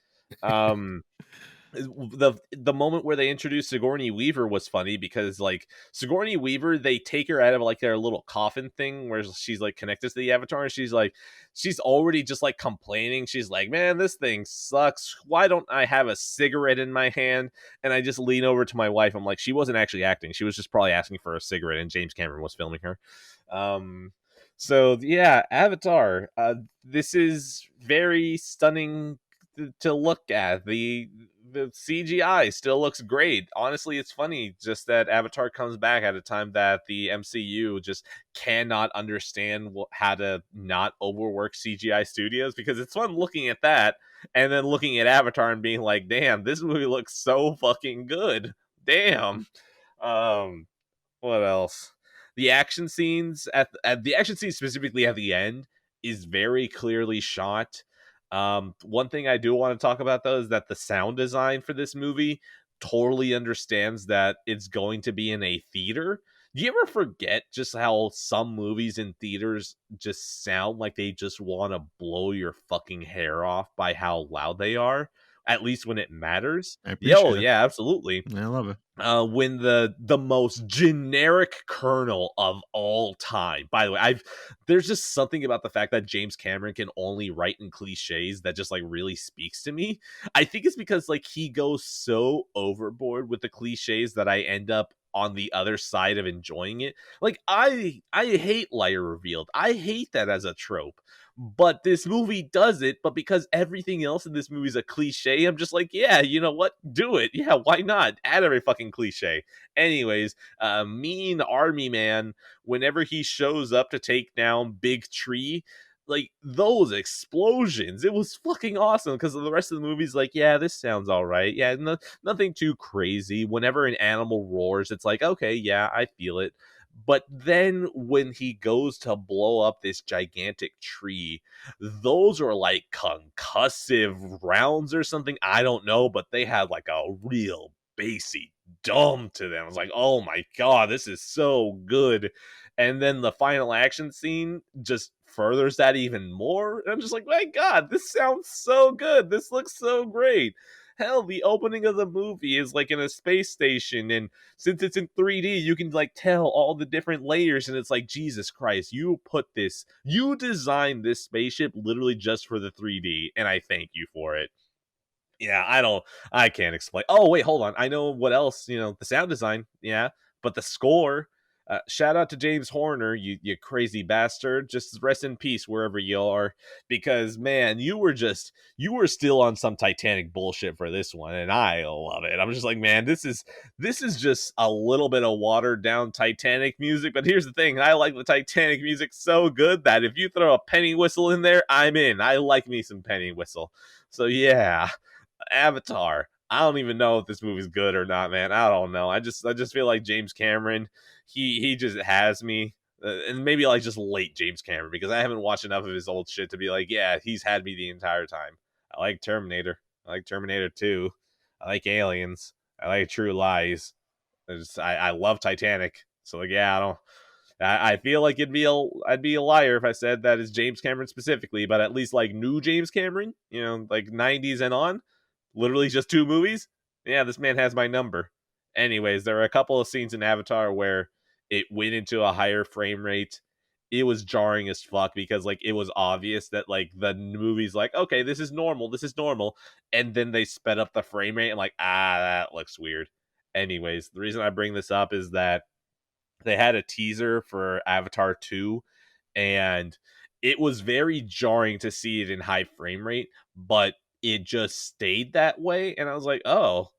the moment where they introduced Sigourney Weaver was funny because like Sigourney Weaver, they take her out of like their little coffin thing where she's like connected to the Avatar, and she's already just like complaining. She's like, man, this thing sucks. Why don't I have a cigarette in my hand? And I just lean over to my wife. I'm like, she wasn't actually acting. She was just probably asking for a cigarette, and James Cameron was filming her. So yeah, Avatar. This is very stunning to look at. The CGI still looks great. Honestly, it's funny just that Avatar comes back at a time that the MCU just cannot understand how to not overwork CGI studios, because it's fun looking at that and then looking at Avatar and being like, damn, this movie looks so fucking good. Damn. What else? The action scenes at the action scenes specifically at the end is very clearly shot. One thing I do want to talk about though is that the sound design for this movie totally understands that it's going to be in a theater. Do you ever forget just how some movies in theaters just sound like they just want to blow your fucking hair off by how loud they are? At least when it matters. I appreciate it. Yeah, absolutely. I love it. When the most generic Colonel of all time. By the way, there's just something about the fact that James Cameron can only write in cliches that just like really speaks to me. I think it's because like he goes so overboard with the cliches that I end up on the other side of enjoying it. Like I hate liar revealed. I hate that as a trope. But this movie does it, but because everything else in this movie is a cliche, I'm just like, yeah, you know what? Do it. Yeah, why not? Add every fucking cliche. Anyways, mean army man, whenever he shows up to take down Big Tree, like those explosions, it was fucking awesome because the rest of the movie's like, yeah, this sounds all right. Yeah, nothing too crazy. Whenever an animal roars, it's like, okay, yeah, I feel it. But then when he goes to blow up this gigantic tree, those are like concussive rounds or something. I don't know, but they had like a real bassy dome to them. I was like, oh my God, this is so good. And then the final action scene just furthers that even more. And I'm just like, my God, this sounds so good. This looks so great. Hell, the opening of the movie is like in a space station, and since it's in 3D, you can like tell all the different layers, and it's like, Jesus Christ, you designed this spaceship literally just for the 3D, and I thank you for it. Yeah, I can't explain. Oh, wait, hold on. I know what else, the sound design, yeah, but the score. Shout out to James Horner, you crazy bastard. Just rest in peace wherever you are, because man, you were still on some Titanic bullshit for this one, and I love it. I'm just like, man, this is just a little bit of watered down Titanic music. But here's the thing, I like the Titanic music so good that if you throw a penny whistle in there, I'm in. I like me some penny whistle. So yeah, Avatar. I don't even know if this movie's good or not, man. I don't know. I just feel like James Cameron, he just has me, and maybe like just late James Cameron, because I haven't watched enough of his old shit to be like, yeah, he's had me the entire time. I like Terminator. I like Terminator 2. I like Aliens. I like True Lies. I love Titanic. So like, yeah, I feel like I'd be a liar if I said that it's James Cameron specifically, but at least like new James Cameron, like 90s and on, literally just 2 movies. Yeah, this man has my number. Anyways, there are a couple of scenes in Avatar where it went into a higher frame rate. It was jarring as fuck because like it was obvious that like the movie's like, okay, this is normal, and then they sped up the frame rate and like, that looks weird. Anyways, the reason I bring this up is that they had a teaser for Avatar 2, and it was very jarring to see it in high frame rate, but it just stayed that way. And I was like, oh,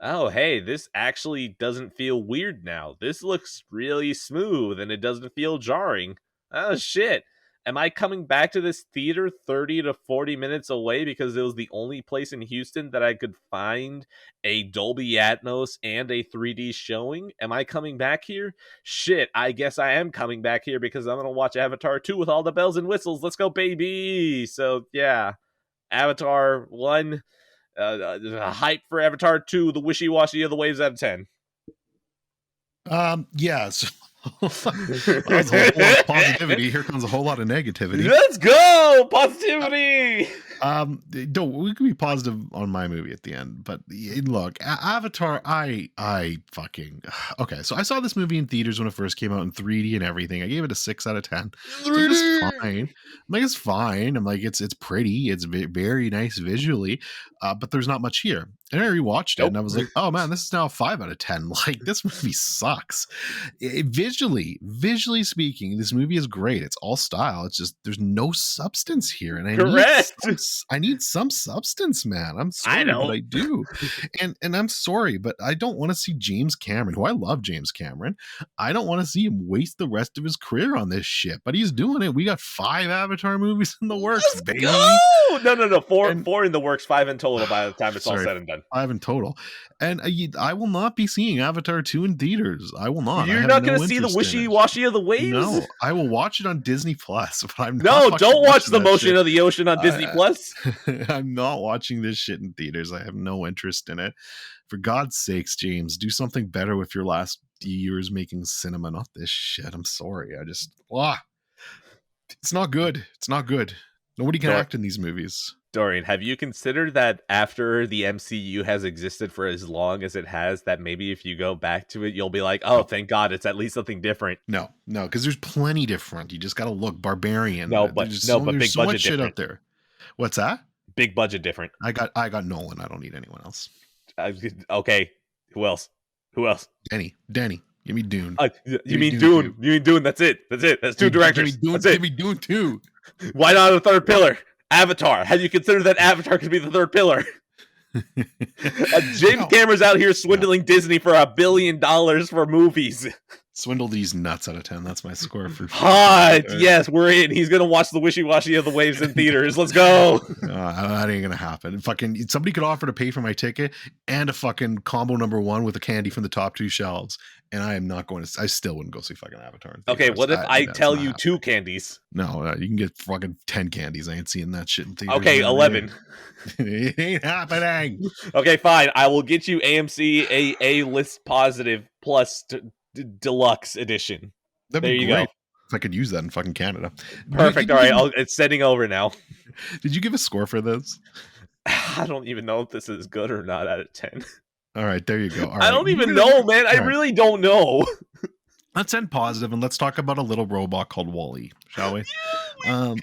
hey, this actually doesn't feel weird now. This looks really smooth and it doesn't feel jarring. Oh, shit. Am I coming back to this theater 30 to 40 minutes away because it was the only place in Houston that I could find a Dolby Atmos and a 3D showing? Am I coming back here? Shit, I guess I am coming back here because I'm going to watch Avatar 2 with all the bells and whistles. Let's go, baby. So, yeah, Avatar 1, hype for Avatar 2, the wishy-washy of the waves out of 10. Yeah, so that's a whole lot of positivity. Here comes a whole lot of negativity. Let's go! Positivity! Don't we can be positive on my movie at the end, but look, Avatar, I fucking okay. So I saw this movie in theaters when it first came out in 3D and everything. I gave it a 6 out of 10. It's like, it's fine. I'm like, it's fine. I'm like, it's pretty. It's very nice visually, but there's not much here. And I rewatched it, and I was like, oh man, this is now a 5 out of 10. Like, this movie sucks. Visually speaking, this movie is great. It's all style. It's just there's no substance here, and I need some substance, man. I'm sorry, but I do. And I'm sorry, but I don't want to see James Cameron, who I love James Cameron. I don't want to see him waste the rest of his career on this shit, but he's doing it. We got 5 Avatar movies in the works, baby. Go! No. Four in the works, 5 in total by the time it's all said and done. 5 in total. And I will not be seeing Avatar 2 in theaters. I will not. You're not going to see the wishy-washy of the waves? No, I will watch it on Disney Plus. But I'm don't watch the motion of the ocean on Disney Plus. I'm not watching this shit in theaters. I have no interest in it. For God's sakes, James, do something better with your last years making cinema, not this shit. I'm sorry. It's not good. It's not good. Nobody can act in these movies. Dorian, have you considered that after the MCU has existed for as long as it has, that maybe if you go back to it, you'll be like, oh, thank God, it's at least something different? No, because there's plenty different. You just got to look. Barbarian. But there's big so budget much shit different. out there. What's that? Big budget different. I got Nolan. I don't need anyone else. Okay. Who else? Danny. Give me Dune. You mean Dune? You mean Dune? That's it. That's 2 directors. Give me Dune 2. Why not a third pillar? Avatar. Have you considered that Avatar could be the third pillar? James Cameron's out here swindling Disney for $1 billion for movies. Swindle these nuts out of 10. That's my score for hot. Yes, we're in. He's gonna watch the wishy-washy of the waves in theaters. Let's go. That ain't gonna happen. Fucking somebody could offer to pay for my ticket and a fucking combo number 1 with a candy from the top 2 shelves, and I am not going to. I still wouldn't go see fucking Avatar. Okay, what if I tell you 2 candies? No, you can get fucking 10 candies. I ain't seeing that shit in theaters. Okay, 11. It ain't happening. Okay, fine. I will get you AMC A list positive plus deluxe edition. That'd be great. Go. If I could use that in fucking Canada. Perfect. All right, it's sending over now. Did you give a score for this? I don't even know if this is good or not out of 10. All right, there you go. I don't even know, man. I really don't know. Let's end positive and let's talk about a little robot called Wall-E, shall we? God.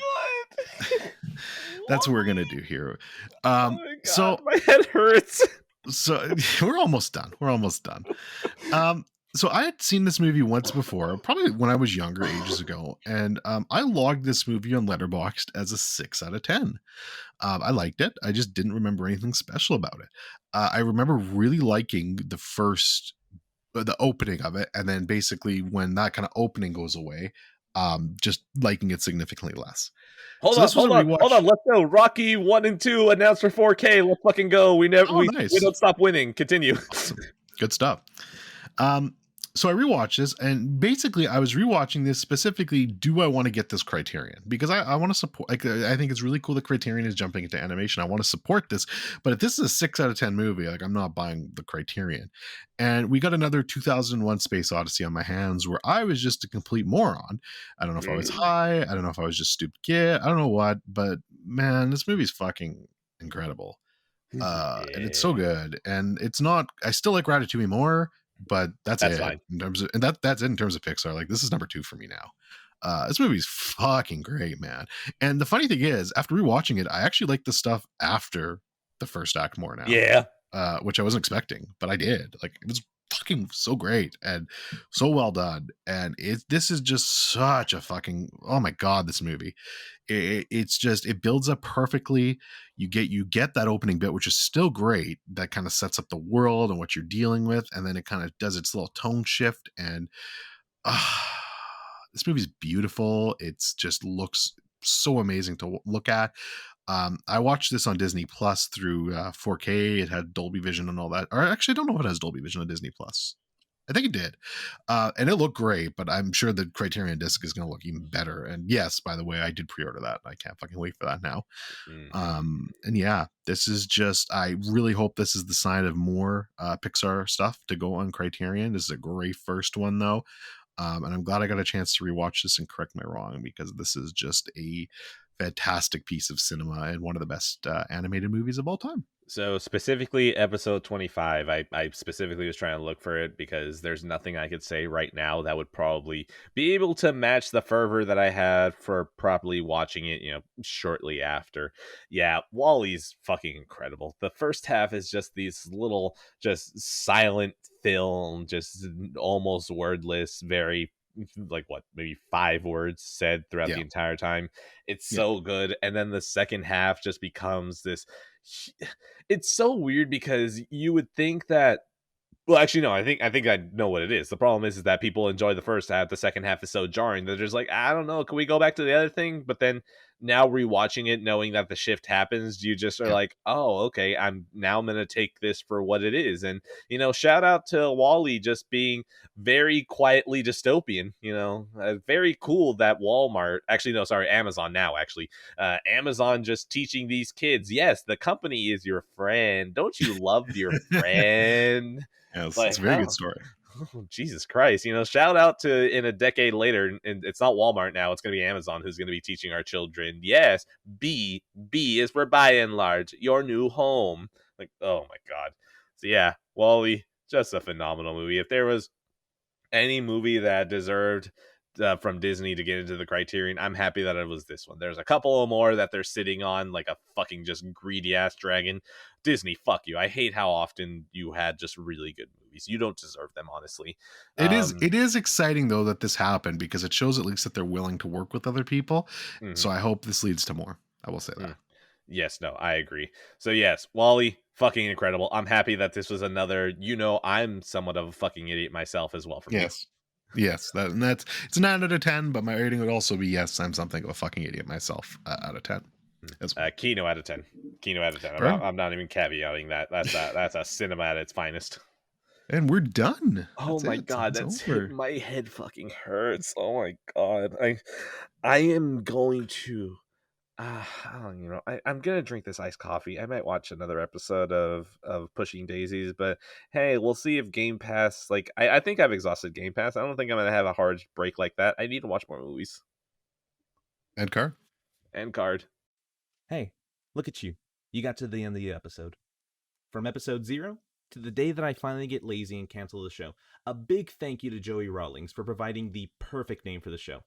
That's what we're gonna do here. Oh my God, so my head hurts. So we're almost done. So I had seen this movie once before, probably when I was younger, ages ago, and I logged this movie on Letterboxd as a 6 out of 10. I liked it. I just didn't remember anything special about it. I remember really liking the opening of it, and then basically when that kind of opening goes away, just liking it significantly less. Hold on. Let's go. Rocky 1 and 2 announced for 4K. Let's fucking go. We don't stop winning. Continue. Awesome. Good stuff. So I rewatched this, and basically I was rewatching this specifically, do I want to get this Criterion? Because I want to support, like, I think it's really cool that Criterion is jumping into animation. I want to support this, but if this is a 6 out of 10 movie, like, I'm not buying the Criterion. And we got another 2001 Space Odyssey on my hands where I was just a complete moron. I don't know if I was high. I don't know if I was just a stupid kid. I don't know what, but man, this movie's fucking incredible. And it's so good. And it's not, I still like Ratatouille more, but that's it fine. In terms of, and that's it in terms of Pixar. Like, this is number 2 for me now. This movie's fucking great, man. And the funny thing is, after rewatching it, I actually like the stuff after the first act more now. Yeah. Which I wasn't expecting, but I did. Like, it was fucking so great and so well done. And this is just such a fucking, oh my God, this movie. It's just, it builds up perfectly. You get that opening bit, which is still great. That kind of sets up the world and what you're dealing with. And then it kind of does its little tone shift. And this movie's beautiful. It's just looks so amazing to look at. I watched this on Disney Plus through 4K. It had Dolby Vision and all that. Or actually, I don't know if it has Dolby Vision on Disney Plus. I think it did. And it looked great, but I'm sure the Criterion disc is going to look even better. And yes, by the way, I did pre-order that. I can't fucking wait for that now. And yeah, this is just, I really hope this is the sign of more Pixar stuff to go on Criterion. This is a great first one, though. And I'm glad I got a chance to rewatch this and correct my wrong, because this is just a fantastic piece of cinema and one of the best animated movies of all time. So specifically episode 25, I specifically was trying to look for it because there's nothing I could say right now that would probably be able to match the fervor that I had for properly watching it, shortly after. Yeah, Wally's fucking incredible. The first half is just these little, just silent film, just almost wordless, very like what, maybe 5 words said throughout the entire time. It's so good. And then the second half just becomes this, it's so weird because you would think that, well, actually, no. I think I know what it is. The problem is that people enjoy the first half. The second half is so jarring that they're just like, I don't know. Can we go back to the other thing? But then now rewatching it, knowing that the shift happens, you just are like, oh, okay. I'm gonna take this for what it is. And shout out to Wally just being very quietly dystopian. Very cool that Walmart, actually, no, sorry, Amazon now. Actually, Amazon just teaching these kids. Yes, the company is your friend. Don't you love your friend? Yes, Like, it's a very good story. Oh, Jesus Christ. Shout out to in a decade later, and it's not Walmart now, it's going to be Amazon who's going to be teaching our children. Yes, B is for by and large, your new home. Like, oh my God. So yeah, Wally, just a phenomenal movie. If there was any movie that deserved from Disney to get into the Criterion, I'm happy that it was this one. There's a couple more that they're sitting on like a fucking just greedy ass dragon. Disney, fuck you. I hate how often you had just really good movies. You don't deserve them, honestly. It is exciting though that this happened, because it shows at least that they're willing to work with other people. Mm-hmm. So I hope this leads to more. I will say that. Yes, no, I agree. So yes, Wally, fucking incredible. I'm happy that this was another, I'm somewhat of a fucking idiot myself as well for me. Yes, that's it's a 9 out of 10, but my rating would also be yes, I'm something of a fucking idiot myself out of 10. Kino out of 10. Kino out of 10. I'm not even caveating that. That's a cinema at its finest. And we're done. Oh my God, that's my head fucking hurts. Oh my God, I am going to. I don't, I'm gonna drink this iced coffee. I might watch another episode of Pushing Daisies, but hey, we'll see if Game Pass. Like, I think I've exhausted Game Pass. I don't think I'm gonna have a hard break like that. I need to watch more movies. End card. End card. Hey, look at you. You got to the end of the episode. From episode 0 to the day that I finally get lazy and cancel the show. A big thank you to Joey Rawlings for providing the perfect name for the show.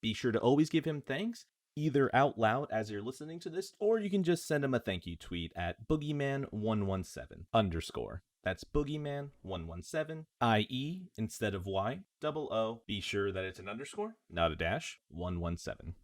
Be sure to always give him thanks, either out loud as you're listening to this, or you can just send him a thank you tweet at boogeyman117_. That's boogeyman117, IE instead of Y, double O. Be sure that it's an underscore, not a dash, 117.